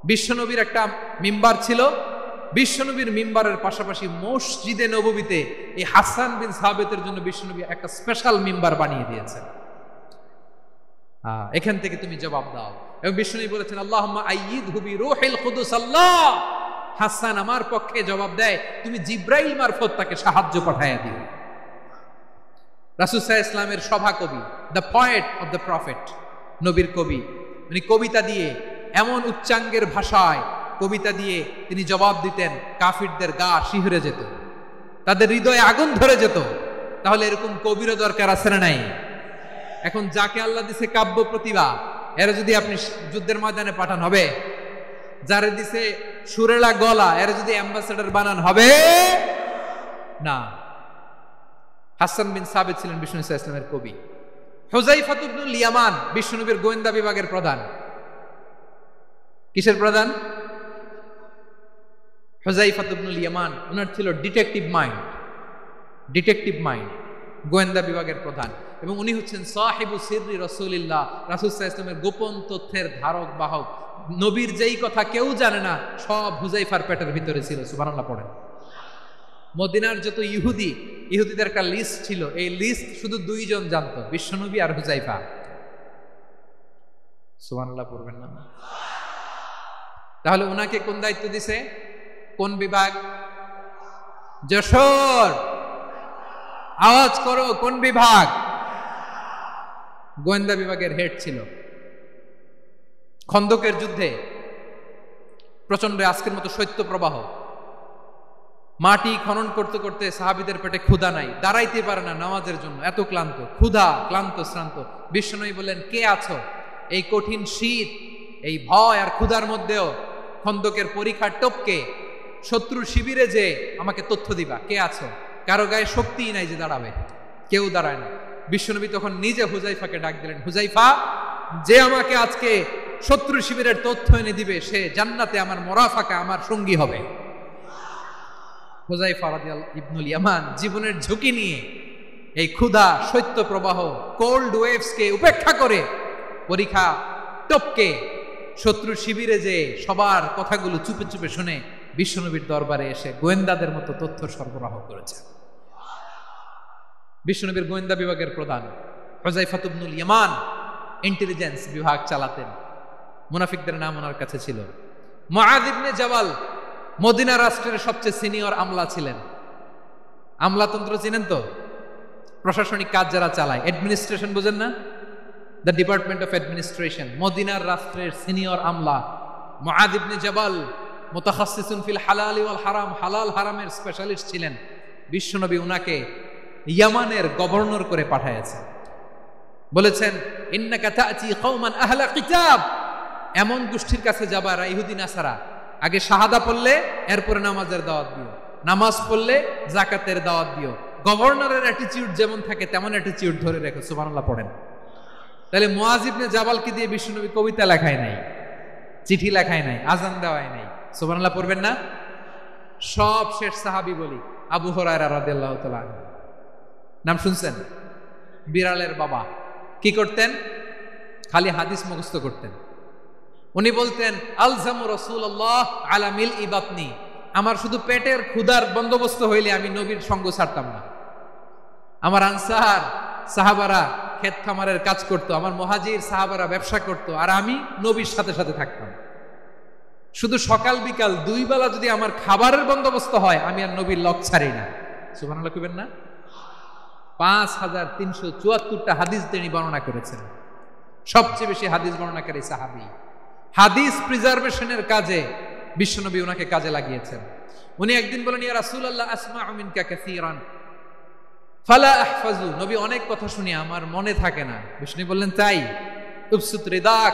বিশ্বনবীর একটা মিম্বার ছিল, বিশ্বনবীর মিম্বারের পাশাপাশি মসজিদে নববীতে এই হাসান বিন সাবেতের জন্য বিশ্বনবী একটা স্পেশাল মিম্বার বানিয়ে দিয়েছেন। এখান থেকে তুমি জবাব দাও। এবং বিশ্বনবী বলেছেন, আল্লাহুম্মা আইয়িদহু বিরূহিল কুদুস, আল্লাহ হাসান আমার পক্ষে জবাব দেয়, তুমি জিব্রাইল মারফত তাকে সাহায্য পাঠাইয়া দিও। রাসূল সাল্লাল্লাহু আলাইহি ওয়াসাল্লামের সভা কবি, the poet of the prophet, নবীর কবি। উনি কবিতা দিয়ে এমন উচ্চাঙ্গের ভাষায় কবিতা দিয়ে তিনি জবাব দিতেন, কাফিরদের গা শিহরে যেত, তাদের হৃদয়ে আগুন ধরে যেত। তাহলে এরকম কবিরও দরকার আছে না নাই? এখন যাকে আল্লাহ দিছে কাব্য প্রতিভা, এরা যদি আপনি যুদ্ধের ময়দানে পাঠান হবে? যারে দিছে সুরেলা গলা, এরা যদি অ্যাম্বাসেডর বানান হবে না। হাসান বিন সাবিত ছিলেন বিষ্ণু ইসলামের কবি। হুযায়ফা ইবনুল ইয়ামান বিশ্বনবীর গোয়েন্দা বিভাগের প্রধান। কিসের প্রধান? হুযায়ফা ইবনুল ইয়ামান। ওনার ছিল ডিটেকটিভ মাইন্ড, ডিটেকটিভ মাইন্ড, গোয়েন্দা বিভাগের প্রধান। এবং উনি হচ্ছেন সাহিবু সিররি রাসূলিল্লাহ, রাসূল সাল্লাল্লাহু আলাইহি ওয়াসাল্লামের গোপন তথ্যের ধারক বাহক। নবীর যেই কথা কেউ জানে না, সব হুযায়ফার পেটের ভিতরে ছিল। সুবহানাল্লাহ পড়েন। মদিনার যত ইহুদিদের একটা লিস্ট ছিল, এই লিস্ট শুধু দুইজন জানতো, বিশ্বনবী আর হুযায়ফা। সুবহানাল্লাহ পড়বেন না? তাহলে ওনাকে কোন দায়িত্ব দিছে? কোন বিভাগ? যশোর আওয়াজ করো, কোন বিভাগ? গোয়েন্দা বিভাগের হেড ছিল। খন্দকের যুদ্ধে প্রচন্ড আজকের মতো শৈত্য প্রবাহ, মাটি খনন করতে করতে সাহাবীদের পেটে ক্ষুধা নাই, দাঁড়াইতে পারে না নামাজের জন্য, এত ক্লান্ত, ক্ষুধা, ক্লান্ত, শ্রান্ত। বিশ্বনবী বললেন, কে আছো? এই কঠিন শীত, এই ভয় আর ক্ষুধার মধ্যেও খন্দকের পরীক্ষার টপকে শত্রুর শিবিরে যে আমাকে তথ্য দিবা, কে আছো? কারো গায়ে শক্তিই নাই যে দাঁড়াবে, কেউ দাঁড়ায় না। বিশ্বনবী তখন নিজে হুযায়ফাকে ডাক দিলেন, হুযায়ফা, যে আমাকে আজকে শত্রু শিবিরের তথ্য এনে দিবে, সে জান্নাতে আমার মোরাফাকা, আমার সঙ্গী হবে। হুযায়ফা রাদিয়াল্লাহু ইবনুল ইয়ামান জীবনের ঝুঁকি নিয়ে এই ক্ষুধা, শৈত্য প্রবাহ, কোল্ড ওয়েভসকে উপেক্ষা করে পরীক্ষা টপকে শত্রু শিবিরে যে সবার কথাগুলো চুপে চুপে শুনে বিশ্বনবীর দরবারে এসে গোয়েন্দাদের মতো তথ্য সরবরাহ করেছেন। বিশ্বনবীর গোয়েন্দা বিভাগের প্রধান হুযায়ফা ইবনুল ইয়ামান ইন্টেলিজেন্স বিভাগ চালাতেন। মুনাফিকদের নাম ওনার কাছে ছিল। মুআয ইবনে জাবাল মদিনা রাষ্ট্রের সবচেয়ে সিনিয়র আমলা ছিলেন। আমলাতন্ত্র চিনেন তো? প্রশাসনিক কাজ যারা চালায়, অ্যাডমিনিস্ট্রেশন বুঝেন না? The department of administration. মদিনার রাষ্ট্রের সিনিয়র আমলা মুআয ইবনে জাবাল মুতাখাসসিসুন ফিল হালাল ওয়াল হারাম, হালাল হারামের স্পেশালিস্ট ছিলেন। বিশ্বনবী উনাকে ইয়ামানের গভর্নর করে পাঠাইছেন। বলেছেন ইন্নাকা তা'তি কওমান আহলা কিতাব, এমন গোষ্ঠীর কাছে যাবা যারা ইহুদি নাসারা, আগে শাহাদা পড়লে এরপরে নামাজের দাওয়াত দিও, নামাজ পড়লে যাকাতের দাওয়াত দিও। গভর্নরের অ্যাটিটিউড যেমন থাকে তেমন অ্যাটিটিউড ধরে রেখো। সুবহানাল্লাহ পড়েন। তাহলে মুআয ইবনে জাবালকে দিয়ে বিশ্বনবী কবিতা লেখায় নাই, চিঠি লেখায় নাই, আজান দেওয়ায় নাই। সুবহানাল্লাহ পড়বেন না? সব শেষ সাহাবী বলি আবু হুরায়রা রাদিয়াল্লাহু তাআলা আনহু, নাম শুনছেন? বিড়ালের বাবা। কি করতেন? খালি হাদিস মুখস্থ করতেন। উনি বলতেন আলজামু রাসূলুল্লাহ আলা মিলই বাতনি, আমার শুধু পেটের ক্ষুধার বন্দোবস্ত হইলে আমি নবীর সঙ্গ ছাড়তাম না। আমার আনসার সাহাবারা ক্ষেত খামারের কাজ করতো, আমার মুহাজির সাহাবারা ব্যবসা করতো, আর আমি নবীর সাথে সাথে থাকতাম। শুধু সকাল বিকাল দুই বেলা যদি আমার খাবারের বন্দোবস্ত হয় আমি আর নবীর লক ছাড়ি না। সুবহানাল্লাহ কইবেন না? 5374টা হাদিস তিনি বর্ণনা করেছেন। সবচেয়ে বেশি হাদিস বর্ণনাকারী সাহাবী। হাদিস প্রিজার্ভেশনের কাজে বিশ্বনবী ওনাকে কাজে লাগিয়েছেন। উনি একদিন বলেন ইয়া রাসূলুল্লাহ আসমাউ মিনকা কাসীরান ফালা আহফাজু, নবী অনেক কথা শুনি আমার মনে থাকে না। বিষ্ণু বললেন তাই? উবসুত রিদাক,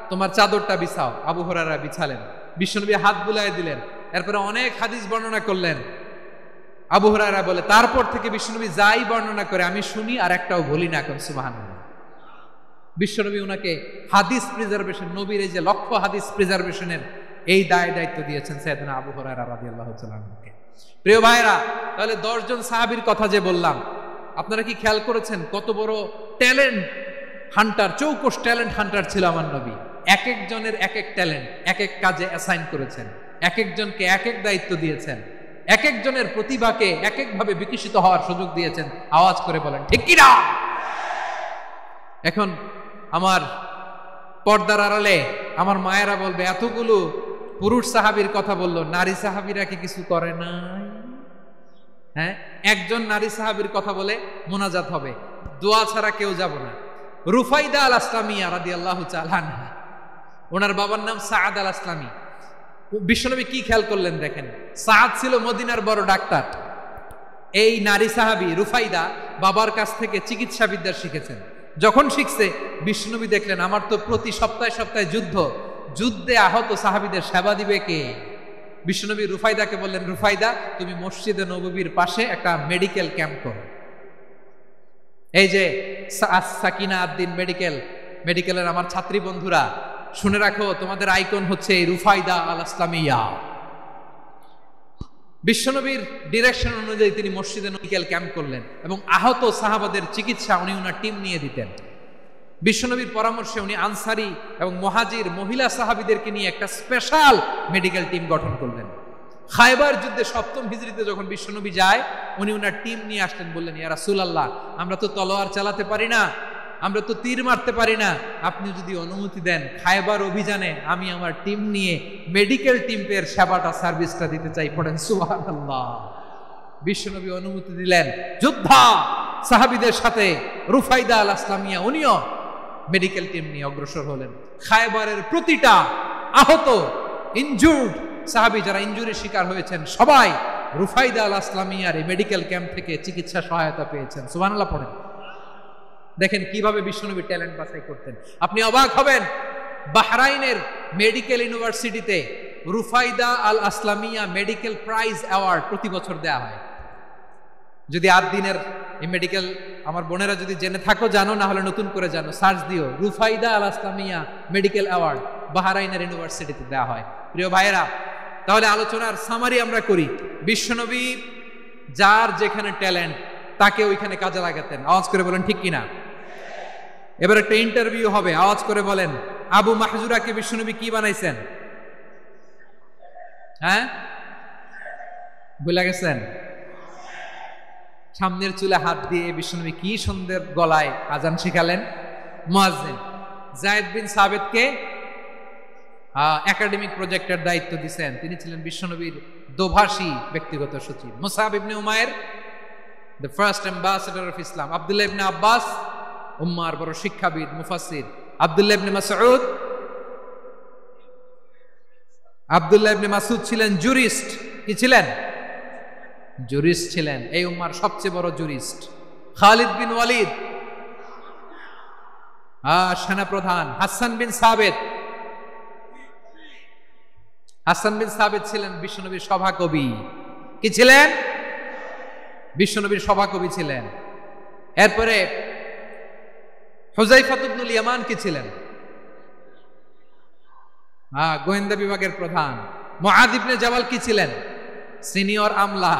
তোমার চাদরটা বিছাও। আবু হুরায়রা বিছালেন, বিশ্বনবী হাত বুলায় দিলেন, এরপরে অনেক হাদিস বর্ণনা করলেন। আবু হুরায়রা বলে তারপর থেকে বিশ্বনবী যাই বর্ণনা করে আমি শুনি আর একটাও ভুলি না। এখন সুবহানাল্লাহ। বিশ্বনবী ওনাকে হাদিস প্রিজার্ভেশন, নবীর এই যে লক্ষ্য হাদিস প্রিজার্ভেশনের এই দায়িত্ব দিয়েছেন সাইয়েদনা আবু হুরায়রা রাদিয়াল্লাহু তাআলা আনহুকে। প্রিয় ভাইরা, তাহলে 10 জন সাহাবীর কথা যে বললাম, আপনারা কি খেয়াল করেছেন কত বড় ট্যালেন্ট হান্টার, চৌকস ট্যালেন্ট হান্টার ছিল আমার নবী। এক একজনের এক এক ট্যালেন্ট, এক এক কাজে অ্যাসাইন করেছেন, এক একজনকে এক এক দায়িত্ব দিয়েছেন, এক একজনের প্রতিভাকে এক একভাবে বিকশিত হওয়ার সুযোগ দিয়েছেন। আওয়াজ করে বলেন ঠিক কি না? এখন আমার পর্দার আড়ালে আমার মায়েরা বলবে এতগুলো পুরুষ সাহাবীর কথা বললো, নারী সাহাবীরা কি কিছু করে নাই? হ্যাঁ, একজন নারী সাহাবীর কথা বলে মোনাজাত হবে, দোয়া ছাড়া কেউ যাব না। রুফাইদা আল আসলামিয়া রাদিয়াল্লাহু তাআলা আনহা, ওনার বাবার নাম সাআদ আল আসলামি। বিশ্বনবী কি খেয়াল করলেন দেখেন, সাআদ ছিল মদিনার বড় ডাক্তার। এই নারী সাহাবী রুফাইদা বাবার কাছ থেকে চিকিৎসা বিদ্যা শিখেছেন। যখন শিখছে বিশ্বনবী দেখলেন আমার তো প্রতি সপ্তাহে সপ্তাহে যুদ্ধে আহত সাহাবীদের সেবা দিবে কে? বিশ্বনবী রুফাইদাকে বললেন রুফাইদা তুমি মসজিদে নববীর পাশে একটা মেডিকেল ক্যাম্প করো। এই যে সাকিনা আদ্দিন মেডিকেলের আমার ছাত্রী বন্ধুরা শুনে রাখো, তোমাদের আইকন হচ্ছে রুফাইদা আল আসলামিয়া। বিশ্বনবীর ডিরেকশন অনুযায়ী তিনি মসজিদে মেডিকেল ক্যাম্প করলেন এবং আহত সাহাবাদের চিকিৎসা উনি ওনার টিম নিয়ে দিতেন। বিশ্বনবীর পরামর্শে উনি আনসারি এবং মুহাজির মহিলা সাহাবীদেরকে নিয়ে একটা স্পেশাল মেডিকেল টিম গঠন করলেন। খায়বার যুদ্ধে 7ম হিজরিতে যখন বিশ্বনবী যায় উনি ওনার টিম নিয়ে আসলেন, বললেন ইয়া রাসূলুল্লাহ আমরা তো তলোয়ার চালাতে পারি না, আমরা তো তীর মারতে পারি না, আপনি যদি অনুমতি দেন খায়বার অভিযানে আমি আমার টিম নিয়ে মেডিকেল টিমের সেবাটা সার্ভিসটা দিতে চাই। পড়েন সুবহানাল্লাহ। বিশ্বনবী অনুমতি দিলেন, যোদ্ধা সাহাবীদের সাথে রুফাইদা আল আসলামিয়া উনিও মেডিকেল টিম নিয়ে অগ্রসর হলেন। খায়বারের প্রতিটা আহত ইনজুর্ড সাহাবী যারা ইনজুরির শিকার হয়েছেন সবাই রুফাইদা আল আসলামিয়ার এই মেডিকেল ক্যাম্প থেকে চিকিৎসা সহায়তা পেয়েছেন। সুবহানাল্লাহ পড়েন। দেখেন কিভাবে বিশ্বনবী ট্যালেন্ট বাছাই করতেন। আপনি অবাক হবেন, বাহরাইনের মেডিকেল ইউনিভার্সিটিতে রুফাইদা আল আসলামিয়া মেডিকেল প্রাইজ অ্যাওয়ার্ড প্রতি বছর দেয়া হয়। যদি 8 দিনের এই মেডিকেল আমার বোনেরা যদি জেনে থাকো জানো, না হলে নতুন করে জানো, সার্চ দিও রুফাইদা আল আসলামিয়া মেডিকেল অ্যাওয়ার্ড বাহরাইনের ইউনিভার্সিটিতে দেওয়া হয়। প্রিয় ভাইয়েরা, তাহলে আলোচনার সামারি আমরা করি। বিশ্বনবী যার যেখানে ট্যালেন্ট তাকে ওইখানে কাজে লাগাতেন। আওয়াজ করে বলেন ঠিক কিনা? এবার একটা ইন্টারভিউ হবে, আওয়াজ করে বলেন আবু মাহজুরাকে বিশ্বনবী কি বানাইছেন? হ্যাঁ, ভুলে গেছেন? সামনের চুলে হাত দিয়ে বিশ্বনবী কি সুন্দর গলায় আজান শিখালেন। মুয়াজ্জিন যায়েদ বিন সাবিতকে একাডেমিক প্রজেক্টের দায়িত্ব দিয়েছেন। তিনি ছিলেন বিশ্বনবীর দোভাষী ব্যক্তিগত সচিব। Musab ibn Umair the first ambassador of Islam. Abdullah ibn Abbas উম্মার বড় শিক্ষাবিদ মুফাসসির। আব্দুল্লাহ ইবনে মাসউদ আব্দুল্লাহ ইবনে মাসউদ ছিলেন জুরিস্ট। কি ছিলেন? জুরিস্ট ছিলেন, এই উম্মার সবচেয়ে বড় জুরিস্ট। খালিদ বিন ওয়ালিদ সেনাপ্রধান। হাসান বিন সাবিত ছিলেন বিশ্বনবীর সভাকবি। কি ছিলেন? বিশ্বনবীর সভাকবি ছিলেন। এরপরে হুযায়ফা ইবনুল ইয়ামান কি ছিলেন? গোয়েন্দা বিভাগের প্রধান। মুআদ ইবনে জাবাল কি ছিলেন? সিনিয়র আমলা,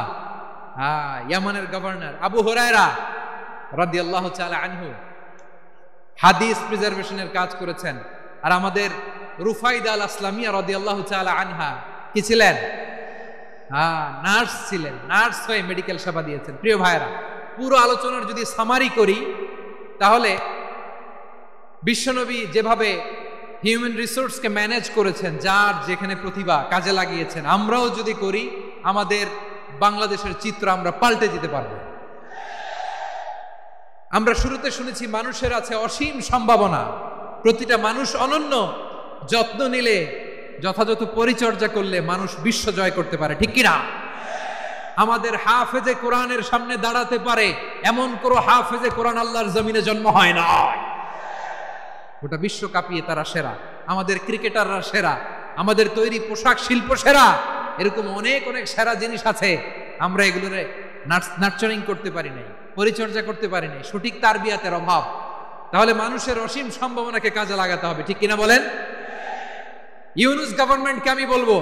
ইয়ামানের গভর্নর। আবু হুরায়রা রাদিয়াল্লাহু তাআলা আনহু হাদিস প্রিজার্ভেশনের কাজ করেছেন। আর আমাদের রুফাইদা আল আসলামিয়া রাদিয়াল্লাহু তাআলা আনহা কি ছিলেন? নার্স ছিলেন। নার্স হয়ে মেডিকেল সেবা দিয়েছেন। প্রিয় ভাইরা, পুরো আলোচনার যদি সামারি করি তাহলে বিশ্বনবী যেভাবে হিউম্যান রিসোর্সকে ম্যানেজ করেছেন, যার যেখানে প্রতিভা কাজে লাগিয়েছেন, আমরাও যদি করি আমাদের বাংলাদেশের চিত্র আমরা পাল্টে দিতে পারবো। আমরা শুরুতে শুনেছি মানুষের আছে অসীম সম্ভাবনা, প্রতিটা মানুষ অনন্য, যত্ন নিলে, যথাযথ পরিচর্যা করলে মানুষ বিশ্ব জয় করতে পারে। ঠিক কিনা? আমাদের হাফেজে কোরআনের সামনে দাঁড়াতে পারে এমন কোনো হাফেজে কোরআন আল্লাহর জমিনে জন্ম হয় না। গোটা বিশ্ব কাঁপিয়ে তারা সেরা। আমাদের ক্রিকেটাররা সেরা, আমাদের তৈরি পোশাক শিল্প সেরা। এরকম অনেক অনেক সেরা জিনিস আছে, আমরা এগুলোরে নার্চারিং করতে পারি নাই, পরিচর্যা করতে পারি নাই, সঠিক তারবিয়াতের অভাব। তাহলে মানুষের অসীম সম্ভাবনাকে কাজে লাগাতে হবে। ঠিক কিনা বলেন? ইউনুস গভর্নমেন্টকে আমি বলবো,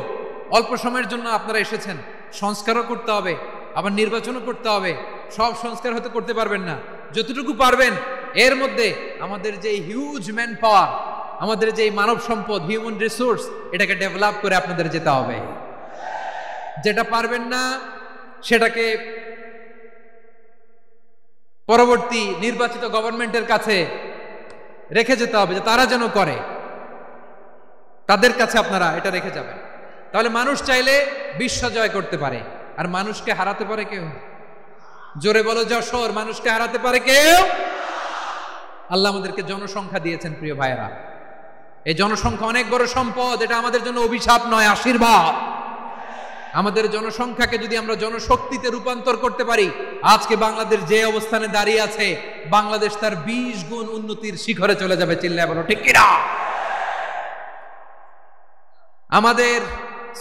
অল্প সময়ের জন্য আপনারা এসেছেন, সংস্কারও করতে হবে, আবার নির্বাচনও করতে হবে। সব সংস্কার হয়তো করতে পারবেন না, যতটুকু পারবেন এর মধ্যে আমাদের যে হিউজ ম্যান পাওয়ার, আমাদের যে মানব সম্পদ, হিউম্যান রিসোর্স, এটাকে ডেভেলপ করে আপনাদের যেতে হবে। যেটা পারবেন না সেটাকে পরবর্তী নির্বাচিত গভর্নমেন্টের কাছে রেখে যেতে হবে, যে তারা যেন করে, তাদের কাছে আপনারা এটা রেখে যাবেন। তাহলে মানুষ চাইলে বিশ্ব জয় করতে পারে। আর মানুষকে হারাতে পারে কেউ? জোরে বলো যশোর। মানুষকে হারাতে পারে কেউ? আল্লাহ আমাদেরকে জনসংখ্যা দিয়েছেন প্রিয় ভাইয়েরা। এই জনসংখ্যা অনেক বড় সম্পদ, এটা আমাদের জন্য অভিশাপ নয়, আশীর্বাদ। আমাদের জনসংখ্যাকে যদি আমরা জনশক্তিতে রূপান্তর করতে পারি, আজকে বাংলাদেশ যে অবস্থানে দাঁড়িয়ে আছে, বাংলাদেশ তার 20 গুণ উন্নতির শিখরে চলে যাবে। চিল্লায় বলো ঠিক কিনা? আমাদের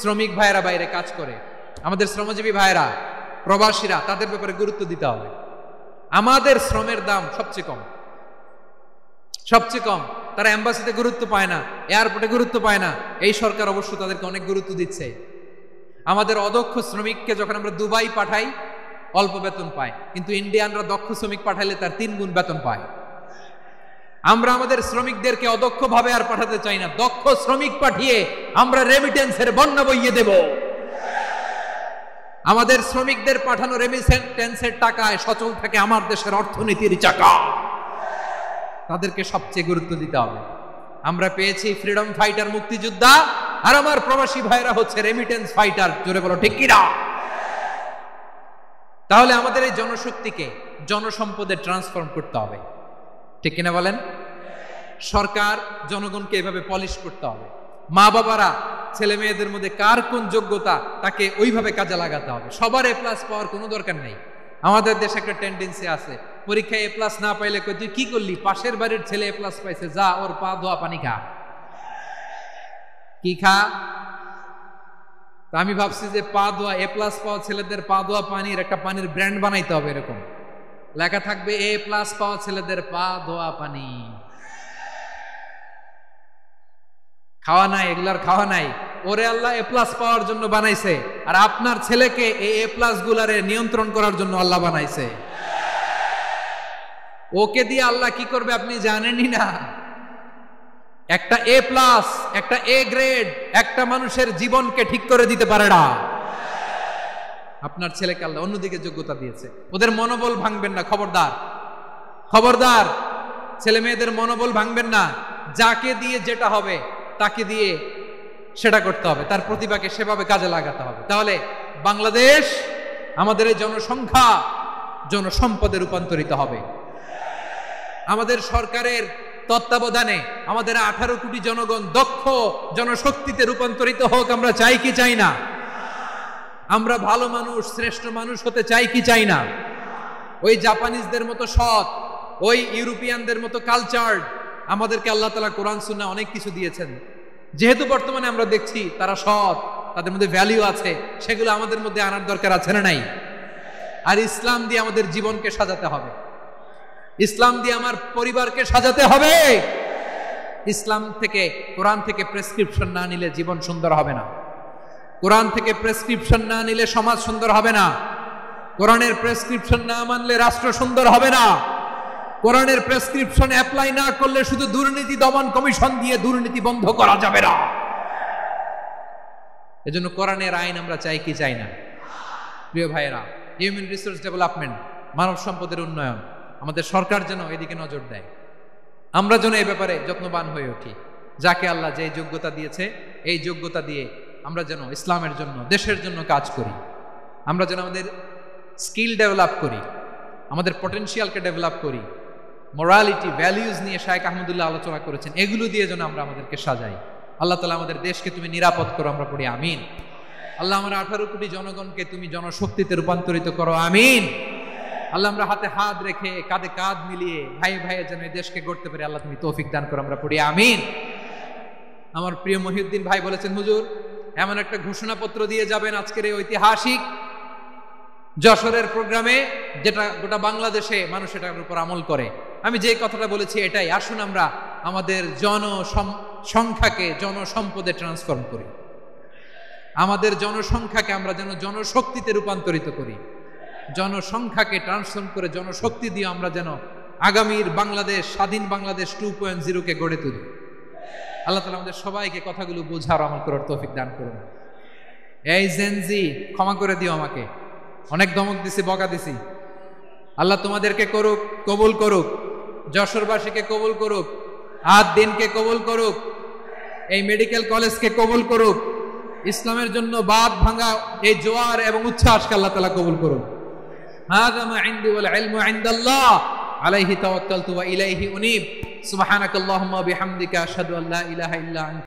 শ্রমিক ভাইয়েরা বাইরে কাজ করে, আমাদের শ্রমজীবী ভাইয়েরা, প্রবাসীরা, তাদের ব্যাপারে গুরুত্ব দিতে হবে। আমাদের শ্রমের দাম সবচেয়ে কম, সবচেয়ে কম। তারা এম্বাসিতে গুরুত্ব পায় না, এয়ারপোর্টে গুরুত্ব পায় না। এই সরকার অবশ্য তাদেরকে অনেক গুরুত্ব দিচ্ছে। আমাদের অদক্ষ শ্রমিককে যখন আমরা দুবাই পাঠাই, অল্প বেতন পায়, কিন্তু ইন্ডিয়ানরা দক্ষ শ্রমিক পাঠাইলে তার 3 গুণ বেতন পায়। আমরা আমাদের শ্রমিকদেরকে অদক্ষ ভাবে আর পাঠাতে চাই না, দক্ষ শ্রমিক পাঠিয়ে আমরা রেমিটেন্সের বন্যা বইয়ে দেব। আমাদের শ্রমিকদের পাঠানো রেমিটেন্সের টাকায় সচল থাকে আমার দেশের অর্থনীতির চাকা। তাদেরকে সবচেয়ে গুরুত্ব দিতে হবে। আমরা পেয়েছি ফ্রিডম ফাইটার, মুক্তিযোদ্ধা, আর আমার প্রবাসী ভাইরা হচ্ছে রেমিটেন্স ফাইটার। জোরে বলো ঠিক কিনা? তাহলে আমাদের এই জনশক্তিকে জনসম্পদে ট্রান্সফর্ম করতে হবে। ঠিক কিনা বলেন? সরকার জনগণকে এভাবে পলিশ করতে হবে। মা বাবারা ছেলে মেয়েদের মধ্যে কার কোন যোগ্যতা, তাকে ওইভাবে কাজে লাগাতে হবে। সবার এ প্লাস পাওয়ার কোনো দরকার নেই। আমাদের দেশে একটা টেন্ডেন্সি আছে, পরীক্ষায় এ প্লাস না পাইলে তুই কি করলি, পাশের বাড়ির ছেলে এ প্লাস পাইছে, যা ওর পা ধোয়া পানি খা। কি খা? তা আমি ভাবছি যে পা ধোয়া, এ প্লাস পাওয়া ছেলেদের পা ধোয়া পানির একটা পানির ব্র্যান্ড বানাইতে হবে। এরকম লেখা থাকবে, এ প্লাস পাওয়া ছেলেদের পা ধোয়া পানি। খাওয়া নাই, এগুলার খাওয়া নাই। ওরে আল্লাহ এ প্লাস পাওয়ার জন্য বানাইছে, আর আপনার ছেলেকে এই এ প্লাস গুলারে নিয়ন্ত্রণ করার জন্য আল্লাহ বানাইছে। ওকে দিয়ে আল্লাহ কি করবে আপনি জানেনই না। একটা এ প্লাস, একটা এ গ্রেড একটা মানুষের জীবনকে ঠিক করে দিতে পারে না। আপনার ছেলেকে আল্লাহ অন্যদিকে যোগ্যতা দিয়েছে, ওদের মনোবল ভাঙবেন না, খবরদার খবরদার। ছেলে মেয়েদের মনোবল ভাঙবেন না। যাকে দিয়ে যেটা হবে তাকে দিয়ে সেটা করতে হবে, তার প্রতিভাকে সেভাবে কাজে লাগাতে হবে। তাহলে বাংলাদেশ আমাদের এই জনসংখ্যা জনসম্পদে রূপান্তরিত হবে। আমাদের সরকারের তত্ত্বাবধানে আমাদের 18 কোটি জনগণ দক্ষ জনশক্তিতে রূপান্তরিত হোক, আমরা চাই কি চাই না? আমরা ভালো মানুষ, শ্রেষ্ঠ মানুষ হতে চাই কি চাই না? ওই জাপানিজদের মতো সৎ, ওই ইউরোপিয়ানদের মতো কালচার্ড, আমাদেরকে আল্লাহ তাআলা কোরআন সুন্নাহ অনেক কিছু দিয়েছেন। যেহেতু বর্তমানে আমরা দেখছি তারা সৎ, তাদের মধ্যে ভ্যালু আছে, সেগুলো আমাদের মধ্যে আনার দরকার আছে না নাই? আর ইসলাম দিয়ে আমাদের জীবনকে সাজাতে হবে, ইসলাম দিয়ে আমার পরিবারকে সাজাতে হবে। ইসলাম থেকে, কোরআন থেকে প্রেসক্রিপশন না নিলে জীবন সুন্দর হবে না। কোরআন থেকে প্রেসক্রিপশন না নিলে সমাজ সুন্দর হবে না। কোরআনের প্রেসক্রিপশন না মানলে রাষ্ট্র সুন্দর হবে না। কোরআনের প্রেসক্রিপশন অ্যাপ্লাই না করলে শুধু দুর্নীতি দমন কমিশন দিয়ে দুর্নীতি বন্ধ করা যাবে না। এজন্য কোরআনের আইন আমরা চাই কি চাই না? প্রিয় ভাইয়েরা, হিউম্যান রিসোর্স ডেভেলপমেন্ট, মানব সম্পদের উন্নয়ন, আমাদের সরকার যেন এদিকে নজর দেয়। আমরা যেন এই ব্যাপারে যত্নবান হয়ে উঠি। যাকে আল্লাহ যে যোগ্যতা দিয়েছে, এই যোগ্যতা দিয়ে আমরা যেন ইসলামের জন্য, দেশের জন্য কাজ করি। আমরা যেন আমাদের স্কিল ডেভেলপ করি, আমাদের পটেনশিয়ালকে ডেভেলপ করি। মোরালিটি, ভ্যালিউজ নিয়ে শায়েখ আহমদুল্লাহ আলোচনা করেছেন, এগুলো দিয়ে যেন আমরা আমাদেরকে সাজাই। আল্লাহ তাআলা আমাদের দেশকে তুমি নিরাপদ করো, আমরা পড়ি আমিন। আল্লাহ আমার 18 কোটি জনগণকে তুমি জনশক্তিতে রূপান্তরিত করো, আমিন। আল্লাহ আমরা হাতে হাত রেখে, কাঁধে কাঁধ মিলিয়ে ভাই ভাইয়ে যেন এই দেশকে গড়তে পারি, আল্লাহ তুমি তৌফিক দান করো, আমরা পড়ি আমিন। আমার প্রিয় মহিউদ্দিন ভাই বলেছেন, হুজুর এমন একটা ঘোষণাপত্র দিয়ে যাবেন আজকের এই ঐতিহাসিক যশোরের প্রোগ্রামে, যেটা গোটা বাংলাদেশে মানুষ এটার উপর আমল করে। আমি যে কথাটা বলেছি এটাই, আসুন আমরা আমাদের জনসংখ্যাকে জনসম্পদে ট্রান্সফর্ম করি। আমাদের জনসংখ্যাকে আমরা যেন জনশক্তিতে রূপান্তরিত করি। জনসংখ্যাকে ট্রান্সফর্ম করে জনশক্তি দিয়ে আমরা যেন আগামীর বাংলাদেশ, স্বাধীন বাংলাদেশ 2.0 গড়ে তুলি। আল্লাহ তাআলা আমাদের সবাইকে কথাগুলো বোঝার, আমল করার তৌফিক দান করুন। এই জেনজি, ক্ষমা করে দিও আমাকে, অনেক ধমক দিছি, বকা দিছি। আল্লাহ তোমাদেরকে করুক, কবুল করুক, যশোরবাসীকে কবুল করুক, আদ দিনকে কবুল করুক, এই মেডিকেল কলেজকে কবুল করুক, ইসলামের জন্য বাঁধ ভাঙা এই জোয়ার এবং উচ্ছ্বাসকে আল্লাহ তাআলা কবুল করুক। হাযা মা ইনদি ওয়াল ইলমু ইনদাল্লাহ আলাইহি তাওয়াক্কালতু ওয়া ইলাইহি উনীব। সুবহানাকাল্লাহুম্মা ওয়া বিহামদিকা আশহাদু আল্লা ইলাহা ইল্লা আনতা